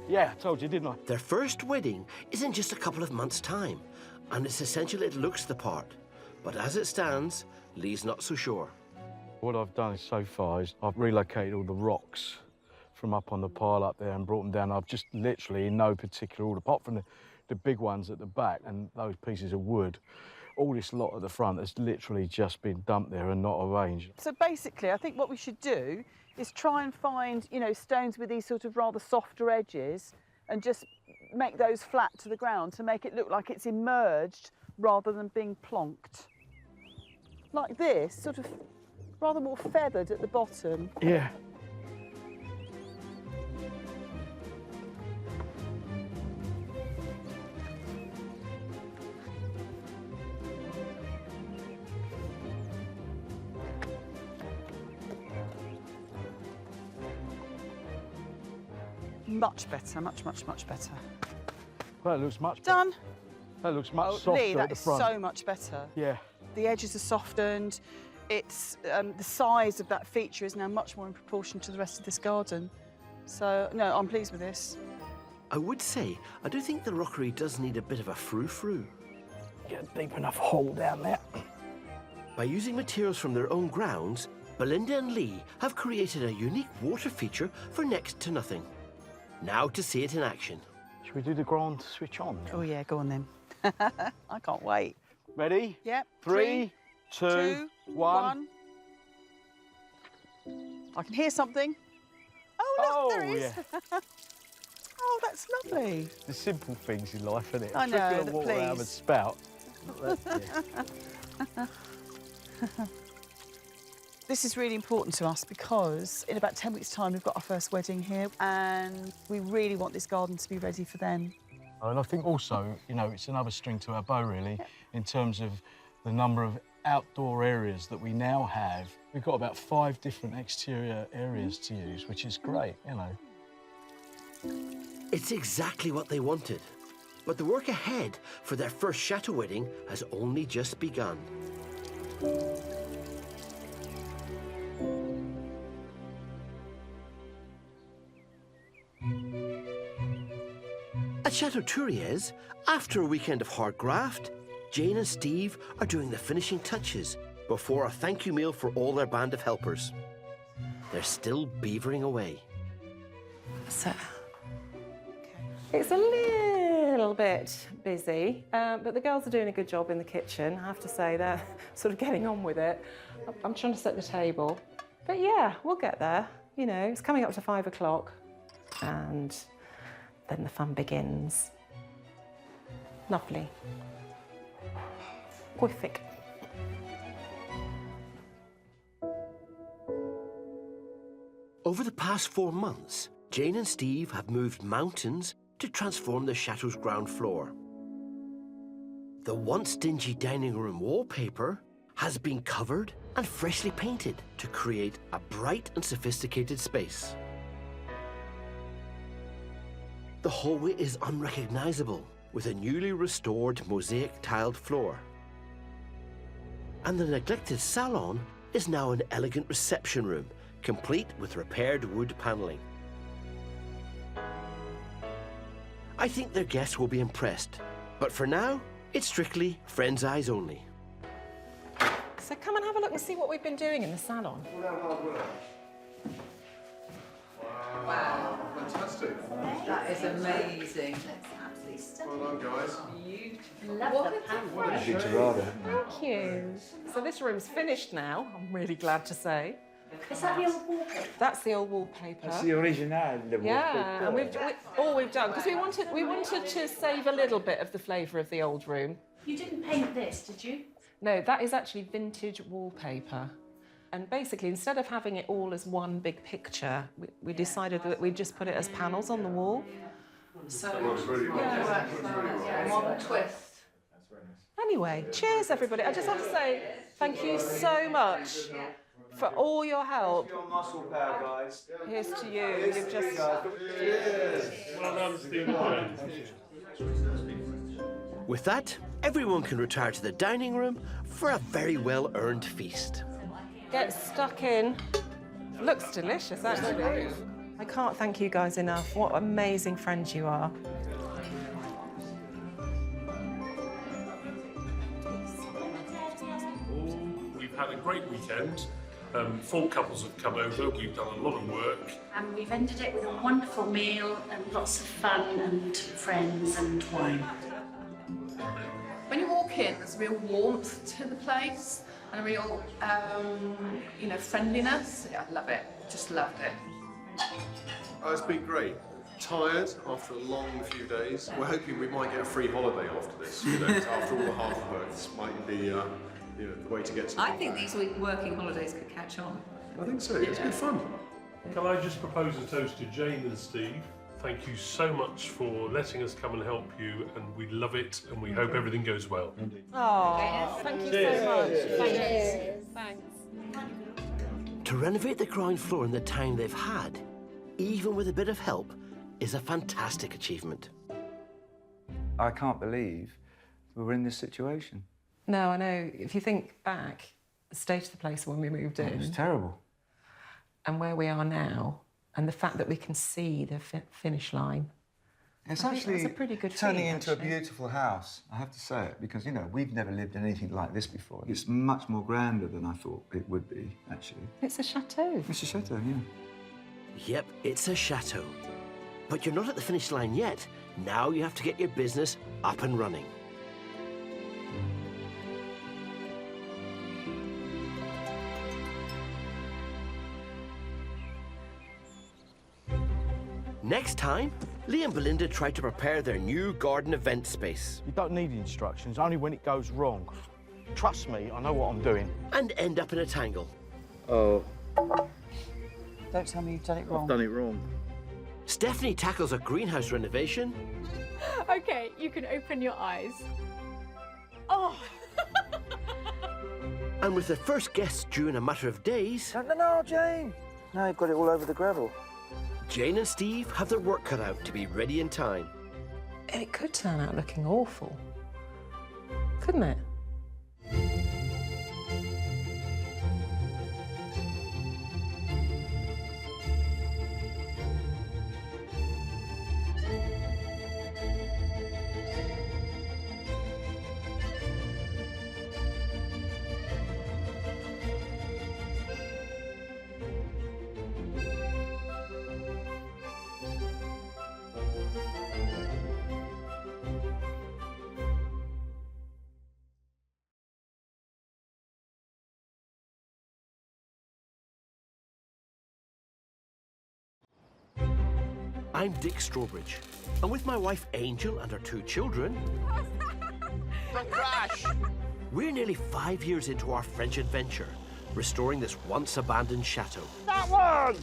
Yeah, I told you, didn't I? Their first wedding is in just a couple of months' time, and it's essential it looks the part. But as it stands, Lee's not so sure. What I've done so far is I've relocated all the rocks from up on the pile up there and brought them down. I've just literally, in no particular order, apart from the big ones at the back and those pieces of wood, all this lot at the front has literally just been dumped there and not arranged. So basically, I think what we should do is try and find, stones with these sort of rather softer edges and just make those flat to the ground to make it look like it's emerged rather than being plonked. Like this, sort of rather more feathered at the bottom. Yeah. Much better, much better. Well, it looks much done. Better. That looks much softer Lee, at that the is front. so much better. Yeah. The edges are softened. It's the size of that feature is now much more in proportion to the rest of this garden. So, no, I'm pleased with this. I would say, I do think the rockery does need a bit of a frou-frou. Get a deep enough hole down there. By using materials from their own grounds, Belinda and Lee have created a unique water feature for next to nothing. Now to see it in action. Should we do the grand switch on? Oh, yeah, go on then. I can't wait. Ready? Yep. 3, 2, 1. I can hear something. Oh, look, there it is. Yeah. Oh, that's lovely. The simple things in life, isn't it? I know, Flicking a water out of a please. spout. This is really important to us because in about 10 weeks' time, we've got our first wedding here and we really want this garden to be ready for them. And I think also, it's another string to our bow, really, in terms of the number of outdoor areas that we now have. We've got about 5 different exterior areas to use, which is great, It's exactly what they wanted. But the work ahead for their first chateau wedding has only just begun. A Chateau, after a weekend of hard graft, Jane and Steve are doing the finishing touches before a thank you meal for all their band of helpers. They're still beavering away. So, it's a little bit busy, but the girls are doing a good job in the kitchen. I have to say, they're sort of getting on with it. I'm trying to set the table. But yeah, we'll get there. You know, it's coming up to 5 o'clock, and then the fun begins. Lovely. Quick. Over the past 4 months, Jane and Steve have moved mountains to transform the chateau's ground floor. The once dingy dining room wallpaper has been covered and freshly painted to create a bright and sophisticated space. The hallway is unrecognizable, with a newly restored mosaic tiled floor. And the neglected salon is now an elegant reception room, complete with repaired wood paneling. I think their guests will be impressed, but for now, it's strictly friends' eyes only. So come and have a look and see what we've been doing in the salon. Wow. Fantastic. That is amazing. Well done, guys. Love the panel. Thank you. So this room's finished now, I'm really glad to say. Is that the old wallpaper? That's the old wallpaper. That's the original. Yeah, and all we've done, because we wanted to save a little bit of the flavour of the old room. You didn't paint this, did you? No, that is actually vintage wallpaper. And basically, instead of having it all as one big picture, we decided that we'd just put it as panels on the wall. So, modern twist. Anyway, cheers, everybody. I just want to say thank you so much for all your help. Your muscle power, guys. Here's to you. You've just... Well done, Steve. With that, everyone can retire to the dining room for a very well-earned feast. Get stuck in. Looks delicious, actually. I can't thank you guys enough. What amazing friends you are. We've had a great weekend. 4 couples have come over. We've done a lot of work. And we've ended it with a wonderful meal and lots of fun and friends and wine. When you walk in, there's real warmth to the place and a real, friendliness. Yeah, I love it. Just loved it. It's been great. Tired after a long few days. We're hoping we might get a free holiday after this. After all the hard work, this might be the way to get to. I think these working holidays could catch on. I think so. It's been fun. Can I just propose a toast to Jane and Steve? Thank you so much for letting us come and help you, and we love it, and we hope everything goes well. Oh, thank you so much. Thanks. To renovate the ground floor in the time they've had, even with a bit of help, is a fantastic achievement. I can't believe we were in this situation. No, I know. If you think back, the state of the place when we moved in. It was terrible. And where we are now, and the fact that we can see the finish line. It's I think actually that's a pretty good turning feat, into a beautiful house, I have to say it, because, we've never lived in anything like this before. It's much more grander than I thought it would be, actually. It's a chateau. It's a chateau, yeah. Yep, it's a chateau. But you're not at the finish line yet. Now you have to get your business up and running. Next time, Lee and Belinda try to prepare their new garden event space. You don't need instructions, only when it goes wrong. Trust me, I know what I'm doing. And end up in a tangle. Oh. Don't tell me you've done it wrong. I've done it wrong. Stephanie tackles a greenhouse renovation. Okay, you can open your eyes. Oh! And with their first guests due in a matter of days... No, Jane! Now you've got it all over the gravel. Jane and Steve have their work cut out to be ready in time. It could turn out looking awful, couldn't it? I'm Dick Strawbridge, and with my wife Angel and our 2 children... Don't crash! We're nearly 5 years into our French adventure, restoring this once-abandoned chateau. That one!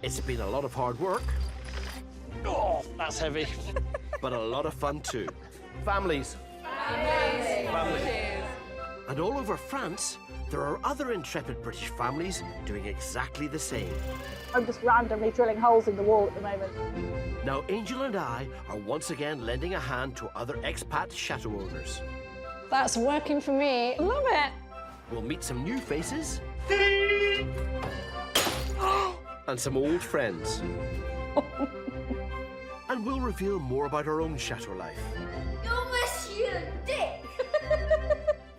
It's been a lot of hard work. Oh, that's heavy. But a lot of fun too. Families. Families. And all over France, there are other intrepid British families doing exactly the same. I'm just randomly drilling holes in the wall at the moment. Now, Angel and I are once again lending a hand to other expat chateau owners. That's working for me. Love it. We'll meet some new faces and some old friends. And we'll reveal more about our own chateau life. You're Monsieur Dick!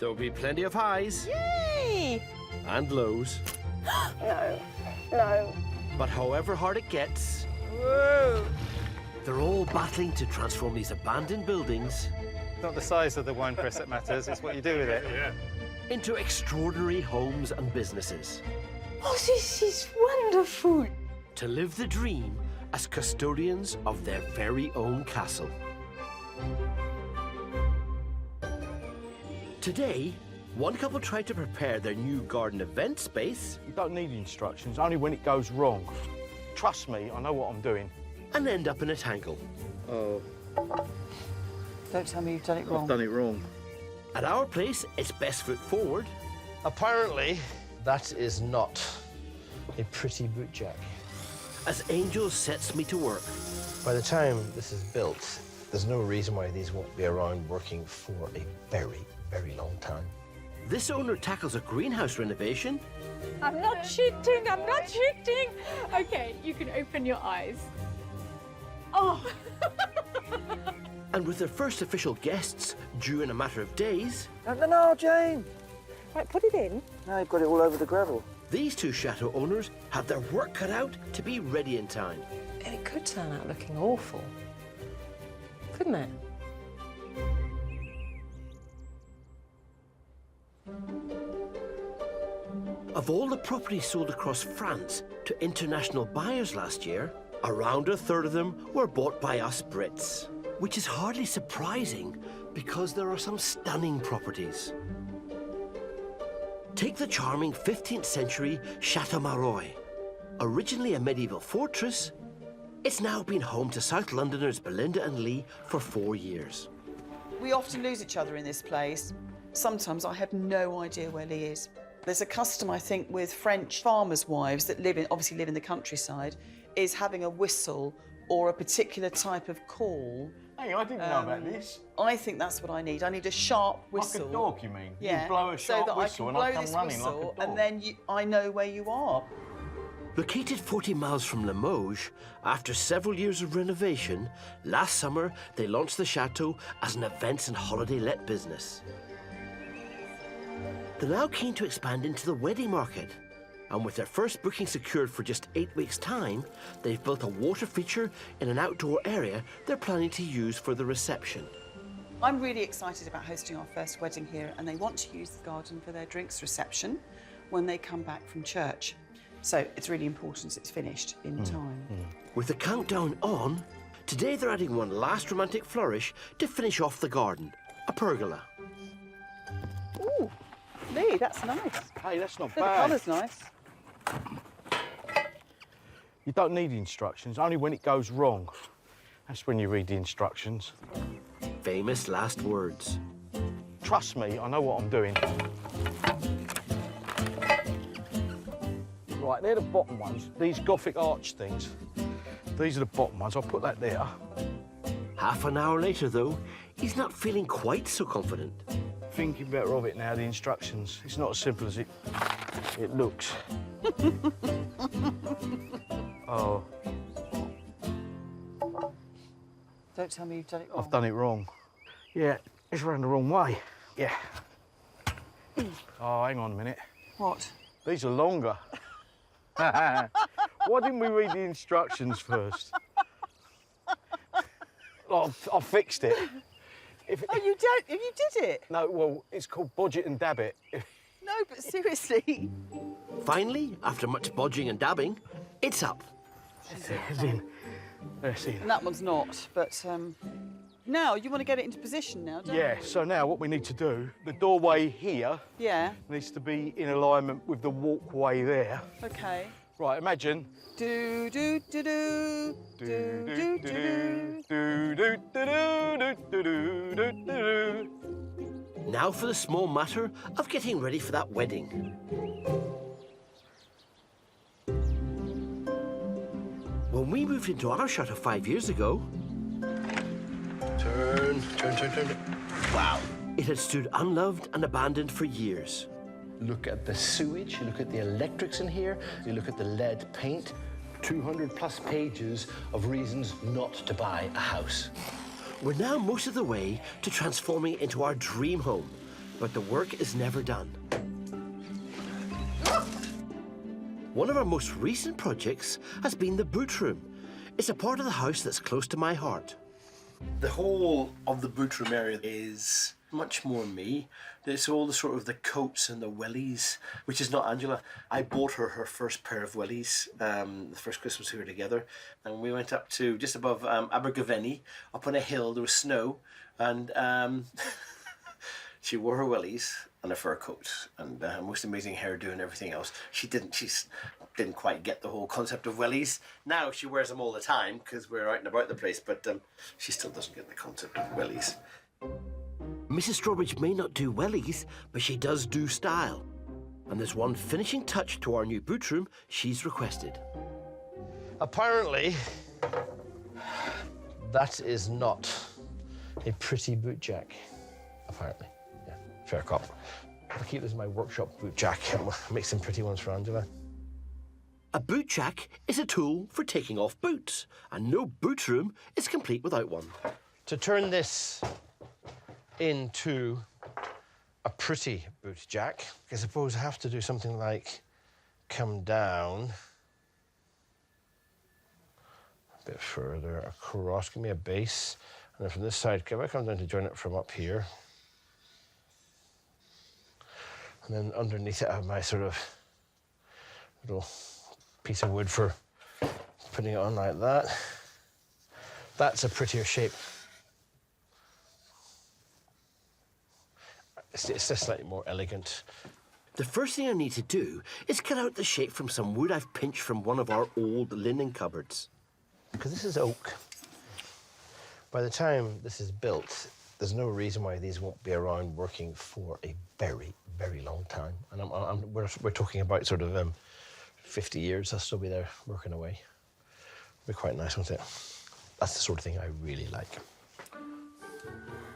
There'll be plenty of highs. Yay! And lows. No. But however hard it gets, Whoa. they're all battling to transform these abandoned buildings It's not the size of the wine press that matters, it's what you do with it. into extraordinary homes and businesses. Oh, this is wonderful. To live the dream as custodians of their very own castle. Today, one couple tried to prepare their new garden event space. You don't need instructions, only when it goes wrong. Trust me, I know what I'm doing. And end up in a tangle. Oh. Don't tell me you've done it wrong. I've done it wrong. At our place, it's best foot forward. Apparently, that is not a pretty boot jack. As Angel sets me to work. By the time this is built, there's no reason why these won't be around working for a very, very long time. This owner tackles a greenhouse renovation. I'm not cheating, I'm not cheating. Okay, you can open your eyes. Oh! And with their first official guests due in a matter of days... No, Jane. Right, put it in. Now you've got it all over the gravel. These 2 chateau owners have their work cut out to be ready in time. And it could turn out looking awful, couldn't it? Of all the properties sold across France to international buyers last year, around a third of them were bought by us Brits. Which is hardly surprising because there are some stunning properties. Take the charming 15th century Chateau. Originally a medieval fortress, it's now been home to South Londoners Belinda and Lee for 4 years. We often lose each other in this place. Sometimes I have no idea where Lee is. There's a custom, I think, with French farmers' wives that obviously live in the countryside, is having a whistle or a particular type of call. Hey, I didn't know about this. I think that's what I need. I need a sharp whistle. Like a dog, you mean? Yeah. You blow a sharp whistle and I come running like a dog. And then I know where you are. Located 40 miles from Limoges, after several years of renovation, last summer they launched the Chateau as an events and holiday let business. They're now keen to expand into the wedding market. And with their first booking secured for just 8 weeks' time, they've built a water feature in an outdoor area they're planning to use for the reception. I'm really excited about hosting our first wedding here, and they want to use the garden for their drinks reception when they come back from church. So it's really important it's finished in time. With the countdown on, today they're adding one last romantic flourish to finish off the garden, a pergola. Ooh, Lee, that's nice. Hey, that's not The bad. colour's nice. You don't need instructions, only when it goes wrong. That's when you read the instructions. Famous last words. Trust me, I know what I'm doing. Right, they're the bottom ones. These Gothic arch things. These are the bottom ones. I'll put that there. Half an hour later, though, he's not feeling quite so confident. Thinking better of it now, the instructions. It's not as simple as it looks. Oh. Don't tell me you've done it wrong. I've done it wrong. Yeah, it's run the wrong way. Yeah. Oh, hang on a minute. What? These are longer. Why didn't we read the instructions first? Oh, I fixed it. Oh, you don't? You did it? No, well, it's called bodge it and dab it. No, but seriously. Finally, after much bodging and dabbing, it's up. As in, That's it. And that one's not, but now you want to get it into position now, don't you? Yeah, so now what we need to do, the doorway here needs to be in alignment with the walkway there. Okay. Right, imagine. Do do do do do do do do do do do do do. Now for the small matter of getting ready for that wedding. When we moved into our chateau 5 years ago... Turn. Wow. It had stood unloved and abandoned for years. Look at the sewage, you look at the electrics in here, you look at the lead paint. 200 plus pages of reasons not to buy a house. We're now most of the way to transforming it into our dream home, but the work is never done. One of our most recent projects has been the boot room. It's a part of the house that's close to my heart. The whole of the boot room area is much more me. There's all the sort of the coats and the wellies, which is not Angela. I bought her first pair of wellies the first Christmas we were together, and we went up to just above Abergavenny, up on a hill. There was snow, and she wore her wellies and a fur coat and most amazing hairdo and everything else. She didn't quite get the whole concept of wellies. Now she wears them all the time because we're out and about the place, but she still doesn't get the concept of wellies. Mrs. Strawbridge may not do wellies, but she does do style. And there's one finishing touch to our new boot room she's requested. Apparently, that is not a pretty boot jack. Apparently, yeah, fair cop. I'll keep this in my workshop boot jack and make some pretty ones for Angela. A boot jack is a tool for taking off boots, and no boot room is complete without one. To turn this into a pretty boot jack, I suppose I have to do something like come down a bit further across, give me a base, and then from this side, I come down to join it from up here. And then underneath it, I have my sort of little piece of wood for putting it on like that. That's a prettier shape. It's just slightly more elegant. The first thing I need to do is cut out the shape from some wood I've pinched from one of our old linen cupboards. Because this is oak. By the time this is built, there's no reason why these won't be around working for a very, very long time. And we're talking about sort of 50 years. I'll still be there working away. It'll be quite nice, won't it? That's the sort of thing I really like.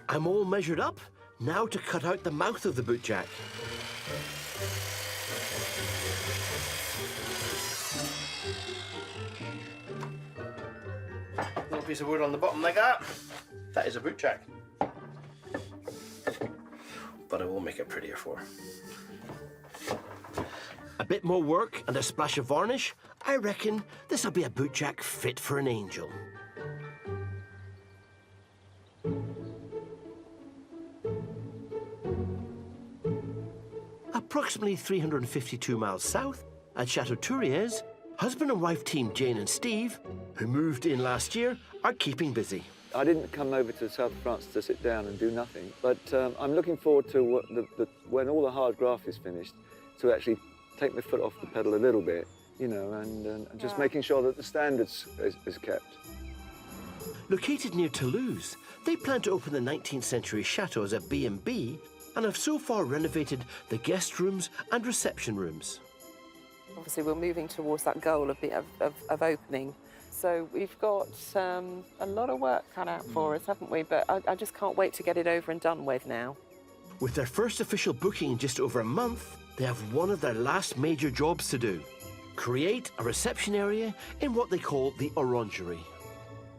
I'm all measured up. Now to cut out the mouth of the boot jack. Little piece of wood on the bottom like that. That is a boot jack. But I will make it prettier for her. A bit more work and a splash of varnish. I reckon this will be a boot jack fit for an angel. Approximately 352 miles south, at Chateau, husband and wife team Jane and Steve, who moved in last year, are keeping busy. I didn't come over to the south of France to sit down and do nothing, but I'm looking forward to when all the hard graft is finished, to actually take my foot off the pedal a little bit, you know, and just making sure that the standards is kept. Located near Toulouse, they plan to open the 19th century chateau as a B&B and have so far renovated the guest rooms and reception rooms. Obviously, we're moving towards that goal of opening. So we've got a lot of work cut out for us, haven't we? But I just can't wait to get it over and done with now. With their first official booking in just over a month, they have one of their last major jobs to do. Create a reception area in what they call the orangery.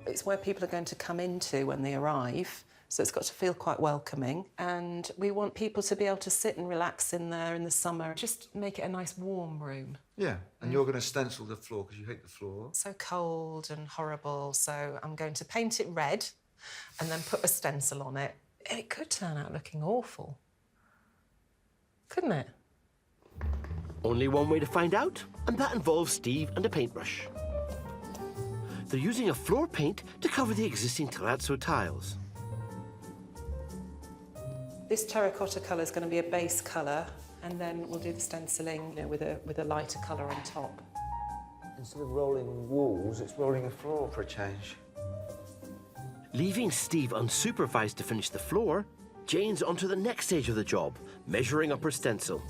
It's where people are going to come into when they arrive. So it's got to feel quite welcoming. And we want people to be able to sit and relax in there in the summer. Just make it a nice warm room. Yeah, and you're going to stencil the floor because you hate the floor. So cold and horrible, so I'm going to paint it red and then put a stencil on it. It could turn out looking awful, couldn't it? Only one way to find out, and that involves Steve and a paintbrush. They're using a floor paint to cover the existing terrazzo tiles. This terracotta colour is going to be a base colour, and then we'll do the stenciling, you know, with a lighter colour on top. Instead of rolling walls, it's rolling a floor for a change. Leaving Steve unsupervised to finish the floor, Jane's on to the next stage of the job, measuring up her stencil.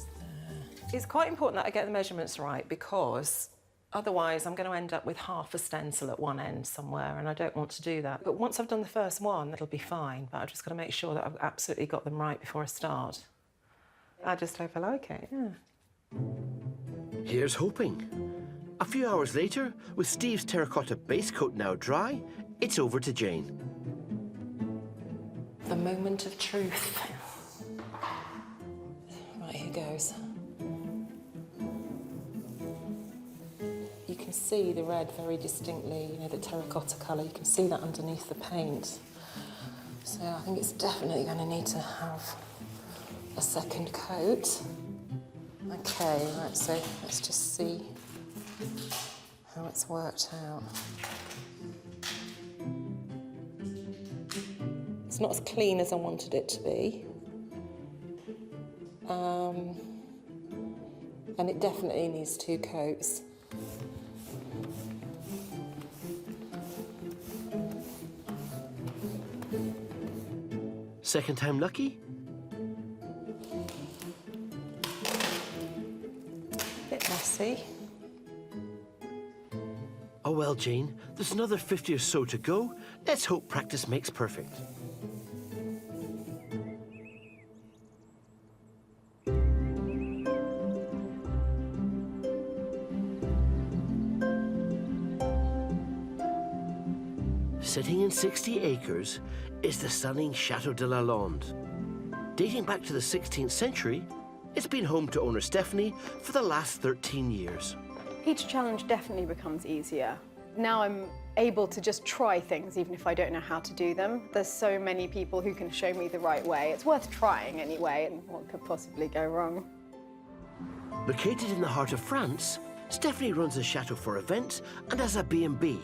It's quite important that I get the measurements right, because otherwise I'm going to end up with half a stencil at one end somewhere, and I don't want to do that. But once I've done the first one, it'll be fine, but I've just got to make sure that I've absolutely got them right before I start. I just hope I like it, yeah. Here's hoping. A few hours later, with Steve's terracotta base coat now dry, it's over to Jane. The moment of truth. Right, here goes. You can see the red very distinctly, you know, the terracotta colour. You can see that underneath the paint. So I think it's definitely going to need to have a second coat. Okay, right, so let's just see how it's worked out. It's not as clean as I wanted it to be. And it definitely needs 2 coats. Second time lucky? Bit messy. Oh well, Jane, there's another 50 or so to go. Let's hope practice makes perfect. Sitting in 60 acres is the stunning Château de la Londe. Dating back to the 16th century, it's been home to owner Stephanie for the last 13 years. Each challenge definitely becomes easier. Now I'm able to just try things even if I don't know how to do them. There's so many people who can show me the right way. It's worth trying anyway, and what could possibly go wrong? Located in the heart of France, Stephanie runs a chateau for events and has a B&B,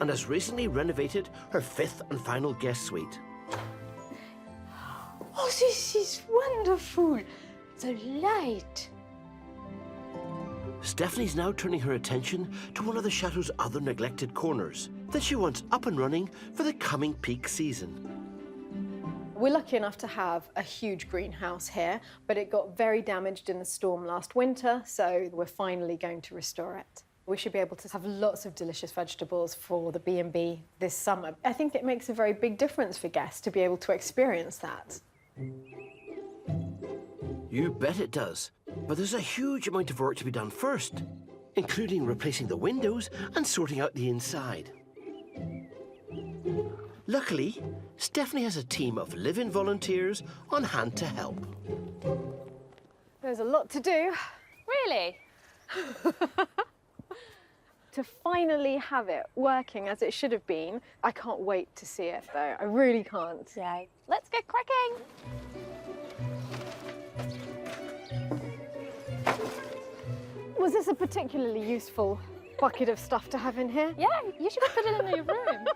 and has recently renovated her 5th and final guest suite. Oh, this is wonderful. The light. Stephanie's now turning her attention to one of the chateau's other neglected corners that she wants up and running for the coming peak season. We're lucky enough to have a huge greenhouse here, but it got very damaged in the storm last winter, so we're finally going to restore it. We should be able to have lots of delicious vegetables for the B&B this summer. I think it makes a very big difference for guests to be able to experience that. You bet it does. But there's a huge amount of work to be done first, including replacing the windows and sorting out the inside. Luckily, Stephanie has a team of live-in volunteers on hand to help. There's a lot to do. Really? To finally have it working as it should have been, I can't wait to see it though. I really can't. Yeah. Let's get cracking. Was this a particularly useful bucket of stuff to have in here? Yeah, you should put it in your room.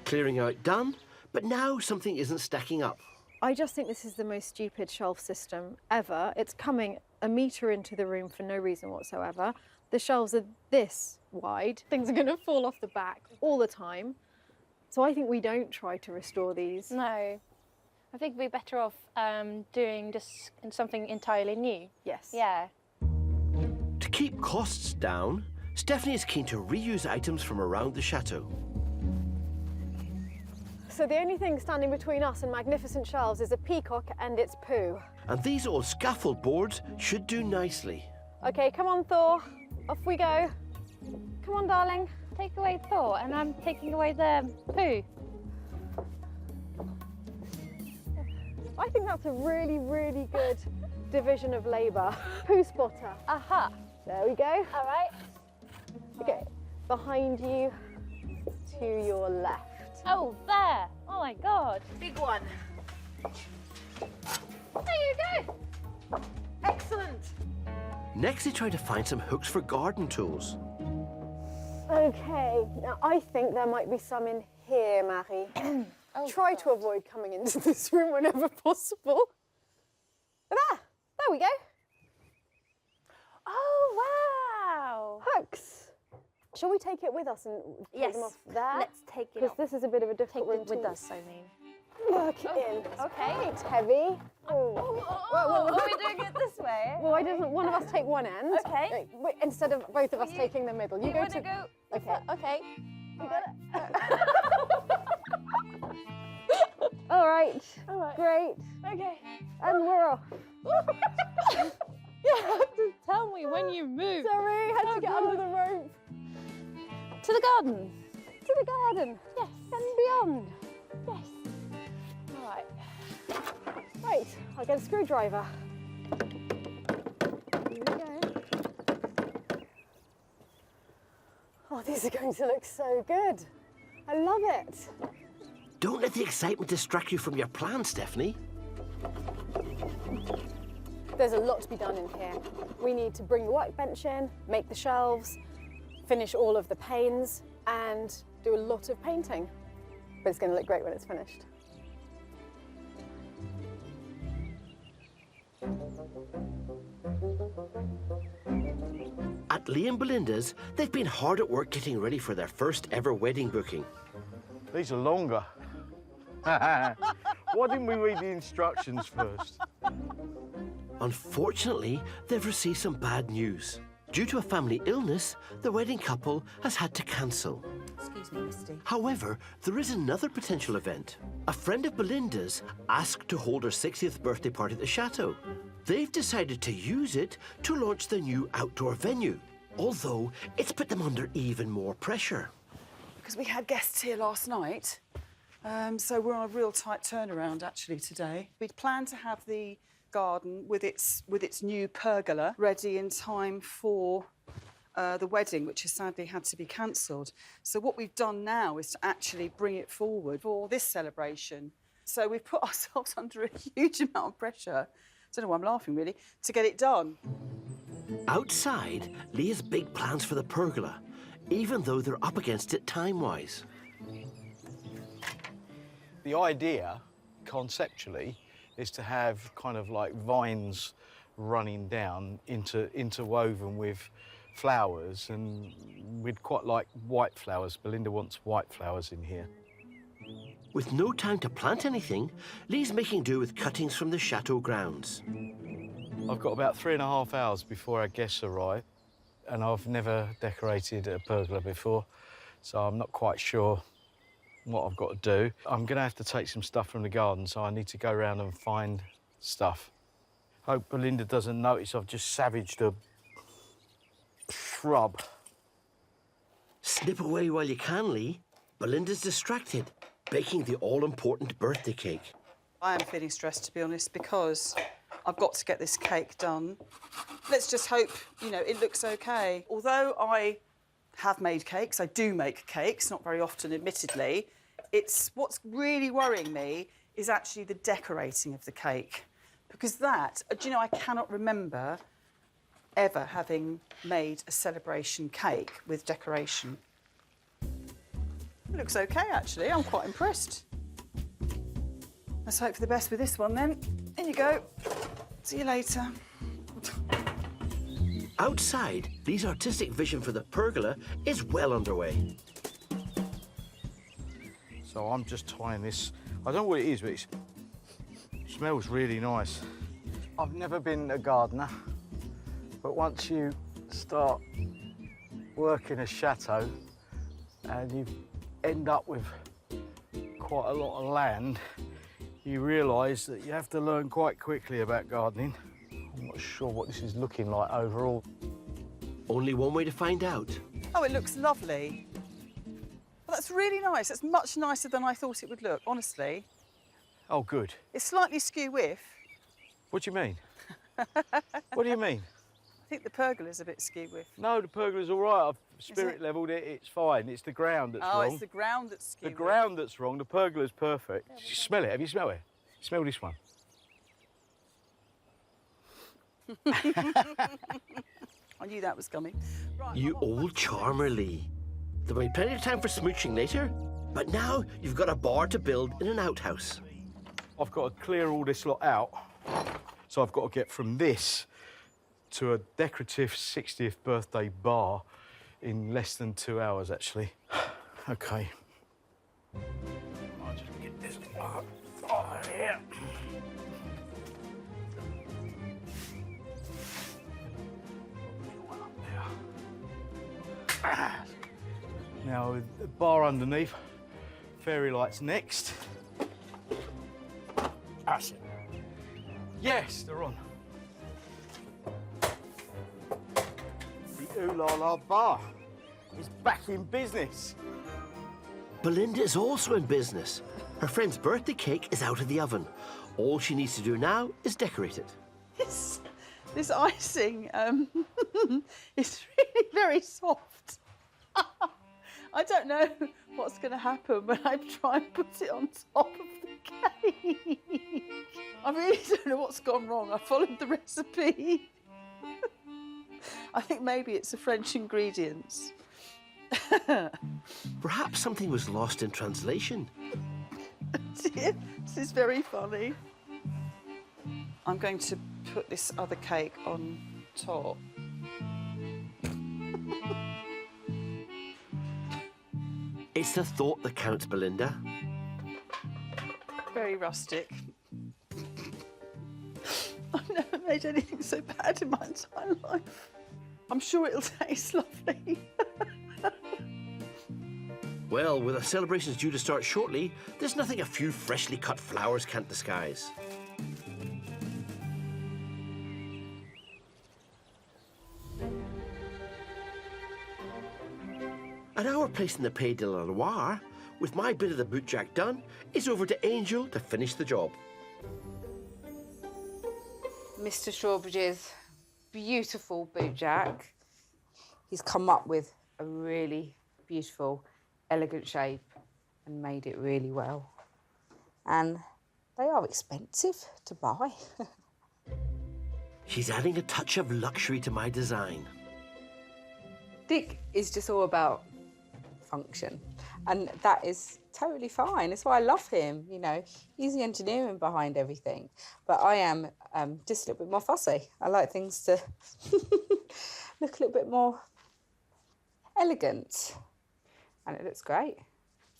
Clearing out done, but now something isn't stacking up. I just think this is the most stupid shelf system ever. It's coming a metre into the room for no reason whatsoever. The shelves are this wide. Things are going to fall off the back all the time. So I think we don't try to restore these. No. I think we're better off doing just something entirely new. Yes. Yeah. To keep costs down, Stephanie is keen to reuse items from around the chateau. So the only thing standing between us and magnificent shelves is a peacock and its poo. And these old scaffold boards should do nicely. OK, come on, Thor. Off we go. Come on, darling. Take away Thor, and I'm taking away the poo. I think that's a really, really good division of labour. Poo spotter. Aha. There we go. All right. OK, behind you, to your left. Oh, there. Oh, my God. Big one. There you go. Excellent. Next, they try to find some hooks for garden tools. Okay, now I think there might be some in here, Marie. Try to avoid coming into this room whenever possible. There we go. Oh, wow. Hooks. Shall we take it with us and take them off there? Let's take it Because this is a bit of a difficult room with to us, I mean. work in. Okay. It's heavy. Are we doing it this way? Well, why doesn't one of us take one end? Okay. Wait, instead of both of us taking the middle. You go to... go. Okay. Okay. You got it? All right. All right. Great. Okay. And we're off. You have to tell me when you move. Sorry, I had to get under the rope. To the garden. To the garden. Yes. And beyond. Yes. All right. Right, I'll get a screwdriver. Here we go. Oh, these are going to look so good. I love it. Don't let the excitement distract you from your plan, Stephanie. There's a lot to be done in here. We need to bring the workbench in, make the shelves, finish all of the panes, and do a lot of painting. But it's going to look great when it's finished. At Lee and Belinda's, they've been hard at work getting ready for their first ever wedding booking. These are longer. Why didn't we read the instructions first? Unfortunately, they've received some bad news. Due to a family illness, the wedding couple has had to cancel. Excuse me, Misty. However, there is another potential event. A friend of Belinda's asked to hold her 60th birthday party at the Chateau. They've decided to use it to launch the new outdoor venue, although it's put them under even more pressure. Because we had guests here last night, so we're on a real tight turnaround actually today. We'd planned to have the garden with its new pergola ready in time for the wedding, which has sadly had to be cancelled. So what we've done now is to actually bring it forward for this celebration. So we've put ourselves under a huge amount of pressure. I don't know why I'm laughing really, to get it done. Outside, Lee has big plans for the pergola, even though they're up against it time-wise. The idea, conceptually, is to have kind of like vines running down, interwoven with flowers, and we'd quite like white flowers. Belinda wants white flowers in here. With no time to plant anything, Lee's making do with cuttings from the Chateau grounds. I've got about 3.5 hours before our guests arrive, and I've never decorated a pergola before, so I'm not quite sure what I've got to do. I'm going to have to take some stuff from the garden, so I need to go around and find stuff. Hope Belinda doesn't notice I've just savaged a shrub. Snip away while you can, Lee. Belinda's distracted, baking the all-important birthday cake. I am feeling stressed, to be honest, because I've got to get this cake done. Let's just hope, you know, it looks OK. Although I have made cakes, I do make cakes, not very often, admittedly, what's really worrying me is actually the decorating of the cake. Because that, do you know, I cannot remember ever having made a celebration cake with decoration. It looks OK, actually. I'm quite impressed. Let's hope for the best with this one, then. In you go. See you later. Outside, Lee's artistic vision for the pergola is well underway. So I'm just tying this. I don't know what it is, but it smells really nice. I've never been a gardener, but once you start working a chateau and you end up with quite a lot of land, you realise that you have to learn quite quickly about gardening. I'm not sure what this is looking like overall. Only one way to find out. Oh, it looks lovely. Well, that's really nice. It's much nicer than I thought it would look, honestly. Oh, good. It's slightly skew-whiff. What do you mean? What do you mean? I think the pergola's a bit skew-whiff. No, the pergola's all right. I've spirit levelled it. It's fine. It's the ground that's wrong. Oh, it's the ground that's skew-whiff. The ground that's wrong. The pergola's perfect. Did you smell it? Have you smelled it? Smell this one. I knew that was coming. Right, You old charmer, Lee. There'll be plenty of time for smooching later, but now you've got a bar to build in an outhouse. I've got to clear all this lot out, so I've got to get from this to a decorative 60th birthday bar in less than 2 hours, actually. OK. I'll just get this up. Oh, yeah. Now, with the bar underneath, fairy lights next. That's it. Yes, they're on. The Ooh La La bar is back in business. Belinda is also in business. Her friend's birthday cake is out of the oven. All she needs to do now is decorate it. This icing is really very soft. I don't know what's going to happen when I try and put it on top of the cake. I really don't know what's gone wrong. I followed the recipe. I think maybe it's the French ingredients. Perhaps something was lost in translation. Dear, this is very funny. I'm going to put this other cake on top. It's the thought that counts, Belinda. Very rustic. I've never made anything so bad in my entire life. I'm sure it'll taste lovely. Well, with the celebrations due to start shortly, there's nothing a few freshly cut flowers can't disguise. And our place in the Pays de la Loire, with my bit of the bootjack done, is over to Angel to finish the job. Mr. Strawbridge's beautiful bootjack. He's come up with a really beautiful, elegant shape and made it really well. And they are expensive to buy. She's adding a touch of luxury to my design. Dick is just all about function, and that is totally fine. That's why I love him, you know. He's the engineering behind everything, but I am just a little bit more fussy. I like things to look a little bit more elegant, and it looks great.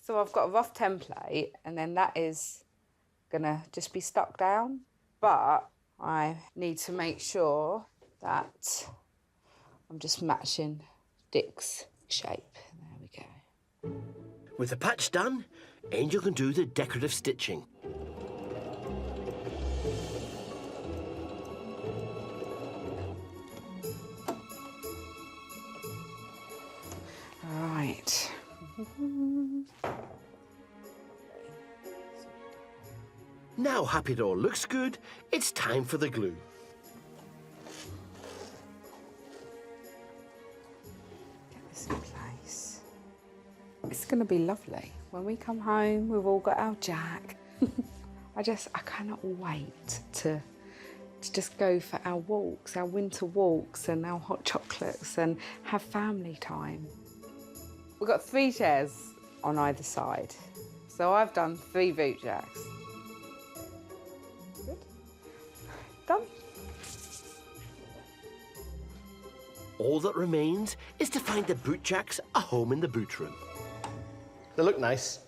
So I've got a rough template, and then that is gonna just be stuck down, but I need to make sure that I'm just matching Dick's shape. There we go. With the patch done, Angel can do the decorative stitching. Right. Now happy it all looks good, it's time for the glue. Get this in place. It's going to be lovely. When we come home, we've all got our Jack. I cannot wait to just go for our walks, our winter walks and our hot chocolates and have family time. We've got 3 chairs on either side. So I've done 3 bootjacks. Good. Done. All that remains is to find the bootjacks a home in the boot room. They look nice.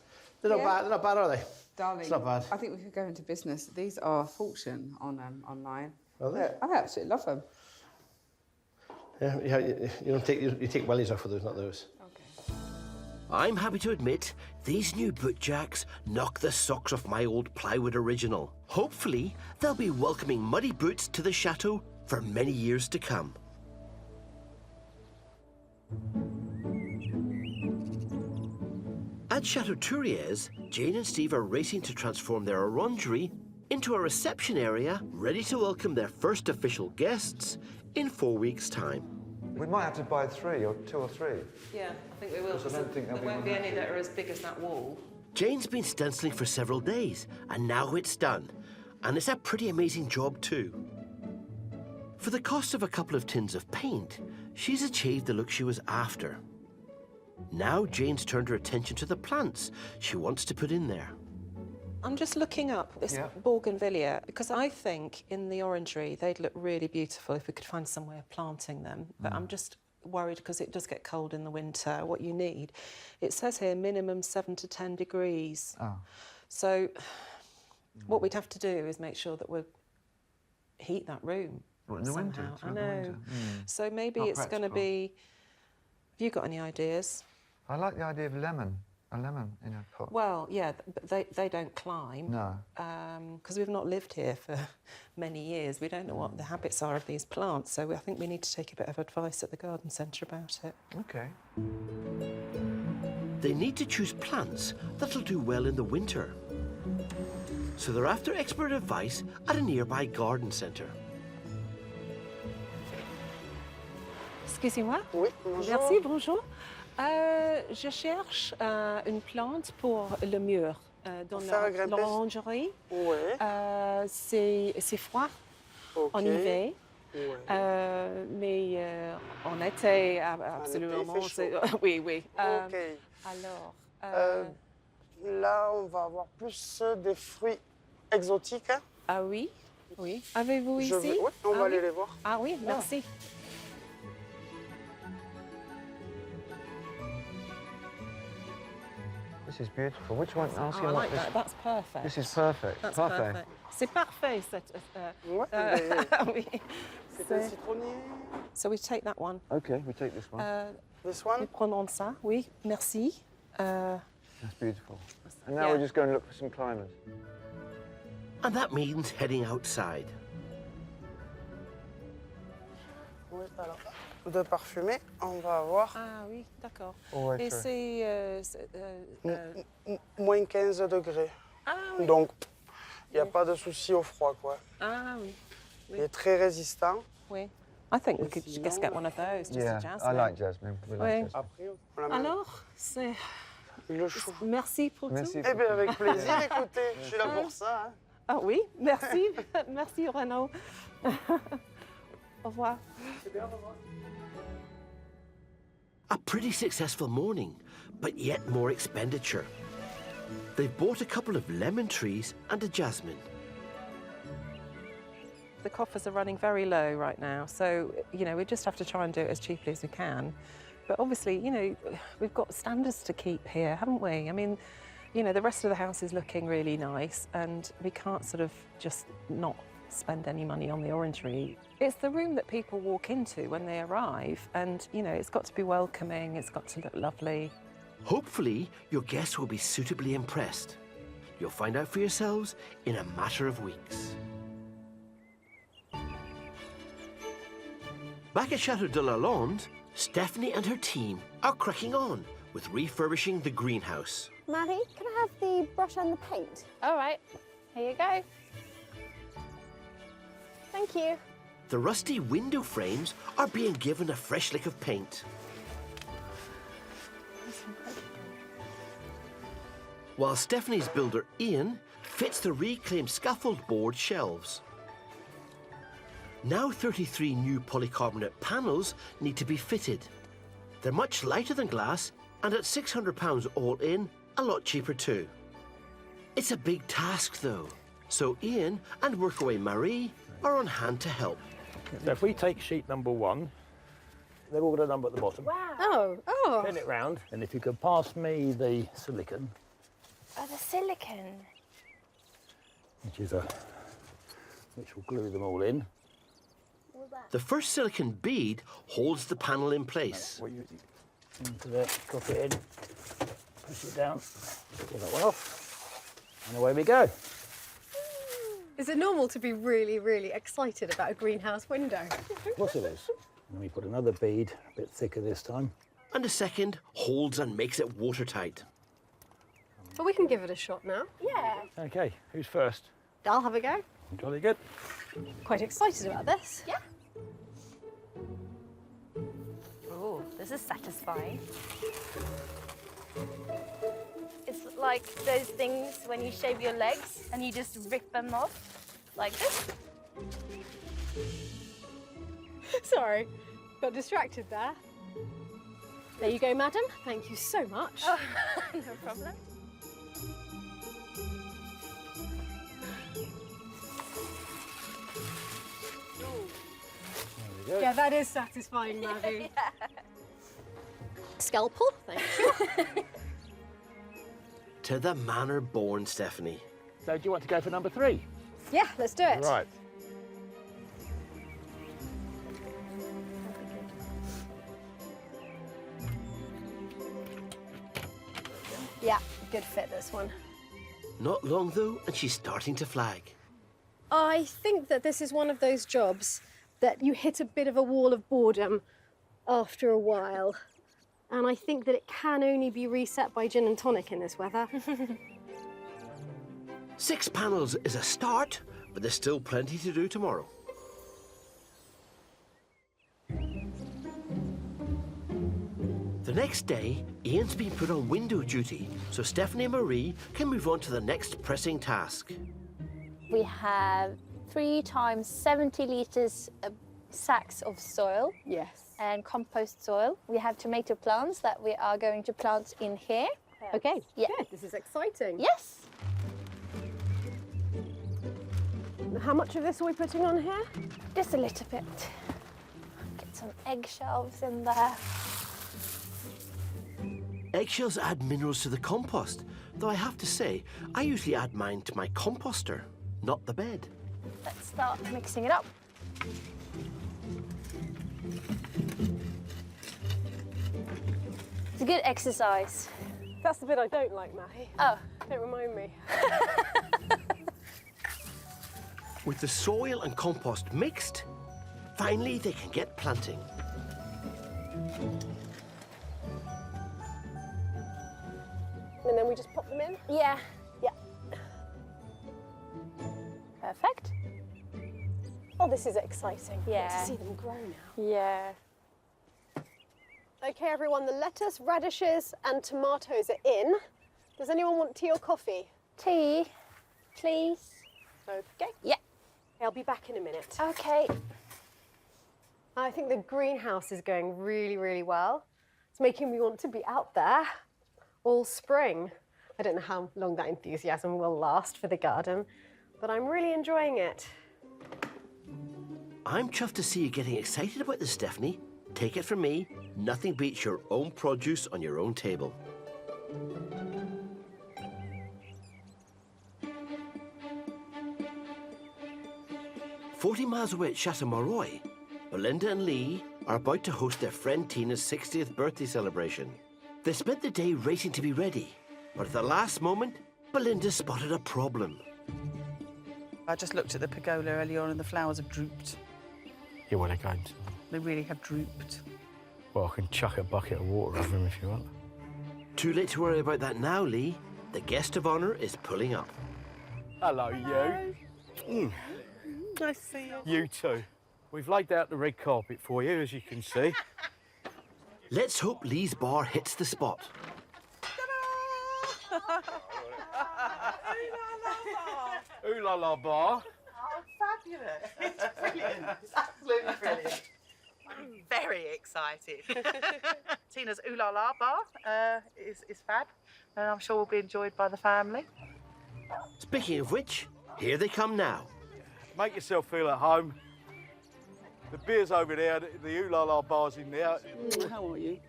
They're not bad. They're not bad, are they? Darling, It's not bad. I think we could go into business. These are a fortune on online. Are they? I absolutely love them. Yeah, you take wellies off of those, not those. I'm happy to admit, these new bootjacks knock the socks off my old plywood original. Hopefully, they'll be welcoming muddy boots to the chateau for many years to come. At Chateau Touriers, Jane and Steve are racing to transform their orangery into a reception area ready to welcome their first official guests in 4 weeks' time. We might have to buy 3 or 2 or 3. Yeah, I think we will. Because I don't think there there'll won't be be one any that are as big as that wall. Jane's been stenciling for several days, and now it's done. and it's a pretty amazing job too. For the cost of a couple of tins of paint, she's achieved the look she was after. Now Jane's turned her attention to the plants she wants to put in there. I'm just looking up this bougainvillea because I think in the orangery they'd look really beautiful if we could find some way of planting them. But I'm just worried because it does get cold in the winter. What you need, it says here minimum 7 to 10 degrees. Oh. So what we'd have to do is make sure that we heat that room. What, in the winter? somehow. I Throughout the know. winter? So maybe Not it's going to practical. be. Have you got any ideas? I like the idea of lemon. A lemon in a pot. Well, yeah, but they don't climb. No. Because we've not lived here for many years. We don't know what the habits are of these plants, so I think we need to take a bit of advice at the garden centre about it. Okay. They need to choose plants that'll do well in the winter. So they're after expert advice at a nearby garden centre. Excusez-moi. Oui, bonjour. Merci, bonjour. Je cherche une plante pour le mur dans faire grimper. l'orangerie. Oui. C'est froid en Ok. hiver. Ouais. Mais en été, absolument. il fait chaud. Oui, oui. Ok. Alors, Là, on va avoir plus des fruits exotiques. Hein. ah oui, oui. Avez-vous Je ici? vais- oui, on Ah va oui. aller les voir. Ah oui, merci. This is beautiful. Which one? Ask Oh, him I what like this. that. That's perfect. This is perfect. That's Parfait. perfect. C'est parfait, cette... Ouais, oui. c'est un citronnier. So we take that one. Okay, we take this one. This one? Nous prenons ça, oui, merci. That's beautiful. And now yeah. we're just going to look for some climbers. And that means heading outside. Oui, alors, de parfumer, on va avoir Ah oui, d'accord. Ouais, Et sure. c'est... moins 15 degrés. Ah oui. Donc, il n'y a pas de souci au froid, quoi. Ah oui. Il est très résistant. Oui. I think we could just get one of those, just Yeah, a jasmine. I like jasmine. We like Oui. jasmine. Après, on la met- Alors, c'est... Le chou. Merci pour Merci. tout. Eh bien, avec plaisir, écoutez, je suis là pour ça. Hein. Ah oui, merci. Merci, Renaud. Au revoir. A pretty successful morning, but yet more expenditure. They've bought a couple of lemon trees and a jasmine. The coffers are running very low right now, so, you know, we just have to try and do it as cheaply as we can. But obviously, you know, we've got standards to keep here, haven't we? I mean, you know, the rest of the house is looking really nice, and we can't sort of just not spend any money on the orangery. It's the room that people walk into when they arrive, and, you know, it's got to be welcoming, it's got to look lovely. Hopefully, your guests will be suitably impressed. You'll find out for yourselves in a matter of weeks. Back at Château de la Londe, Stephanie and her team are cracking on with refurbishing the greenhouse. Maddie, can I have the brush and the paint? All right, here you go. Thank you. The rusty window frames are being given a fresh lick of paint. While Stephanie's builder, Ian, fits the reclaimed scaffold board shelves. Now 33 new polycarbonate panels need to be fitted. They're much lighter than glass and at £600 all in, a lot cheaper too. It's a big task though, so Ian and workaway Marie are on hand to help. So if we take sheet number 1, they've all got a number at the bottom. Wow. Oh. Turn it round, and if you could pass me the silicon, Oh, the silicone. which will glue them all in. The first silicon bead holds the panel in place. Into there, drop it in, push it down, pull that one off, and away we go. Is it normal to be really, really excited about a greenhouse window? Of course it is. And then we put another bead, a bit thicker this time. And a second holds and makes it watertight. But we can give it a shot now. Yeah. Okay, who's first? I'll have a go. Jolly good. Quite excited about this. Yeah. Oh, this is satisfying. It's like those things when you shave your legs and you just rip them off. like this. Sorry, got distracted there. There you go, madam. Thank you so much. Oh, no problem. Yeah, that is satisfying, Maddie. Yeah. Scalpel, thank you. To the manner born, Stephanie. So do you want to go for number 3? Yeah, let's do it. Right. Yeah, good fit, this one. Not long, though, and she's starting to flag. I think that this is one of those jobs that you hit a bit of a wall of boredom after a while. And I think that it can only be reset by gin and tonic in this weather. 6 panels is a start, but there's still plenty to do tomorrow. The next day, Ian's been put on window duty, so Stephanie and Marie can move on to the next pressing task. We have 3 times 70 litres sacks of soil. Yes. And compost soil. We have tomato plants that we are going to plant in here. Okay, yeah. Good. This is exciting. Yes. How much of this are we putting on here? Just a little bit. Get some eggshells in there. Eggshells add minerals to the compost, though I have to say, I usually add mine to my composter, not the bed. Let's start mixing it up. It's a good exercise. That's the bit I don't like, Maddie. Oh. Don't remind me. With the soil and compost mixed, finally they can get planting. And then we just pop them in? Yeah. Yeah. Perfect. Oh, this is exciting. Yeah. To see them grow now. Yeah. Okay, everyone, the lettuce, radishes and tomatoes are in. Does anyone want tea or coffee? Tea, please. Okay. Yeah. I'll be back in a minute. Okay. I think the greenhouse is going really, really well. It's making me want to be out there all spring. I don't know how long that enthusiasm will last for the garden, but I'm really enjoying it. I'm chuffed to see you getting excited about this, Stephanie. Take it from me, nothing beats your own produce on your own table. "40 miles away at Chateau, Belinda and Lee are about to host their friend Tina's 60th birthday celebration. They spent the day racing to be ready, but at the last moment, Belinda spotted a problem. I just looked at the pergola earlier on and the flowers have drooped. Yeah, well, they're going to. They really have drooped. Well, I can chuck a bucket of water over them if you want. Too late to worry about that now, Lee. The guest of honour is pulling up. Hello, you. Nice to see you. You too. We've laid out the red carpet for you, as you can see. Let's hope Lee's bar hits the spot. Ooh la la bar. Oh, fabulous. It's brilliant. It's absolutely brilliant. I'm very excited. Tina's Ooh La La bar is fab, and I'm sure will be enjoyed by the family. Speaking of which, here they come now. Make yourself feel at home. The beer's over there, the Ooh La La bar's in there. How are you?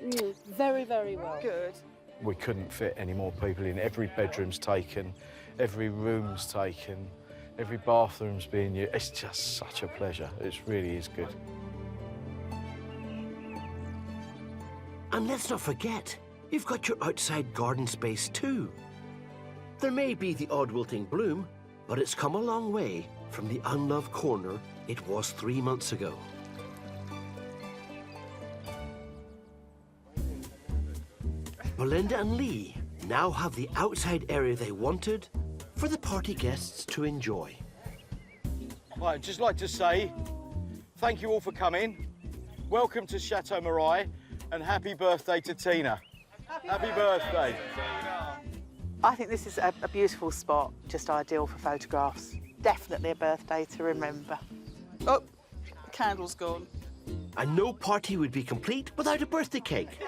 Very, very well. Good. We couldn't fit any more people in. Every bedroom's taken, every room's taken, every bathroom's being used. It's just such a pleasure. It really is good. And let's not forget, you've got your outside garden space too. There may be the odd wilting bloom, but it's come a long way from the unloved corner it was 3 months ago. Belinda and Lee now have the outside area they wanted for the party guests to enjoy. Right, I'd just like to say thank you all for coming. Welcome to Chateau Marais and happy birthday to Tina. Happy birthday. I think this is a beautiful spot, just ideal for photographs. definitely a birthday to remember. Oh, the candle's gone. And no party would be complete without a birthday cake,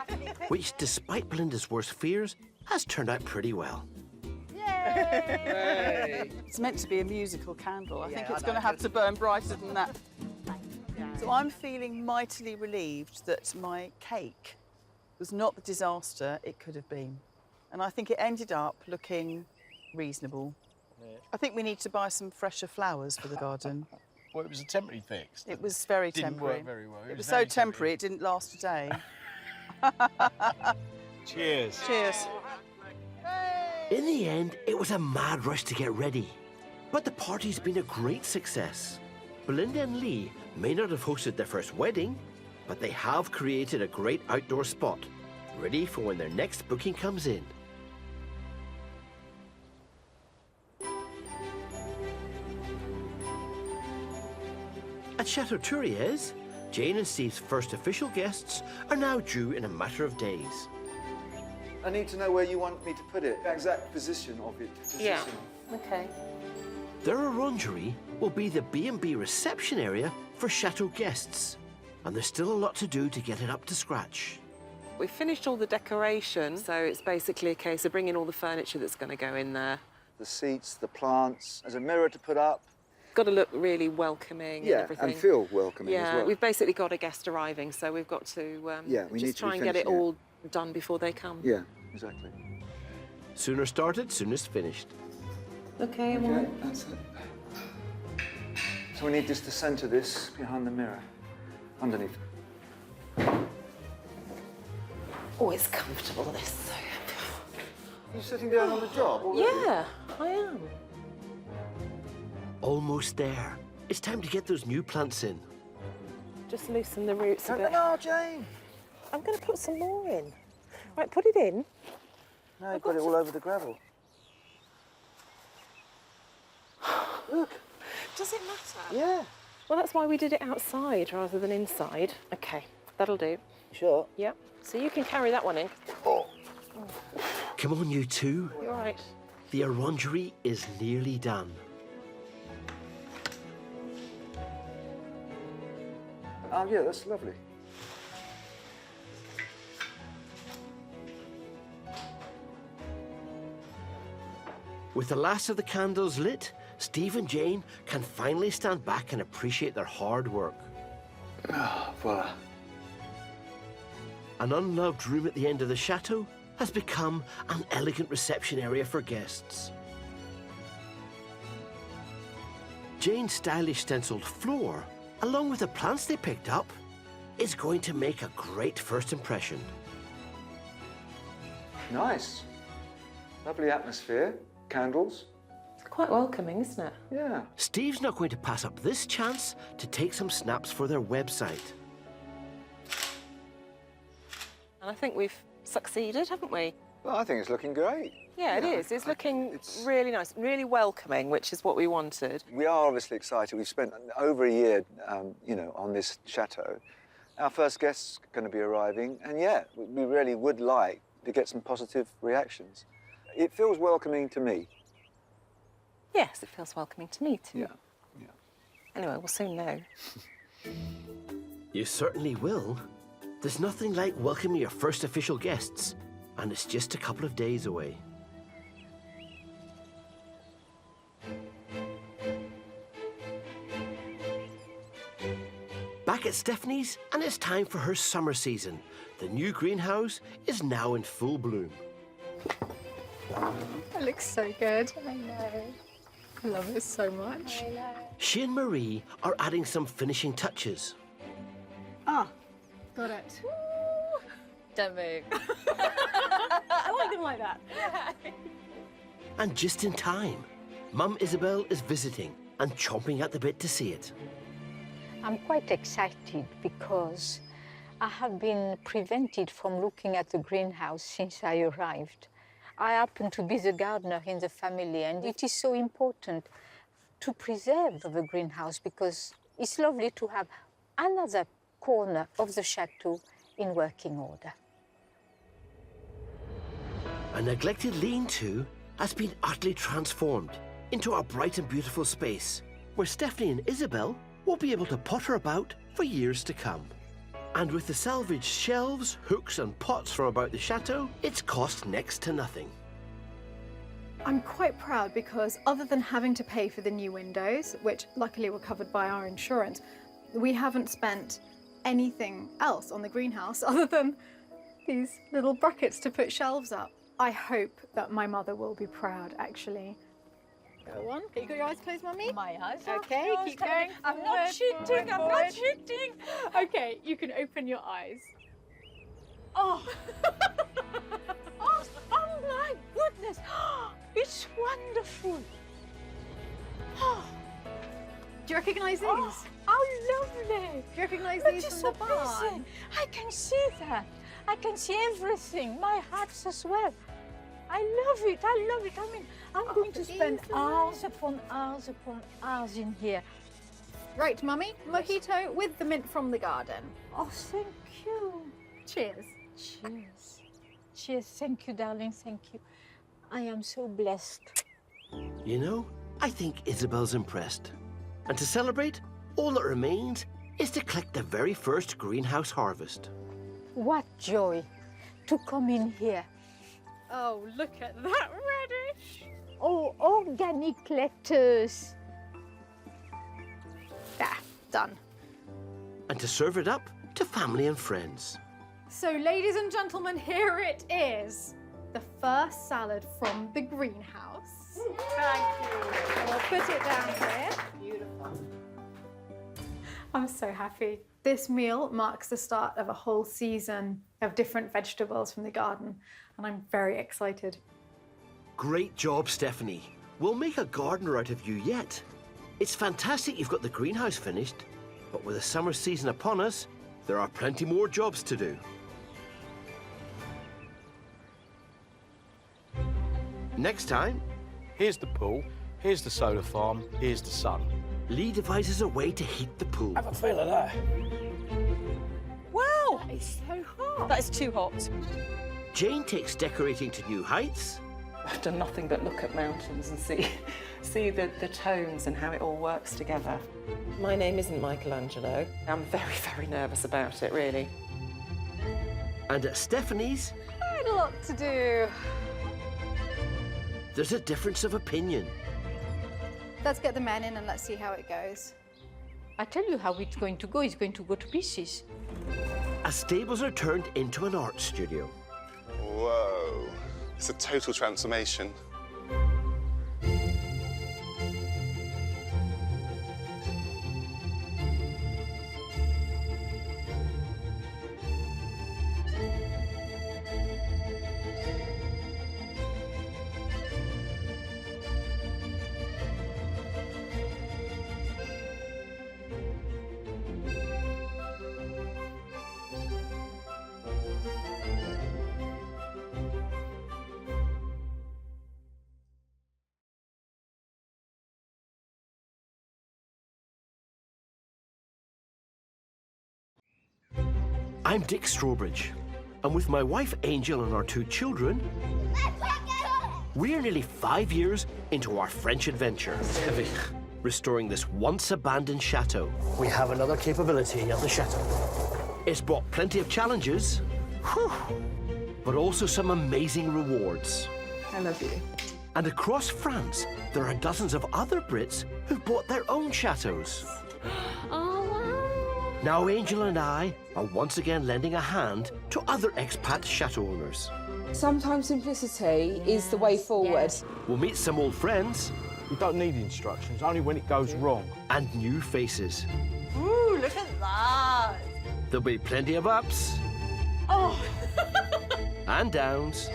which, despite Belinda's worst fears, has turned out pretty well. Yay! It's meant to be a musical candle. I think it's going to have to burn brighter than that. So I'm feeling mightily relieved that my cake was not the disaster it could have been. And I think it ended up looking reasonable. I think we need to buy some fresher flowers for the garden. Well, it was a temporary fix. It was very Didn't temporary. work very well. It was so temporary it didn't last a day. Cheers. Cheers. In the end, it was a mad rush to get ready. But the party's been a great success. Belinda and Lee may not have hosted their first wedding, but they have created a great outdoor spot, ready for when their next booking comes in. At Chateau, Jane and Steve's first official guests are now due in a matter of days. I need to know where you want me to put it, the exact position of it. Yeah, okay. Their orangery will be the B&B reception area for Chateau guests, and there's still a lot to do to get it up to scratch. We've finished all the decoration, so it's basically a case of bringing all the furniture that's going to go in there. The seats, the plants, there's a mirror to put up. Got to look really welcoming and everything. And feel welcoming yeah, as well. we've basically got a guest arriving, so we've got to we need just to try be and get it finishing it. all done before they come. Yeah, exactly. Sooner started, soonest finished. Okay, Okay, that's it. So we need just to centre this behind the mirror, underneath. Oh, it's comfortable, this. You're sitting down on the job already? Yeah, I am. Almost there. It's time to get those new plants in. Just loosen the roots a bit. No, Jane. I'm going to put some more in. Right, put it in. No, you've got it all over the gravel. Look. Does it matter? Yeah. Well, that's why we did it outside rather than inside. Okay, that'll do. Sure. Yep. So you can carry that one in. Come on, you two. You're right. The orangery is nearly done. Oh, yeah, that's lovely. With the last of the candles lit, Steve and Jane can finally stand back and appreciate their hard work. Ah, voila. An unloved room at the end of the chateau has become an elegant reception area for guests. Jane's stylish stenciled floor, along with the plants they picked up, is going to make a great first impression. Nice. Lovely atmosphere. Candles. It's quite welcoming, isn't it? Yeah. Steve's not going to pass up this chance to take some snaps for their website. And I think we've succeeded, haven't we? Well, I think it's looking great. Yeah, it is. It's looking really nice, really welcoming, which is what we wanted. We are obviously excited. We've spent over a year, you know, on this chateau. Our first guest's going to be arriving, and yeah, we really would like to get some positive reactions. It feels welcoming to me. Yes, it feels welcoming to me too. Yeah. Anyway, we'll soon know. You certainly will. There's nothing like welcoming your first official guests, and it's just a couple of days away. Back at Stephanie's, and it's time for her summer season. The new greenhouse is now in full bloom. It looks so good. I know. I love it so much. I know. She and Marie are adding some finishing touches. Ah, got it. Don't move. I like them like that. And just in time, Mum Isabel is visiting and chomping at the bit to see it. I'm quite excited because I have been prevented from looking at the greenhouse since I arrived. I happen to be the gardener in the family, and it is so important to preserve the greenhouse because it's lovely to have another corner of the chateau in working order. A neglected lean-to has been utterly transformed into our bright and beautiful space, where Stephanie and Isabel will be able to potter about for years to come. And with the salvaged shelves, hooks and pots from about the chateau, it's cost next to nothing. I'm quite proud because other than having to pay for the new windows, which luckily were covered by our insurance, we haven't spent anything else on the greenhouse other than these little brackets to put shelves up. I hope that my mother will be proud, actually. Go on. You got your eyes closed, Mummy? My eyes are Okay, closed. keep going. I'm not cheating. I'm not cheating. Okay, you can open your eyes. Oh. Oh my goodness. It's wonderful. Oh. Do you recognise these? Oh, how lovely. Do you recognise Look, these it's from the barn? amazing. I can see that. I can see everything. My hearts as well. I love it. I love it. I mean, I'm going to spend hours upon hours in here. Right, Mummy, mojito with the mint from the garden. Oh, thank you. Cheers. Cheers. Cheers. Thank you, darling. Thank you. I am so blessed. You know, I think Isabel's impressed. And to celebrate, all that remains is to collect the very first greenhouse harvest. What joy to come in here. Oh, look at that radish. Oh, organic lettuce. Yeah, done. And to serve it up to family and friends. So, ladies and gentlemen, here it is. The first salad from the greenhouse. Thank you. We'll put it down here. Beautiful. I'm so happy. This meal marks the start of a whole season of different vegetables from the garden, and I'm very excited. Great job, Stephanie. We'll make a gardener out of you yet. It's fantastic you've got the greenhouse finished, but with the summer season upon us, there are plenty more jobs to do. Next time, Here's the pool, here's the solar farm, here's the sun. Lee devises a way to heat the pool. Have a feel of that. Wow! It's so hot. That is too hot. Jane takes decorating to new heights. I've done nothing but look at mountains and see the tones and how it all works together. My name isn't Michelangelo. I'm very, very nervous about it, really. And at Stephanie's, Quite a lot to do. there's a difference of opinion. Let's get the men in and let's see how it goes. I tell you how it's going to go. It's going to go to pieces. As stables are turned into an art studio. Whoa, it's a total transformation. I'm Dick Strawbridge, and with my wife Angel and our 2 children, we're nearly 5 years into our French adventure. It's heavy. Restoring this once abandoned chateau. We have another capability at the chateau. It's brought plenty of challenges, but also some amazing rewards. I love you. And across France, there are dozens of other Brits who've bought their own chateaus. Now Angel and I are once again lending a hand to other expat chateau owners. Sometimes simplicity is the way forward. We'll meet some old friends. You don't need instructions, only when it goes wrong. And new faces. Ooh, look at that. There'll be plenty of ups. Oh. And downs.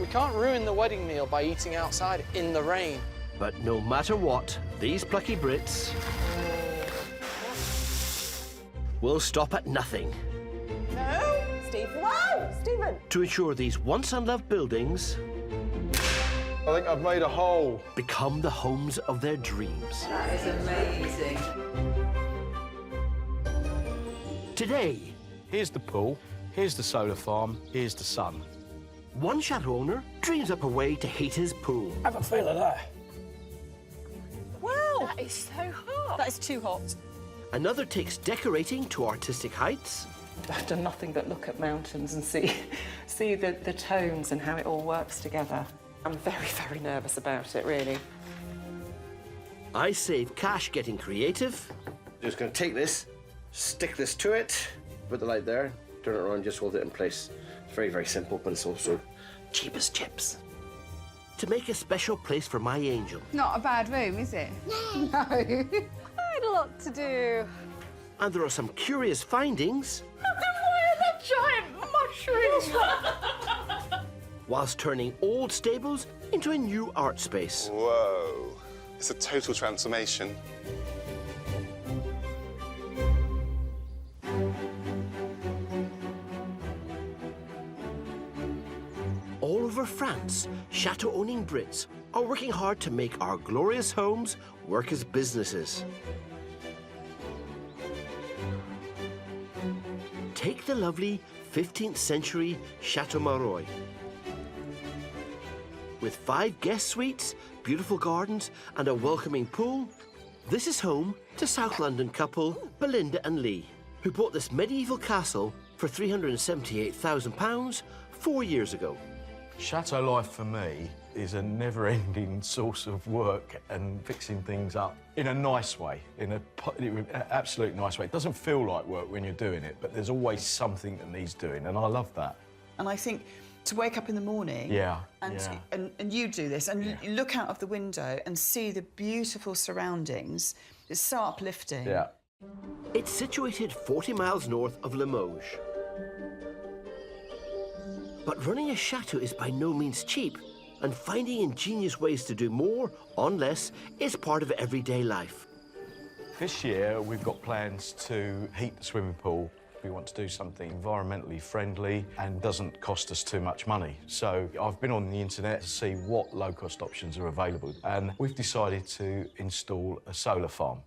We can't ruin the wedding meal by eating outside in the rain. But no matter what, these plucky Brits will stop at nothing. No, Steve. Whoa, Stephen. To ensure these once unloved buildings I think I've made a hole. become the homes of their dreams. That is amazing. Today, Here's the pool, here's the solar farm, here's the sun. one chateau owner dreams up a way to heat his pool. Have a feel of that. That is so hot. That is too hot. Another takes decorating to artistic heights. I've done nothing but look at mountains and see the tones and how it all works together. I'm very, very nervous about it, really. I save cash getting creative. Just going to take this, stick this to it, put the light there, turn it around, just hold it in place. It's very, very simple, but it's also cheap as chips. To make a special place for my angel. Not a bad room, is it? No. Quite a lot to do. And there are some curious findings. Giant mushrooms! Whilst turning old stables into a new art space. Whoa. It's a total transformation. All over France, chateau-owning Brits are working hard to make our glorious homes work as businesses. Take the lovely 15th century Chateau Mareuil. With 5 guest suites, beautiful gardens and a welcoming pool, this is home to South London couple Belinda and Lee, who bought this medieval castle for £378,000 4 years ago. Chateau life for me is a never-ending source of work and fixing things up in a nice way, in an absolute nice way. It doesn't feel like work when you're doing it, but there's always something that needs doing, and I love that. And I think to wake up in the morning and you do this, and you look out of the window and see the beautiful surroundings, it's so uplifting. Yeah. It's situated 40 miles north of Limoges. But running a chateau is by no means cheap, and finding ingenious ways to do more on less is part of everyday life. This year, we've got plans to heat the swimming pool. We want to do something environmentally friendly and doesn't cost us too much money. So I've been on the internet to see what low-cost options are available, and we've decided to install a solar farm.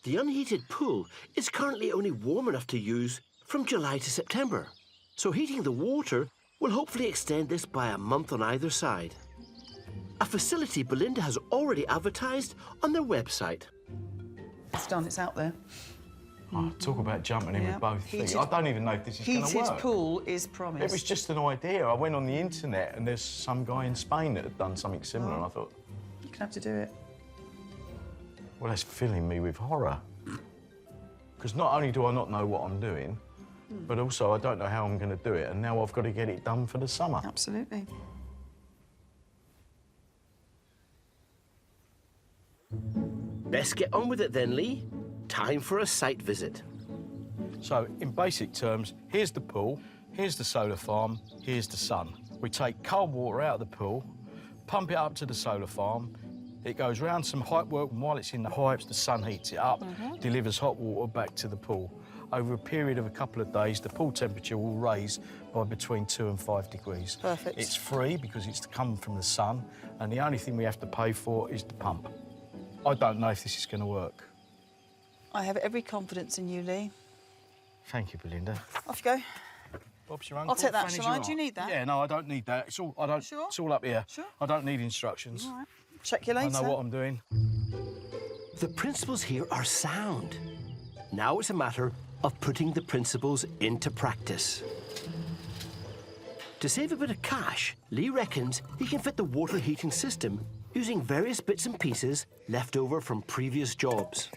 The unheated pool is currently only warm enough to use from July to September, so heating the water will hopefully extend this by a month on either side. A facility Belinda has already advertised on their website. It's done, it's out there. Oh, talk about jumping in with both feet. I don't even know if this is going to work. Heated pool is promised. It was just an idea. I went on the internet and there's some guy in Spain that had done something similar, and I thought, you're going to have to do it. well, that's filling me with horror. Because not only do I not know what I'm doing, but also I don't know how I'm going to do it, and now I've got to get it done for the summer. Absolutely. Best get on with it then, Lee. Time for a site visit. So, in basic terms, here's the pool, here's the solar farm, here's the sun. We take cold water out of the pool, pump it up to the solar farm. It goes round some pipework, and while it's in the pipes, the sun heats it up, delivers hot water back to the pool. Over a period of a couple of days, the pool temperature will raise by between 2 and 5 degrees. Perfect. It's free because it's to come from the sun, and the only thing we have to pay for is the pump. I don't know if this is going to work. I have every confidence in you, Lee. Thank you, Belinda. Off you go. Bob's your uncle. I'll take that, Fanny's shall I? your Do you aunt. need that? Yeah, no, I don't need that. It's all, Sure? It's all up here. Sure. I don't need instructions. All right. Check you later. I know what I'm doing. The principles here are sound. Now it's a matter of putting the principles into practice. To save a bit of cash, Lee reckons he can fit the water heating system using various bits and pieces left over from previous jobs.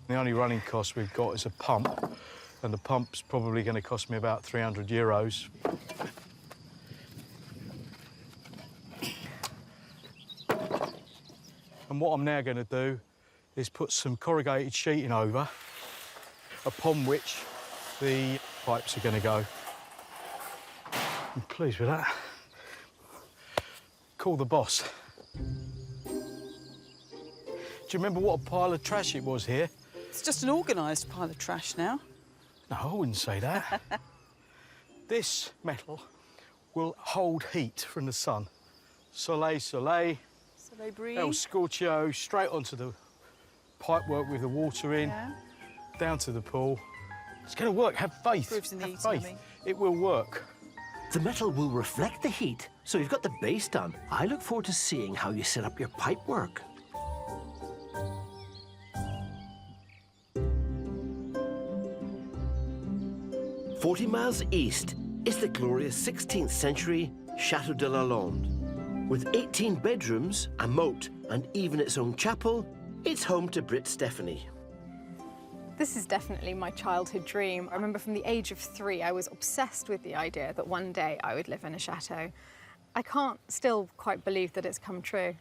The only running cost we've got is a pump, and the pump's probably going to cost me about €300. And what I'm now going to do is put some corrugated sheeting over, upon which the pipes are going to go. I'm pleased with that. Call the boss. Do you remember what a pile of trash it was here? It's just an organised pile of trash now. No, I wouldn't say that. This metal will hold heat from the sun. Soleil, soleil. Soleil brie. El scorcho, straight onto the pipework with the water in, down to the pool. It's going to work. Have faith. Proofs in the Have eating, faith. It will work. The metal will reflect the heat, so you've got the base done. I look forward to seeing how you set up your pipework. 40 miles east is the glorious 16th century Château de la Londe. With 18 bedrooms, a moat, and even its own chapel, it's home to Brit Stephanie. This is definitely my childhood dream. I remember from the age of 3, I was obsessed with the idea that one day I would live in a chateau. I can't still quite believe that it's come true.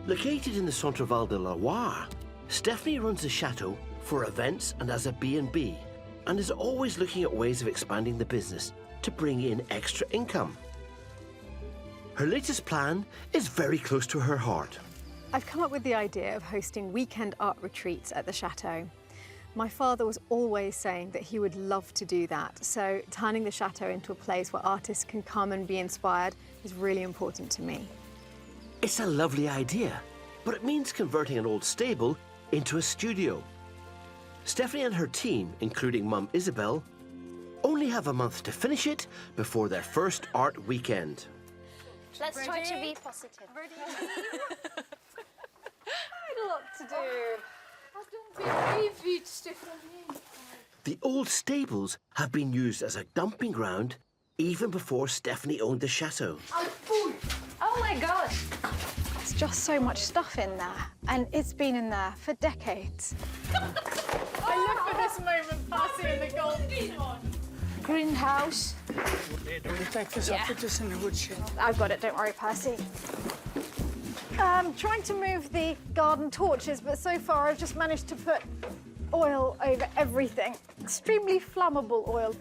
Located in the Centre-Val de la Loire, Stephanie runs the chateau for events and as a B&B, and is always looking at ways of expanding the business to bring in extra income. Her latest plan is very close to her heart. I've come up with the idea of hosting weekend art retreats at the chateau. My father was always saying that he would love to do that, so turning the chateau into a place where artists can come and be inspired is really important to me. It's a lovely idea, but it means converting an old stable into a studio. Stephanie and her team, including Mum Isabel, only have a month to finish it before their first art weekend. Let's try to be positive. Quite a lot to do. I don't believe it, Stephanie. The old stables have been used as a dumping ground even before Stephanie owned the chateau. I'm full. Oh my God! There's just so much stuff in there, and it's been in there for decades. I live for this moment, Percy and the gold. Greenhouse. Take this, I'll put this in the woodshed. I've got it, don't worry, Percy. Trying to move the garden torches, but so far I've just managed to put oil over everything. Extremely flammable oil.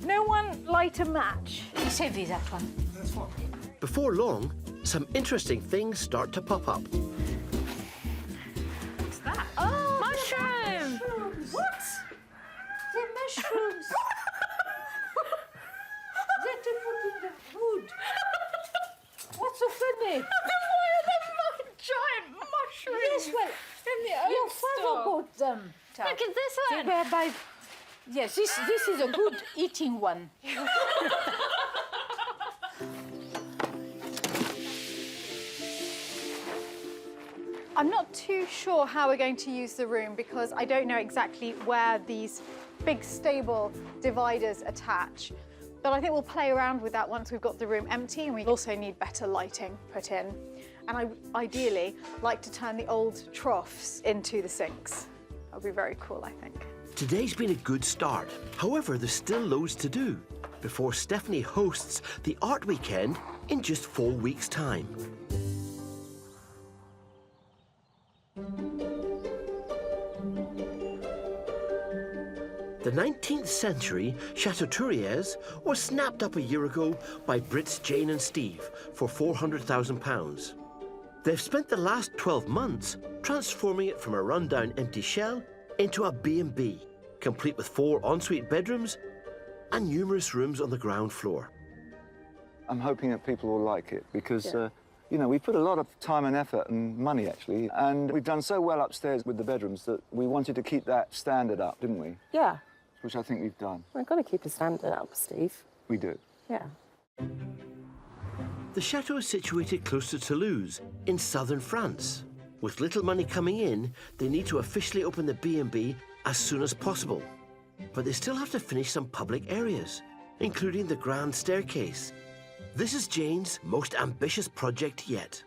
No one light a match. It's heavy, that one. Before long, some interesting things start to pop up. What's that? Oh, mushroom! What? The mushrooms. That they put in the food. What's so funny? Why are there giant mushrooms? Yes, well, your father bought them. Look at this one. They were by... Yes, this is a good eating one. I'm not too sure how we're going to use the room because I don't know exactly where these big stable dividers attach. But I think we'll play around with that once we've got the room empty, and we also need better lighting put in. And I ideally like to turn the old troughs into the sinks. That would be very cool, I think. Today's been a good start. However, there's still loads to do before Stephanie hosts the art weekend in just 4 weeks' time. The 19th century Chateau was snapped up a year ago by Brits Jane and Steve for £400,000. They've spent the last 12 months transforming it from a rundown empty shell into a B&B, complete with 4 ensuite bedrooms and numerous rooms on the ground floor. I'm hoping that people will like it because, you know, we put a lot of time and effort and money, actually, and we've done so well upstairs with the bedrooms that we wanted to keep that standard up, didn't we? Yeah. Which I think we've done. We've got to keep the standard up, Steve. We do. Yeah. The chateau is situated close to Toulouse, in southern France. With little money coming in, they need to officially open the B&B as soon as possible. But they still have to finish some public areas, including the grand staircase. This is Jane's most ambitious project yet.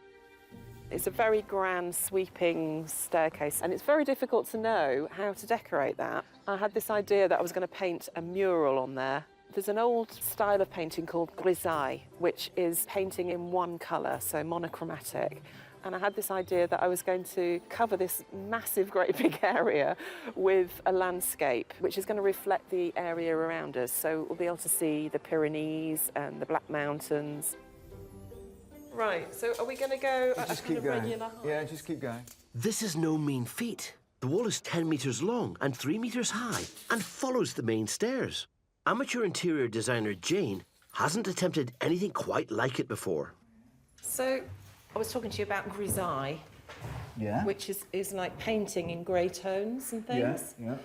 It's a very grand, sweeping staircase, and it's very difficult to know how to decorate that. I had this idea that I was going to paint a mural on there. There's an old style of painting called grisaille, which is painting in one colour, so monochromatic. And I had this idea that I was going to cover this massive, great big area with a landscape, which is going to reflect the area around us. So we'll be able to see the Pyrenees and the Black Mountains. Right, so are we going to go at Just a kind keep of going. regular height? Yeah, just keep going. This is no mean feat. The wall is 10 metres long and 3 metres high and follows the main stairs. Amateur interior designer Jane hasn't attempted anything quite like it before. So I was talking to you about grisaille, which is like painting in grey tones and things. Yeah.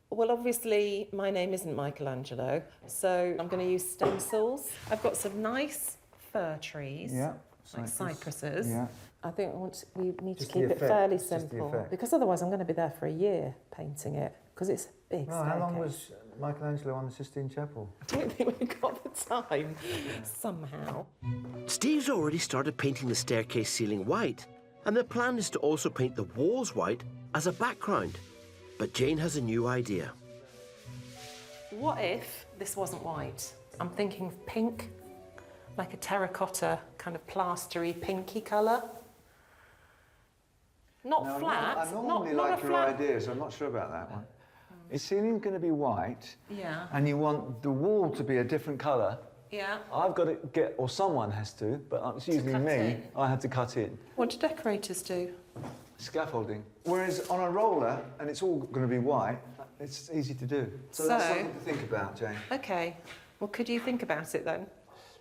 Well, obviously, my name isn't Michelangelo, so I'm going to use stencils. I've got some nice fir trees, like cypresses. Yeah. I think we need Just to keep the it effect, fairly just the simple, effect. because otherwise I'm going to be there for a year painting it, because it's a big Well, how long staircase. was Michelangelo on the Sistine Chapel. I don't think we've got the time, somehow. Steve's already started painting the staircase ceiling white, and the plan is to also paint the walls white as a background. But Jane has a new idea. What if this wasn't white? I'm thinking of pink, like a terracotta, kind of plastery, pinky colour. Not Now, flat. I normally not like a your flat. ideas. I'm not sure about that one. Is ceiling going to be white? Yeah. And you want the wall to be a different colour? Yeah. I've got to get, or someone has to, but it's usually cut me. in. I have to cut in. What do decorators do? Scaffolding. Whereas on a roller, and it's all going to be white, it's easy to do. So that's something to think about, Jane. OK. Well, could you think about it then?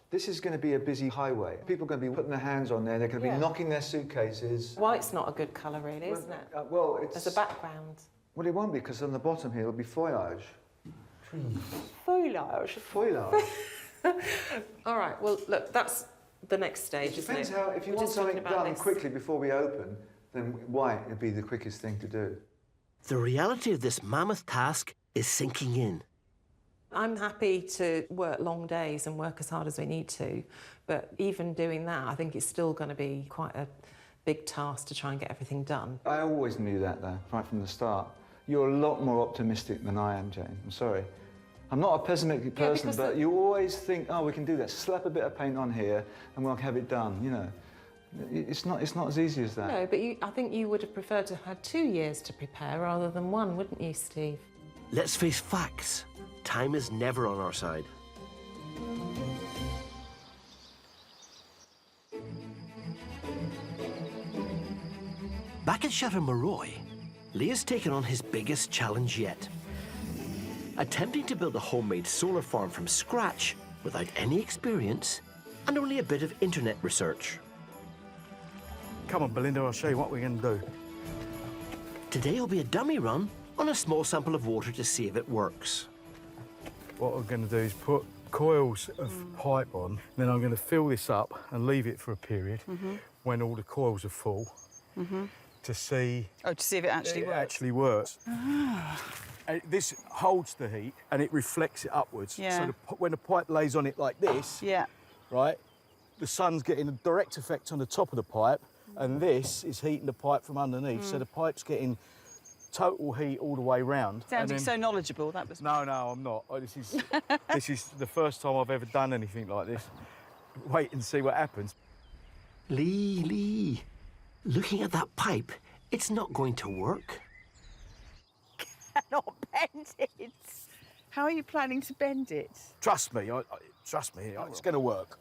This is going to be a busy highway. People are going to be putting their hands on there. They're going to be knocking their suitcases. White's not a good colour, really, isn't it? Well, it's... As a background. Well, it won't be, because on the bottom here, it'll be foliage. Foliage. Foliage. All right, well, look, that's the next stage, isn't Depends it? how... If you We're want just talking something about done this. quickly before we open, then white would be the quickest thing to do. The reality of this mammoth task is sinking in. I'm happy to work long days and work as hard as we need to, but even doing that, I think it's still going to be quite a big task to try and get everything done. I always knew that, though, right from the start. You're a lot more optimistic than I am, Jane. I'm sorry. I'm not a pessimistic person, but you always think, oh, we can do that. Slap a bit of paint on here and we'll have it done, you know. It's not as easy as that. No, but I think you would have preferred to have had 2 years to prepare rather than 1, wouldn't you, Steve? Let's face facts. Time is never on our side. Back at Chateau, Lee has taken on his biggest challenge yet. Attempting to build a homemade solar farm from scratch without any experience and only a bit of internet research. Come on, Belinda, I'll show you what we're going to do. Today will be a dummy run on a small sample of water to see if it works. What I'm going to do is put coils of pipe on, then I'm going to fill this up and leave it for a period when all the coils are full to see... Oh, to see if it actually works. It actually works. This holds the heat and it reflects it upwards. Yeah. So when the pipe lays on it like this, right, the sun's getting a direct effect on the top of the pipe and this is heating the pipe from underneath. So the pipe's getting total heat all the way round. Sounding so knowledgeable, that was... No, I'm not. This is the first time I've ever done anything like this. Wait and see what happens. Lee, looking at that pipe, it's not going to work. Cannot bend it. How are you planning to bend it? Trust me, trust me, it's going to work.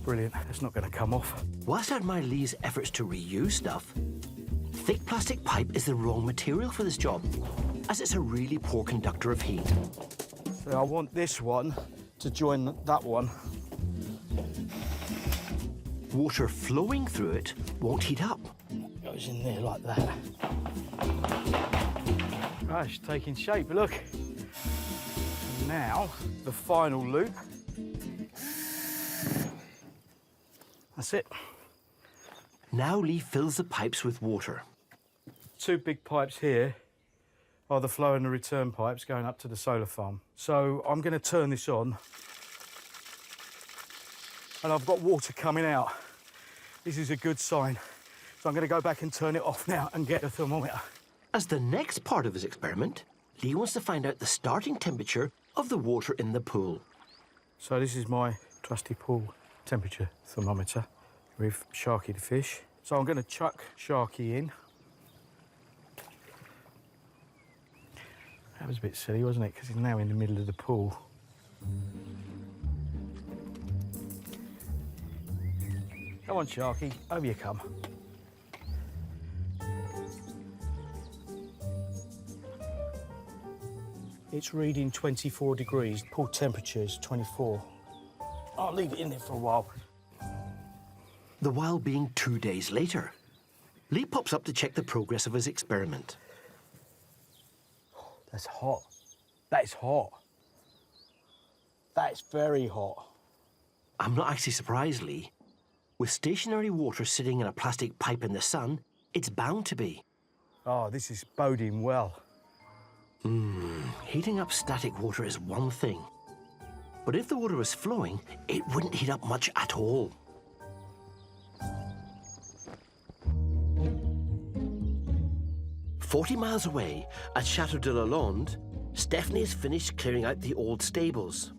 Brilliant, it's not going to come off. Whilst I admire Lee's efforts to reuse stuff, thick plastic pipe is the wrong material for this job, as it's a really poor conductor of heat. So I want this one to join that one. Water flowing through it won't heat up. Goes in there like that. Right, it's taking shape, look. And now, the final loop. That's it. Now Lee fills the pipes with water. 2 big pipes here are the flow and the return pipes going up to the solar farm. So I'm going to turn this on and I've got water coming out. This is a good sign. So I'm going to go back and turn it off now and get a thermometer. As the next part of his experiment, Lee wants to find out the starting temperature of the water in the pool. So this is my trusty pool temperature thermometer with Sharky the fish. So I'm going to chuck Sharky in. That was a bit silly, wasn't it? Because he's now in the middle of the pool. Come on, Sharky, over you come. It's reading 24 degrees, pool temperature is 24. I'll leave it in there for a while. The while being 2 days later, Lee pops up to check the progress of his experiment. That's hot. That is hot. That is very hot. I'm not actually surprised, Lee. With stationary water sitting in a plastic pipe in the sun, it's bound to be. Oh, this is boding well. Heating up static water is one thing. But if the water was flowing, it wouldn't heat up much at all. "40 miles away, at Château de Lalande, Stephanie has finished clearing out the old stables,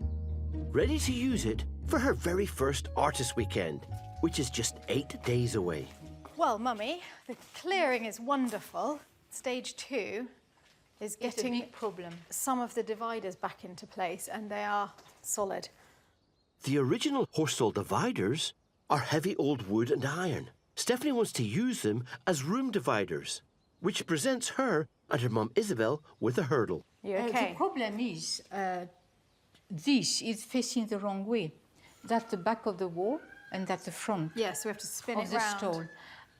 ready to use it for her very first artist weekend, which is just 8 days away. Well, Mummy, the clearing is wonderful. Stage 2 is getting a big problem. some of the dividers back into place, and they are solid. The original horse-stall dividers are heavy old wood and iron. Stephanie wants to use them as room dividers, which presents her and her mum Isabel with a hurdle. You okay? The problem is this is facing the wrong way. That's the back of the wall and that's the front. Yes, we have to spin of it the round. stall.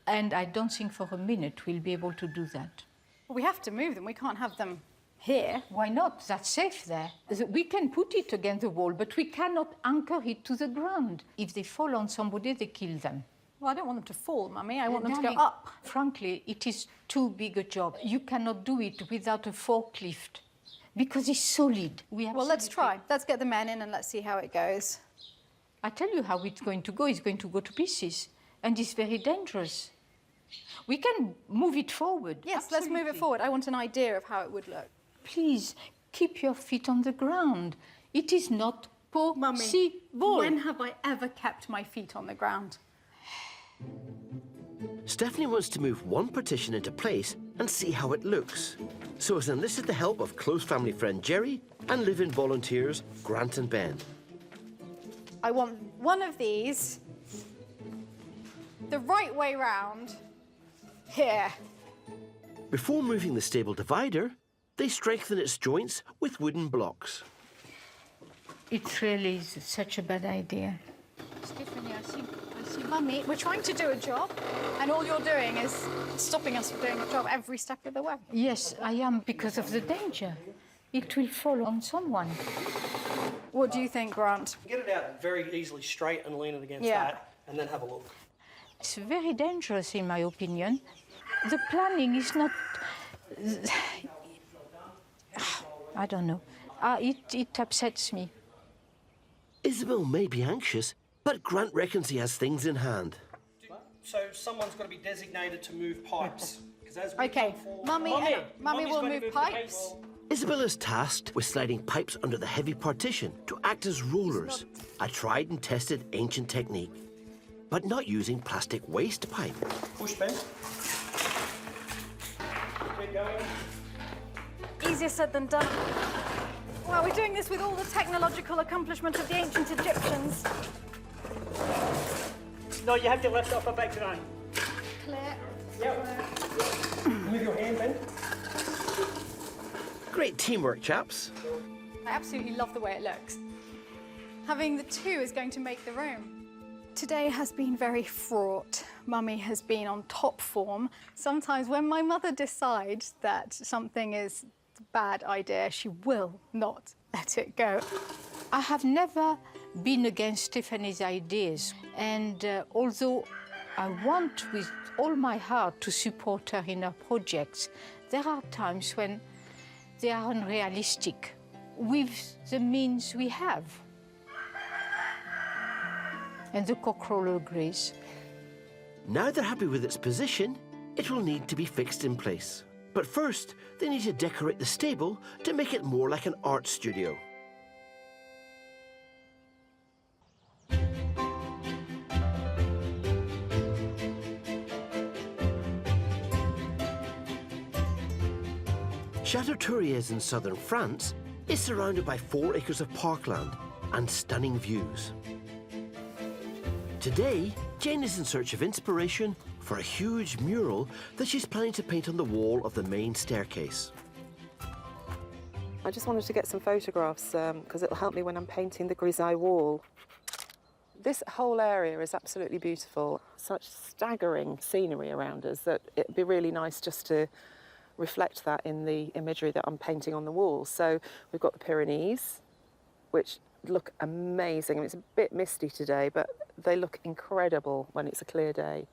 And I don't think for a minute we'll be able to do that. We have to move them. We can't have them here. Why not? That's safe there. We can put it against the wall, but we cannot anchor it to the ground. If they fall on somebody, they kill them. Well, I don't want them to fall, Mummy. I want them to Darling, go up. Frankly, it is too big a job. You cannot do it without a forklift because it's solid. Well, let's try. Let's get the men in and let's see how it goes. I tell you how it's going to go. It's going to go to pieces, and it's very dangerous. We can move it forward. Yes, let's move it forward. I want an idea of how it would look. Please, keep your feet on the ground. It is not possible. Mummy, when have I ever kept my feet on the ground? Stephanie wants to move one partition into place and see how it looks, so has enlisted the help of close family friend Jerry and live-in volunteers Grant and Ben. I want one of these the right way round here. Before moving the stable divider, they strengthen its joints with wooden blocks. It really is such a bad idea. Stephanie, I see, Mummy, we're trying to do a job, and all you're doing is stopping us from doing a job every step of the way. Yes, I am, because of the danger. It will fall on someone. What do you think, Grant? Get it out very easily straight and lean it against that, and then have a look. It's very dangerous, in my opinion. The planning is not... I don't know. It upsets me. Isabel may be anxious, but Grant reckons he has things in hand. So someone's got to be designated to move pipes. Okay, Mummy will move pipes. Isabel is tasked with sliding pipes under the heavy partition to act as rollers, a tried and tested ancient technique, but not using plastic waste pipe. Push, Ben. Keep going. Easier said than done. Well, we're doing this with all the technological accomplishment of the ancient Egyptians. No, you have to lift up and back down. Clear. Yep. Move your hand, Ben. Great teamwork, chaps. I absolutely love the way it looks. Having the two is going to make the room. Today has been very fraught. Mummy has been on top form. Sometimes when my mother decides that something is a bad idea, she will not let it go. I have never been against Stephanie's ideas, and although I want with all my heart to support her in her projects, there are times when they are unrealistic with the means we have. And the cockroller agrees. Now they're happy with its position, it will need to be fixed in place. But first, they need to decorate the stable to make it more like an art studio. Chateau in southern France is surrounded by 4 acres of parkland and stunning views. Today, Jane is in search of inspiration for a huge mural that she's planning to paint on the wall of the main staircase. I just wanted to get some photographs because it'll help me when I'm painting the grisaille wall. This whole area is absolutely beautiful. Such staggering scenery around us that it'd be really nice just to reflect that in the imagery that I'm painting on the wall. So we've got the Pyrenees, which look amazing. I mean, it's a bit misty today, but they look incredible when it's a clear day.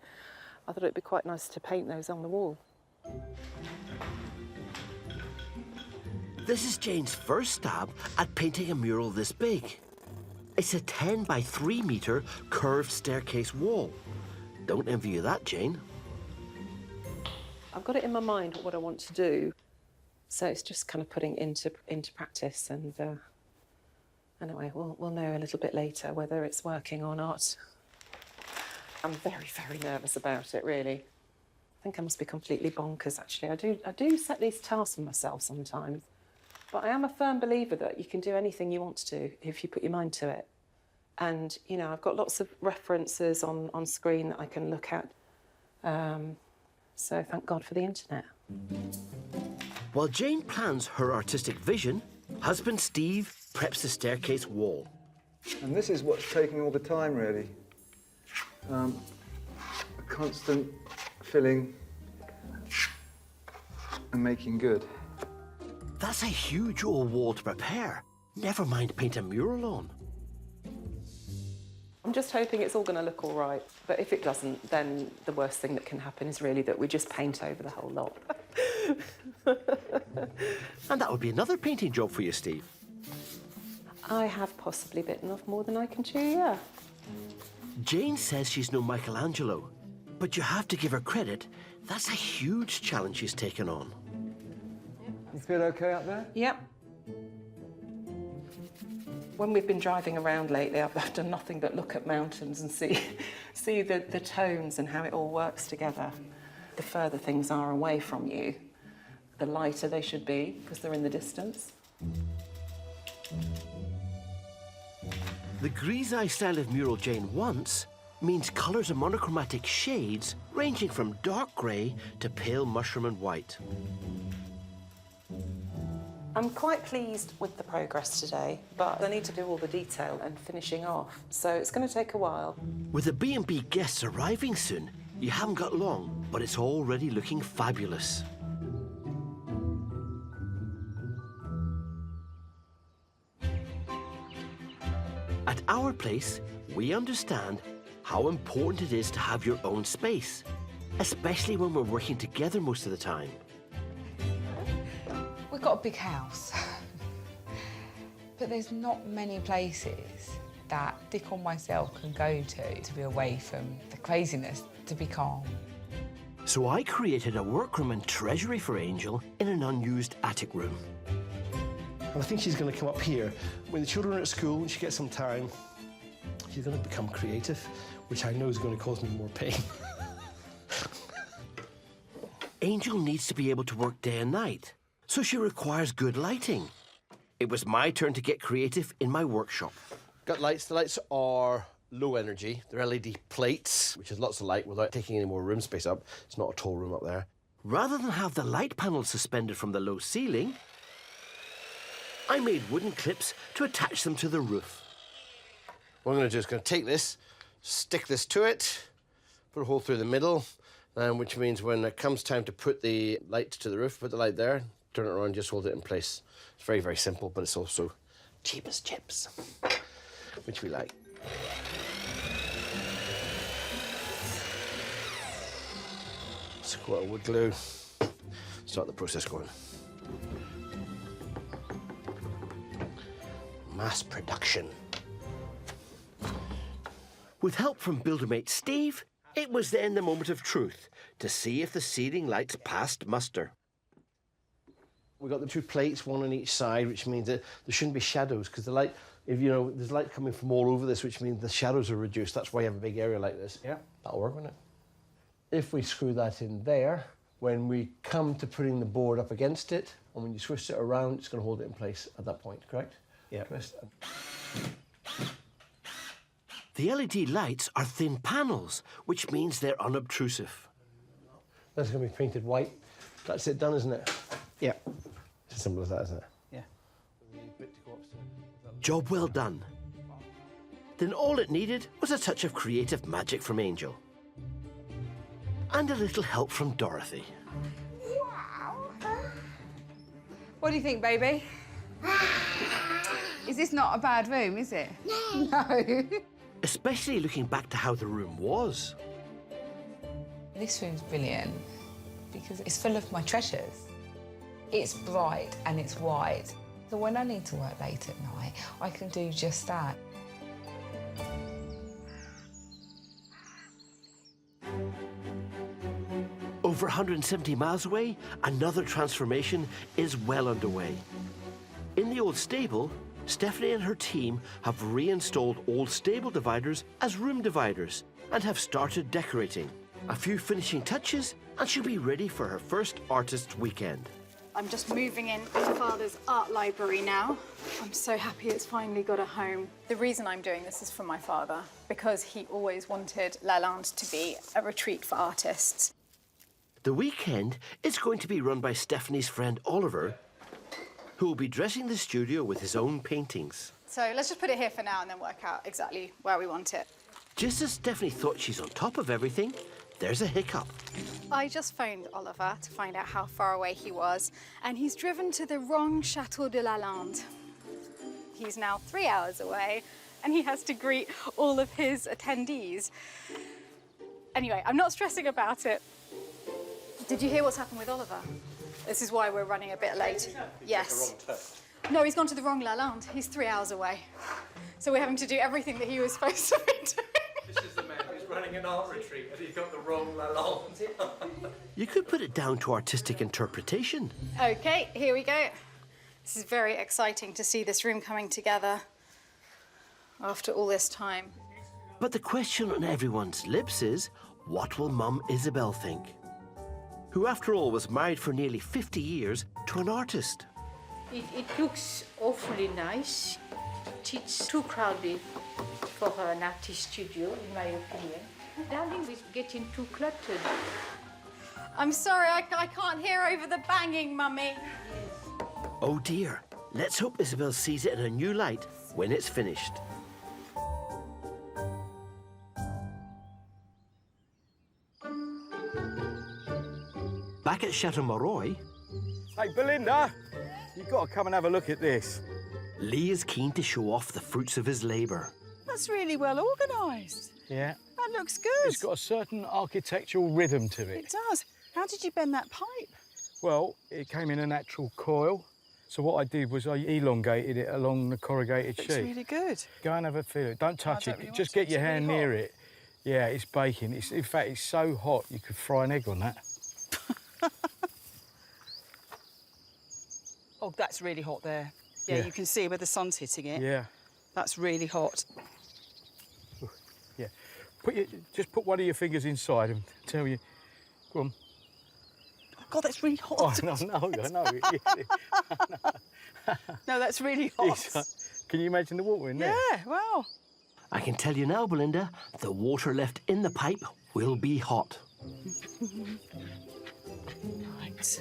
I thought it'd be quite nice to paint those on the wall. This is Jane's first stab at painting a mural this big. It's a 10 by 3 metre curved staircase wall. Don't envy you that, Jane. I've got it in my mind what I want to do, so it's just kind of putting into practice. And anyway, we'll know a little bit later whether it's working or not. I'm very, very nervous about it, really. I think I must be completely bonkers, actually. I do set these tasks for myself sometimes, but I am a firm believer that you can do anything you want to do if you put your mind to it. And, you know, I've got lots of references on screen that I can look at. So thank God for the internet. While Jane plans her artistic vision, husband Steve preps the staircase wall. And this is what's taking all the time, really. A constant filling and making good. That's a huge old wall to prepare. Never mind paint a mural on. I'm just hoping it's all going to look all right. But if it doesn't, then the worst thing that can happen is really that we just paint over the whole lot. And that would be another painting job for you, Steve. I have possibly bitten off more than I can chew, yeah. Jane says she's no Michelangelo, but you have to give her credit. That's a huge challenge she's taken on. You feel okay up there? Yep. When we've been driving around lately, I've done nothing but look at mountains and see the tones and how it all works together. The further things are away from you, the lighter they should be, because they're in the distance. The grisaille style of mural Jane wants means colours and monochromatic shades ranging from dark grey to pale mushroom and white. I'm quite pleased with the progress today, but I need to do all the detail and finishing off, so it's going to take a while. With the B&B guests arriving soon, you haven't got long, but it's already looking fabulous. At our place, we understand how important it is to have your own space, especially when we're working together most of the time. We've got a big house, but there's not many places that Dick or myself can go to be away from the craziness, to be calm. So I created a workroom and treasury for Angel in an unused attic room. And I think she's going to come up here. When the children are at school and she gets some time, she's going to become creative, which I know is going to cause me more pain. Angel needs to be able to work day and night, so she requires good lighting. It was my turn to get creative in my workshop. Got lights. The lights are low energy. They're LED plates, which has lots of light without taking any more room space up. It's not a tall room up there. Rather than have the light panels suspended from the low ceiling, I made wooden clips to attach them to the roof. What I'm going to do is going to take this, stick this to it, put a hole through the middle, which means when it comes time to put the light to the roof, put the light there, turn it around, just hold it in place. It's very, very simple, but it's also cheap as chips, which we like. Squirt of wood glue, start the process going. Mass production. With help from buildermate Steve, it was then the moment of truth to see if the ceiling lights passed muster. We've got the two plates, one on each side, which means that there shouldn't be shadows, because the light, if you know, there's light coming from all over this, which means the shadows are reduced. That's why you have a big area like this. Yeah. That'll work, won't it? If we screw that in there, when we come to putting the board up against it, and when you twist it around, it's going to hold it in place at that point, correct? Yeah. Twist. The LED lights are thin panels, which means they're unobtrusive. That's going to be painted white. That's it done, isn't it? Yeah. It's as simple as that, isn't it? Yeah. Job well done. Then all it needed was a touch of creative magic from Angel. And a little help from Dorothy. What do you think, baby? Is this not a bad room, is it? No. Especially looking back to how the room was. This room's brilliant. because it's full of my treasures. It's bright and it's wide. So when I need to work late at night, I can do just that. Over 170 miles away, another transformation is well underway. In the old stable, Stephanie and her team have reinstalled old stable dividers as room dividers and have started decorating. A few finishing touches and she'll be ready for her first artist's weekend. I'm just moving in my father's art library now. I'm so happy it's finally got a home. The reason I'm doing this is for my father, because he always wanted Lalande to be a retreat for artists. The weekend is going to be run by Stephanie's friend Oliver, who will be dressing the studio with his own paintings. So let's just put it here for now and then work out exactly where we want it. Just as Stephanie thought she's on top of everything, there's a hiccup. I just phoned Oliver to find out how far away he was, and he's driven to the wrong Chateau de Lalande. He's now 3 hours away, and he has to greet all of his attendees. Anyway, I'm not stressing about it. Did you hear what's happened with Oliver? This is why we're running a bit late. Yes. No, he's gone to the wrong Lalande. He's 3 hours away. So we're having to do everything that he was supposed to be doing. This is the man who's running an art retreat and he's got the wrong Lalande. You could put it down to artistic interpretation. Okay, here we go. This is very exciting to see this room coming together after all this time. But the question on everyone's lips is, what will Mum Isabel think? Who, after all, was married for nearly 50 years to an artist. It looks awfully nice. It's too crowded for an artist studio, in my opinion. Darling, it's getting too cluttered. I'm sorry, I can't hear over the banging, Mummy. Oh dear, let's hope Isabel sees it in a new light when it's finished. Back at Chateau Maroy, Hey, Belinda, you've got to come and have a look at this. Lee is keen to show off the fruits of his labour. That's really well organised. Yeah. That looks good. It's got a certain architectural rhythm to it. It does. How did you bend that pipe? Well, it came in a natural coil. So what I did was I elongated it along the corrugated sheet. It's really good. Go and have a feel. Don't touch I it. don't really Just want get to. your It's hand really near hot. it. Yeah, it's baking. In fact, it's so hot you could fry an egg on that. Oh, that's really hot there. Yeah, Yeah. you can see where the sun's hitting it. Yeah. That's really hot. Yeah. Just put one of your fingers inside and tell you. Go on. Oh, God, that's really hot. Oh, I know. No, that's really hot. Can you imagine the water in there? Yeah, wow. I can tell you now, Belinda, the water left in the pipe will be hot. Right.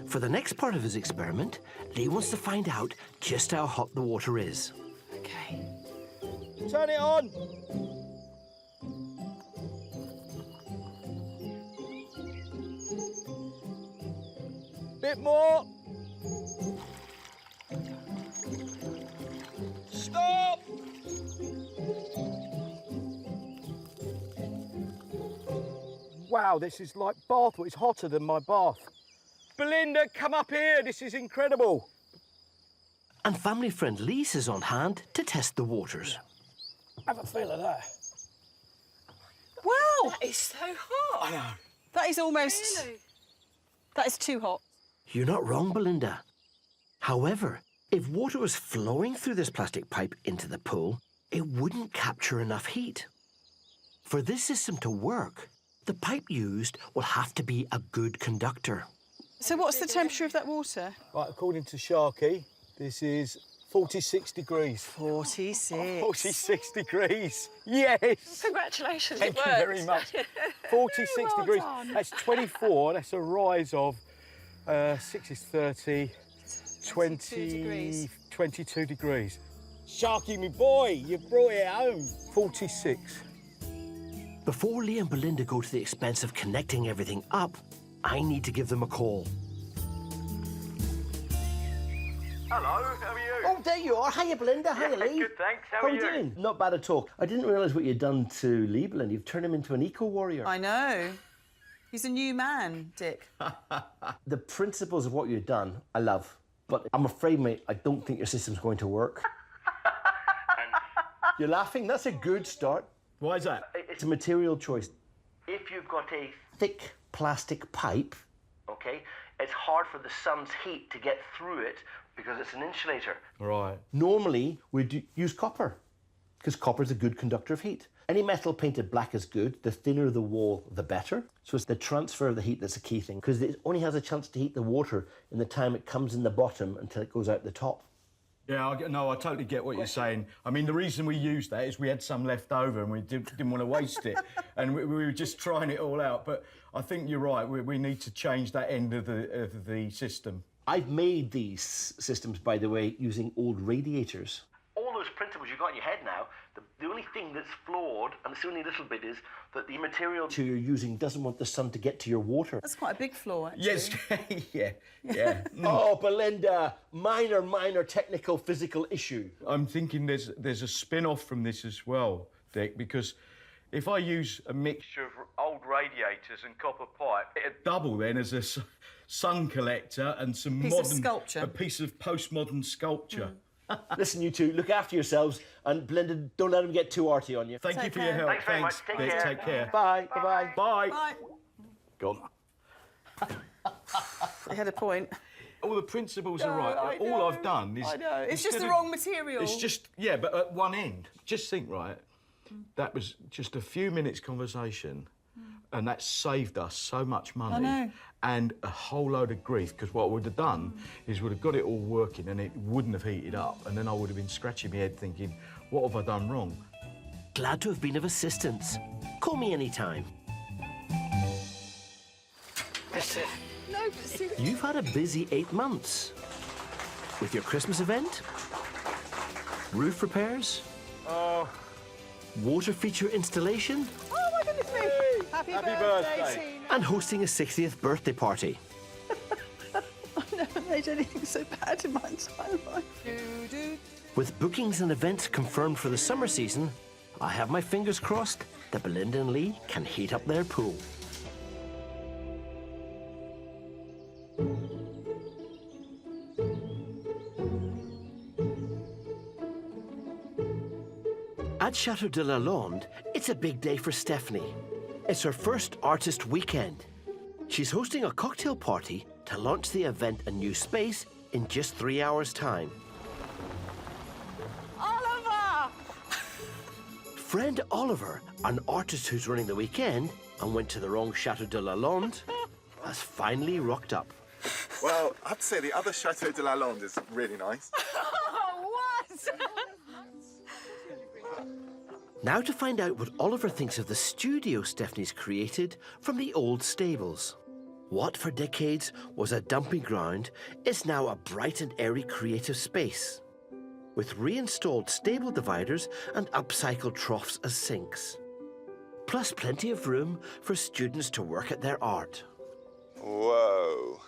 For the next part of his experiment, Lee wants to find out just how hot the water is. Okay. Turn it on. Bit more. Stop. Wow, this is like bath. It's hotter than my bath. Belinda, come up here. This is incredible. And family friend Lise is on hand to test the waters. Have a feel of that. Wow. It's so hot. I know. That is almost... Really? That is too hot. You're not wrong, Belinda. However, if water was flowing through this plastic pipe into the pool, it wouldn't capture enough heat. For this system to work, the pipe used will have to be a good conductor. So what's the temperature of that water? Right, according to Sharky, this is 46 degrees. 46. 46 degrees. Yes. Congratulations, Thank it you worked. very much. 46 Well degrees. done. That's 24. That's a rise of 6 is 30, 20, degrees. 22 degrees. Sharky, me boy, you brought it home. 46. Before Lee and Belinda go to the expense of connecting everything up, I need to give them a call. Hello, how are you? Oh, there you are. Hiya, Belinda. Hiya, Lee. Good, thanks. How are you? doing? Not bad at all. I didn't realise what you'd done to Lee, Belinda. You've turned him into an eco-warrior. I know. He's a new man, Dick. The principles of what you've done, I love. But I'm afraid, mate, I don't think your system's going to work. You're laughing? That's a good start. Why is that? It's a material choice. If you've got a thick plastic pipe, okay, it's hard for the sun's heat to get through it because it's an insulator. Right. Normally, we'd use copper because copper is a good conductor of heat. Any metal painted black is good. The thinner the wall, the better. So it's the transfer of the heat that's a key thing because it only has a chance to heat the water in the time it comes in the bottom until it goes out the top. Yeah, I totally get what you're saying. I mean, the reason we used that is we had some left over and we didn't want to waste it. And we were just trying it all out. But I think you're right. We need to change that end of the system. I've made these systems, by the way, using old radiators. All those principles you've got in your head now, the only thing that's flawed, and it's only a little bit, is that the material you're using doesn't want the sun to get to your water. That's quite a big flaw, actually. Yes, yeah. Oh, Belinda, minor technical, physical issue. I'm thinking there's a spin-off from this as well, Dick, because if I use a mixture of old radiators and copper pipe, it'd double then as a sun collector and some Piece of sculpture. a piece of postmodern sculpture. Listen, you two, look after yourselves, and Belinda, don't let them get too arty on you. Thank you for your help. Thanks very much. Take care. Take care. Bye. Bye-bye. Bye. Bye. Gone. I had a point. All the principles are right. All I've done is... I know. It's just instead the of- wrong material. It's just, yeah, but at one end. Just think, right, that was just a few minutes conversation and that saved us so much money. I know. And a whole load of grief, because what I would have done is would have got it all working and it wouldn't have heated up, and then I would have been scratching my head thinking, what have I done wrong? Glad to have been of assistance. Call me anytime. No, but seriously. You've had a busy 8 months. With your Christmas event, roof repairs, water feature installation, Oh, my goodness me. Happy birthday, Tina. and hosting a 60th birthday party. I've never made anything so bad in my entire life. With bookings and events confirmed for the summer season, I have my fingers crossed that Belinda and Lee can heat up their pool. At Chateau de la Londe, it's a big day for Stephanie. It's her first artist weekend. She's hosting a cocktail party to launch the event and new space in just 3 hours' time. Oliver! Friend Oliver, an artist who's running the weekend and went to the wrong Chateau de la Londe, has finally rocked up. Well, I have to say the other Chateau de la Londe is really nice. What? Now to find out what Oliver thinks of the studio Stephanie's created from the old stables. What for decades was a dumping ground is now a bright and airy creative space, with reinstalled stable dividers and upcycled troughs as sinks. Plus plenty of room for students to work at their art. Whoa.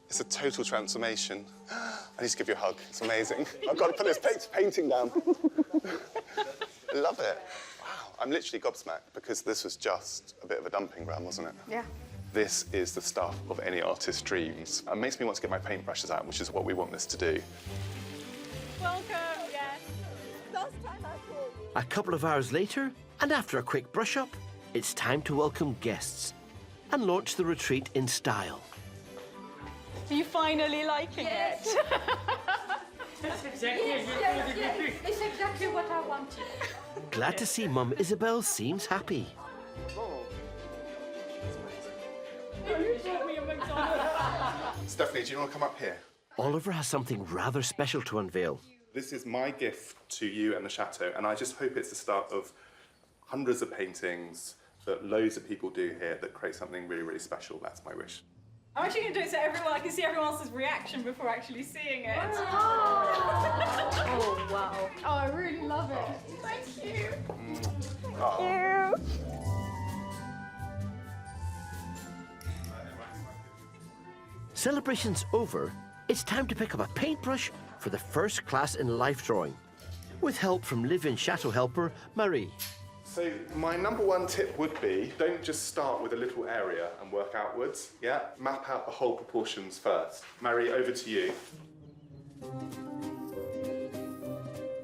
It's a total transformation. I need to give you a hug. It's amazing. I've got to put this painting down. I love it. Wow. I'm literally gobsmacked because this was just a bit of a dumping ground, wasn't it? Yeah. This is the stuff of any artist's dreams. It makes me want to get my paintbrushes out, which is what we want this to do. Welcome, yes. Last time I saw you. A couple of hours later, and after a quick brush-up, it's time to welcome guests and launch the retreat in style. Are you finally liking it? That's exactly It's exactly what I wanted. Glad to see Mum Isabel seems happy. Stephanie, do you want to come up here? Oliver has something rather special to unveil. This is my gift to you and the Chateau, and I just hope it's the start of hundreds of paintings that loads of people do here that create something really, really special. That's my wish. I'm actually going to do it so I can see everyone else's reaction before actually seeing it. Oh, wow. Oh, I really love it. Thank you. Thank you. Celebrations over, it's time to pick up a paintbrush for the first class in life drawing, with help from live-in Chateau helper Marie. So my number one tip would be, don't just start with a little area and work outwards, yeah? Map out the whole proportions first. Mary, over to you.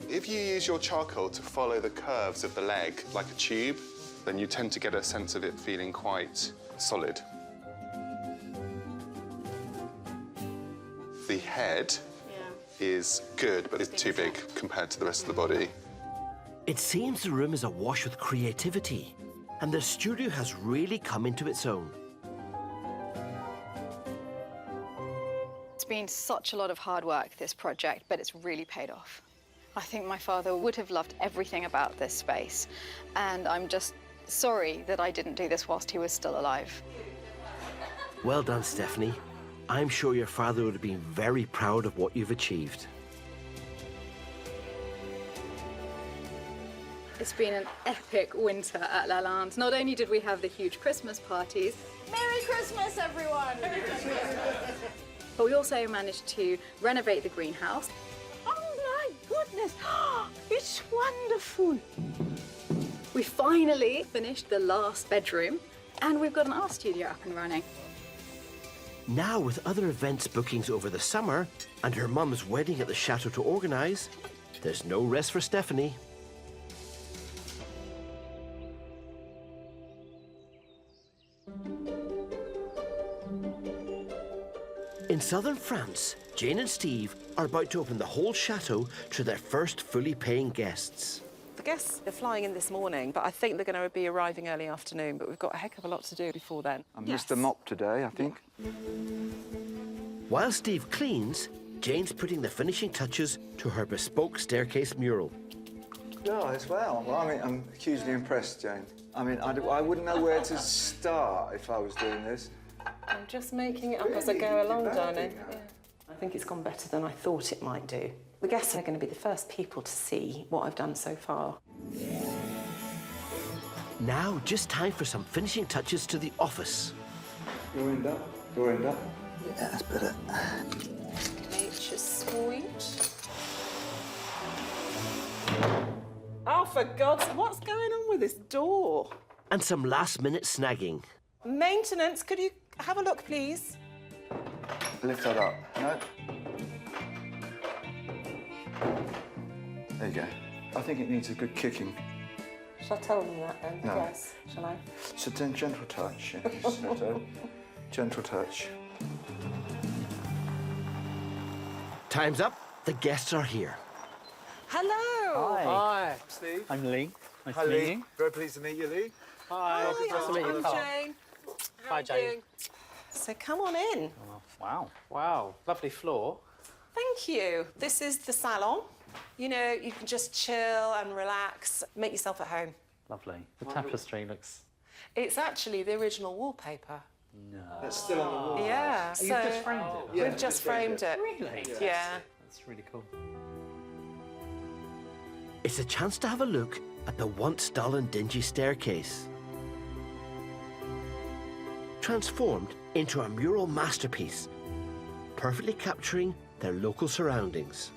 If you use your charcoal to follow the curves of the leg like a tube, then you tend to get a sense of it feeling quite solid. The head is good, but it's too big compared to the rest of the body. It seems the room is awash with creativity, and the studio has really come into its own. It's been such a lot of hard work, this project, but it's really paid off. I think my father would have loved everything about this space, and I'm just sorry that I didn't do this whilst he was still alive. Well done, Stephanie. I'm sure your father would have been very proud of what you've achieved. It's been an epic winter at Lalande. Not only did we have the huge Christmas parties, Merry Christmas, everyone! But we also managed to renovate the greenhouse. Oh my goodness, it's wonderful. We finally finished the last bedroom, and we've got an art studio up and running. Now, with other events bookings over the summer and her mum's wedding at the Chateau to organise, there's no rest for Stephanie. In southern France, Jane and Steve are about to open the whole chateau to their first fully paying guests. The guests are flying in this morning, but I think they're going to be arriving early afternoon, but we've got a heck of a lot to do before then. I missed the mop today, I think. While Steve cleans, Jane's putting the finishing touches to her bespoke staircase mural. Yeah, as well. Well, I mean, I'm hugely impressed, Jane. I mean, I wouldn't know where to start if I was doing this. I'm just making it up as I go along, darling. Yeah. I think it's gone better than I thought it might do. The guests are going to be the first people to see what I've done so far. Now, just time for some finishing touches to the office. Your end up. Your end up. Yeah, that's better. Nature's sweet. Oh, for God's sake, what's going on with this door? And some last-minute snagging. Maintenance, could you have a look, please? Lift that up. No. There you go. I think it needs a good kicking. Shall I tell them that then? No. Yes, shall I? It's a gentle touch. Yes. Gentle touch. Time's up. The guests are here. Hello. Hi. Steve. I'm Lee. Nice Hi, to meet Lee. you. Very pleased to meet you, Lee. Hi. Nice to meet you. I'm Jane. How Hi, are you Jane. doing? So come on in. Oh, wow. Wow. Lovely floor. Thank you. This is the salon. You know, you can just chill and relax, make yourself at home. Lovely. The tapestry looks... It's actually the original wallpaper. No. That's still on the wall. Yeah. Oh, you've just framed it? We've just framed it. Really? Yeah. That's really cool. It's a chance to have a look at the once dull and dingy staircase. Transformed into a mural masterpiece, perfectly capturing their local surroundings.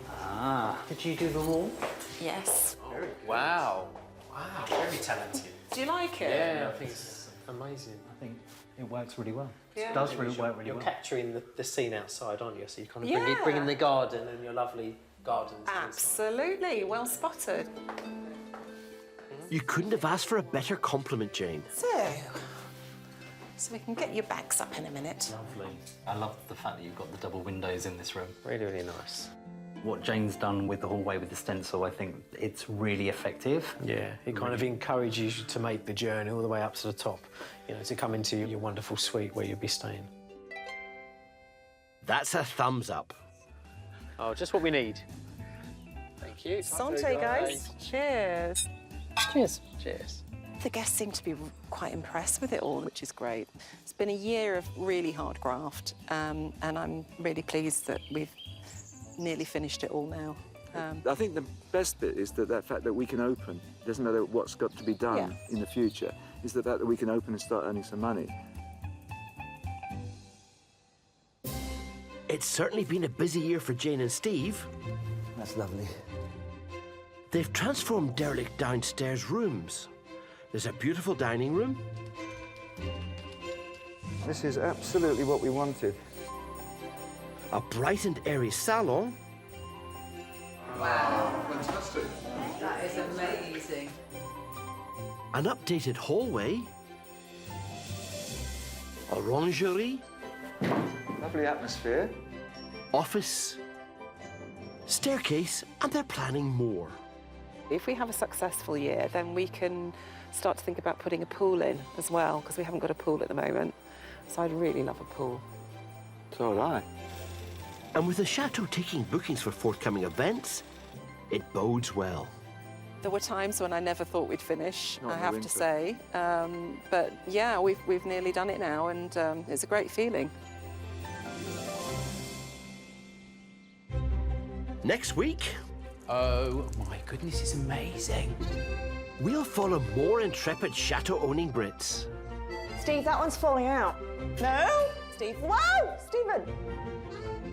Ah. Did you do the wall? Yes. Oh, wow. Wow. Very talented. Do you like it? Yeah, I think it's amazing. I think it works really well. Yeah. It does really work really You're well. capturing the scene outside, aren't you? So you kind of Yeah. bring in the garden and your lovely gardens. Absolutely. Well spotted. You couldn't have asked for a better compliment, Jane. So we can get your bags up in a minute. Lovely. I love the fact that you've got the double windows in this room. Really, really nice. What Jane's done with the hallway with the stencil, I think it's really effective. Yeah, it kind of encourages you to make the journey all the way up to the top, you know, to come into your wonderful suite where you'll be staying. That's a thumbs up. Oh, just what we need. Thank you. Santé, guys. Cheers. Cheers. Cheers. The guests seem to be quite impressed with it all, which is great. It's been a year of really hard graft, and I'm really pleased that we've nearly finished it all now. I think the best bit is that fact that we can open. It doesn't matter what's got to be done in the future. Is the fact that we can open and start earning some money. It's certainly been a busy year for Jane and Steve. That's lovely. They've transformed derelict downstairs rooms. There's a beautiful dining room. This is absolutely what we wanted. A bright and airy salon. Wow. Fantastic. That is amazing. An updated hallway. Orangerie. Lovely atmosphere. Office. Staircase, and they're planning more. If we have a successful year, then we can start to think about putting a pool in as well, because we haven't got a pool at the moment. So I'd really love a pool. So would I. And with the Chateau taking bookings for forthcoming events, it bodes well. There were times when I never thought we'd finish, Not I in the have winter. to say. But yeah, we've nearly done it now, and it's a great feeling. Next week, Oh my goodness, it's amazing. we'll follow more intrepid Chateau-owning Brits. Steve, that one's falling out. No? Steve, whoa! Stephen!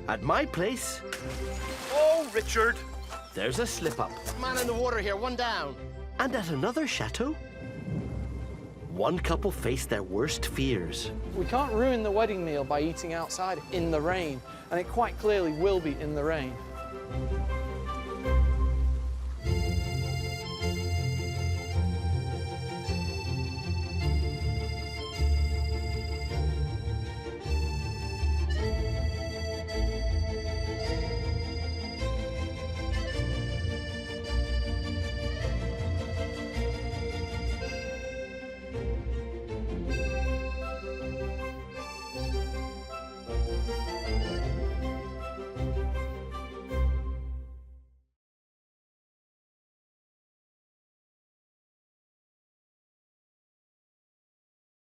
At my place, Oh, Richard! there's a slip-up. Man in the water here, one down. And at another chateau, one couple faced their worst fears. We can't ruin the wedding meal by eating outside in the rain, and it quite clearly will be in the rain.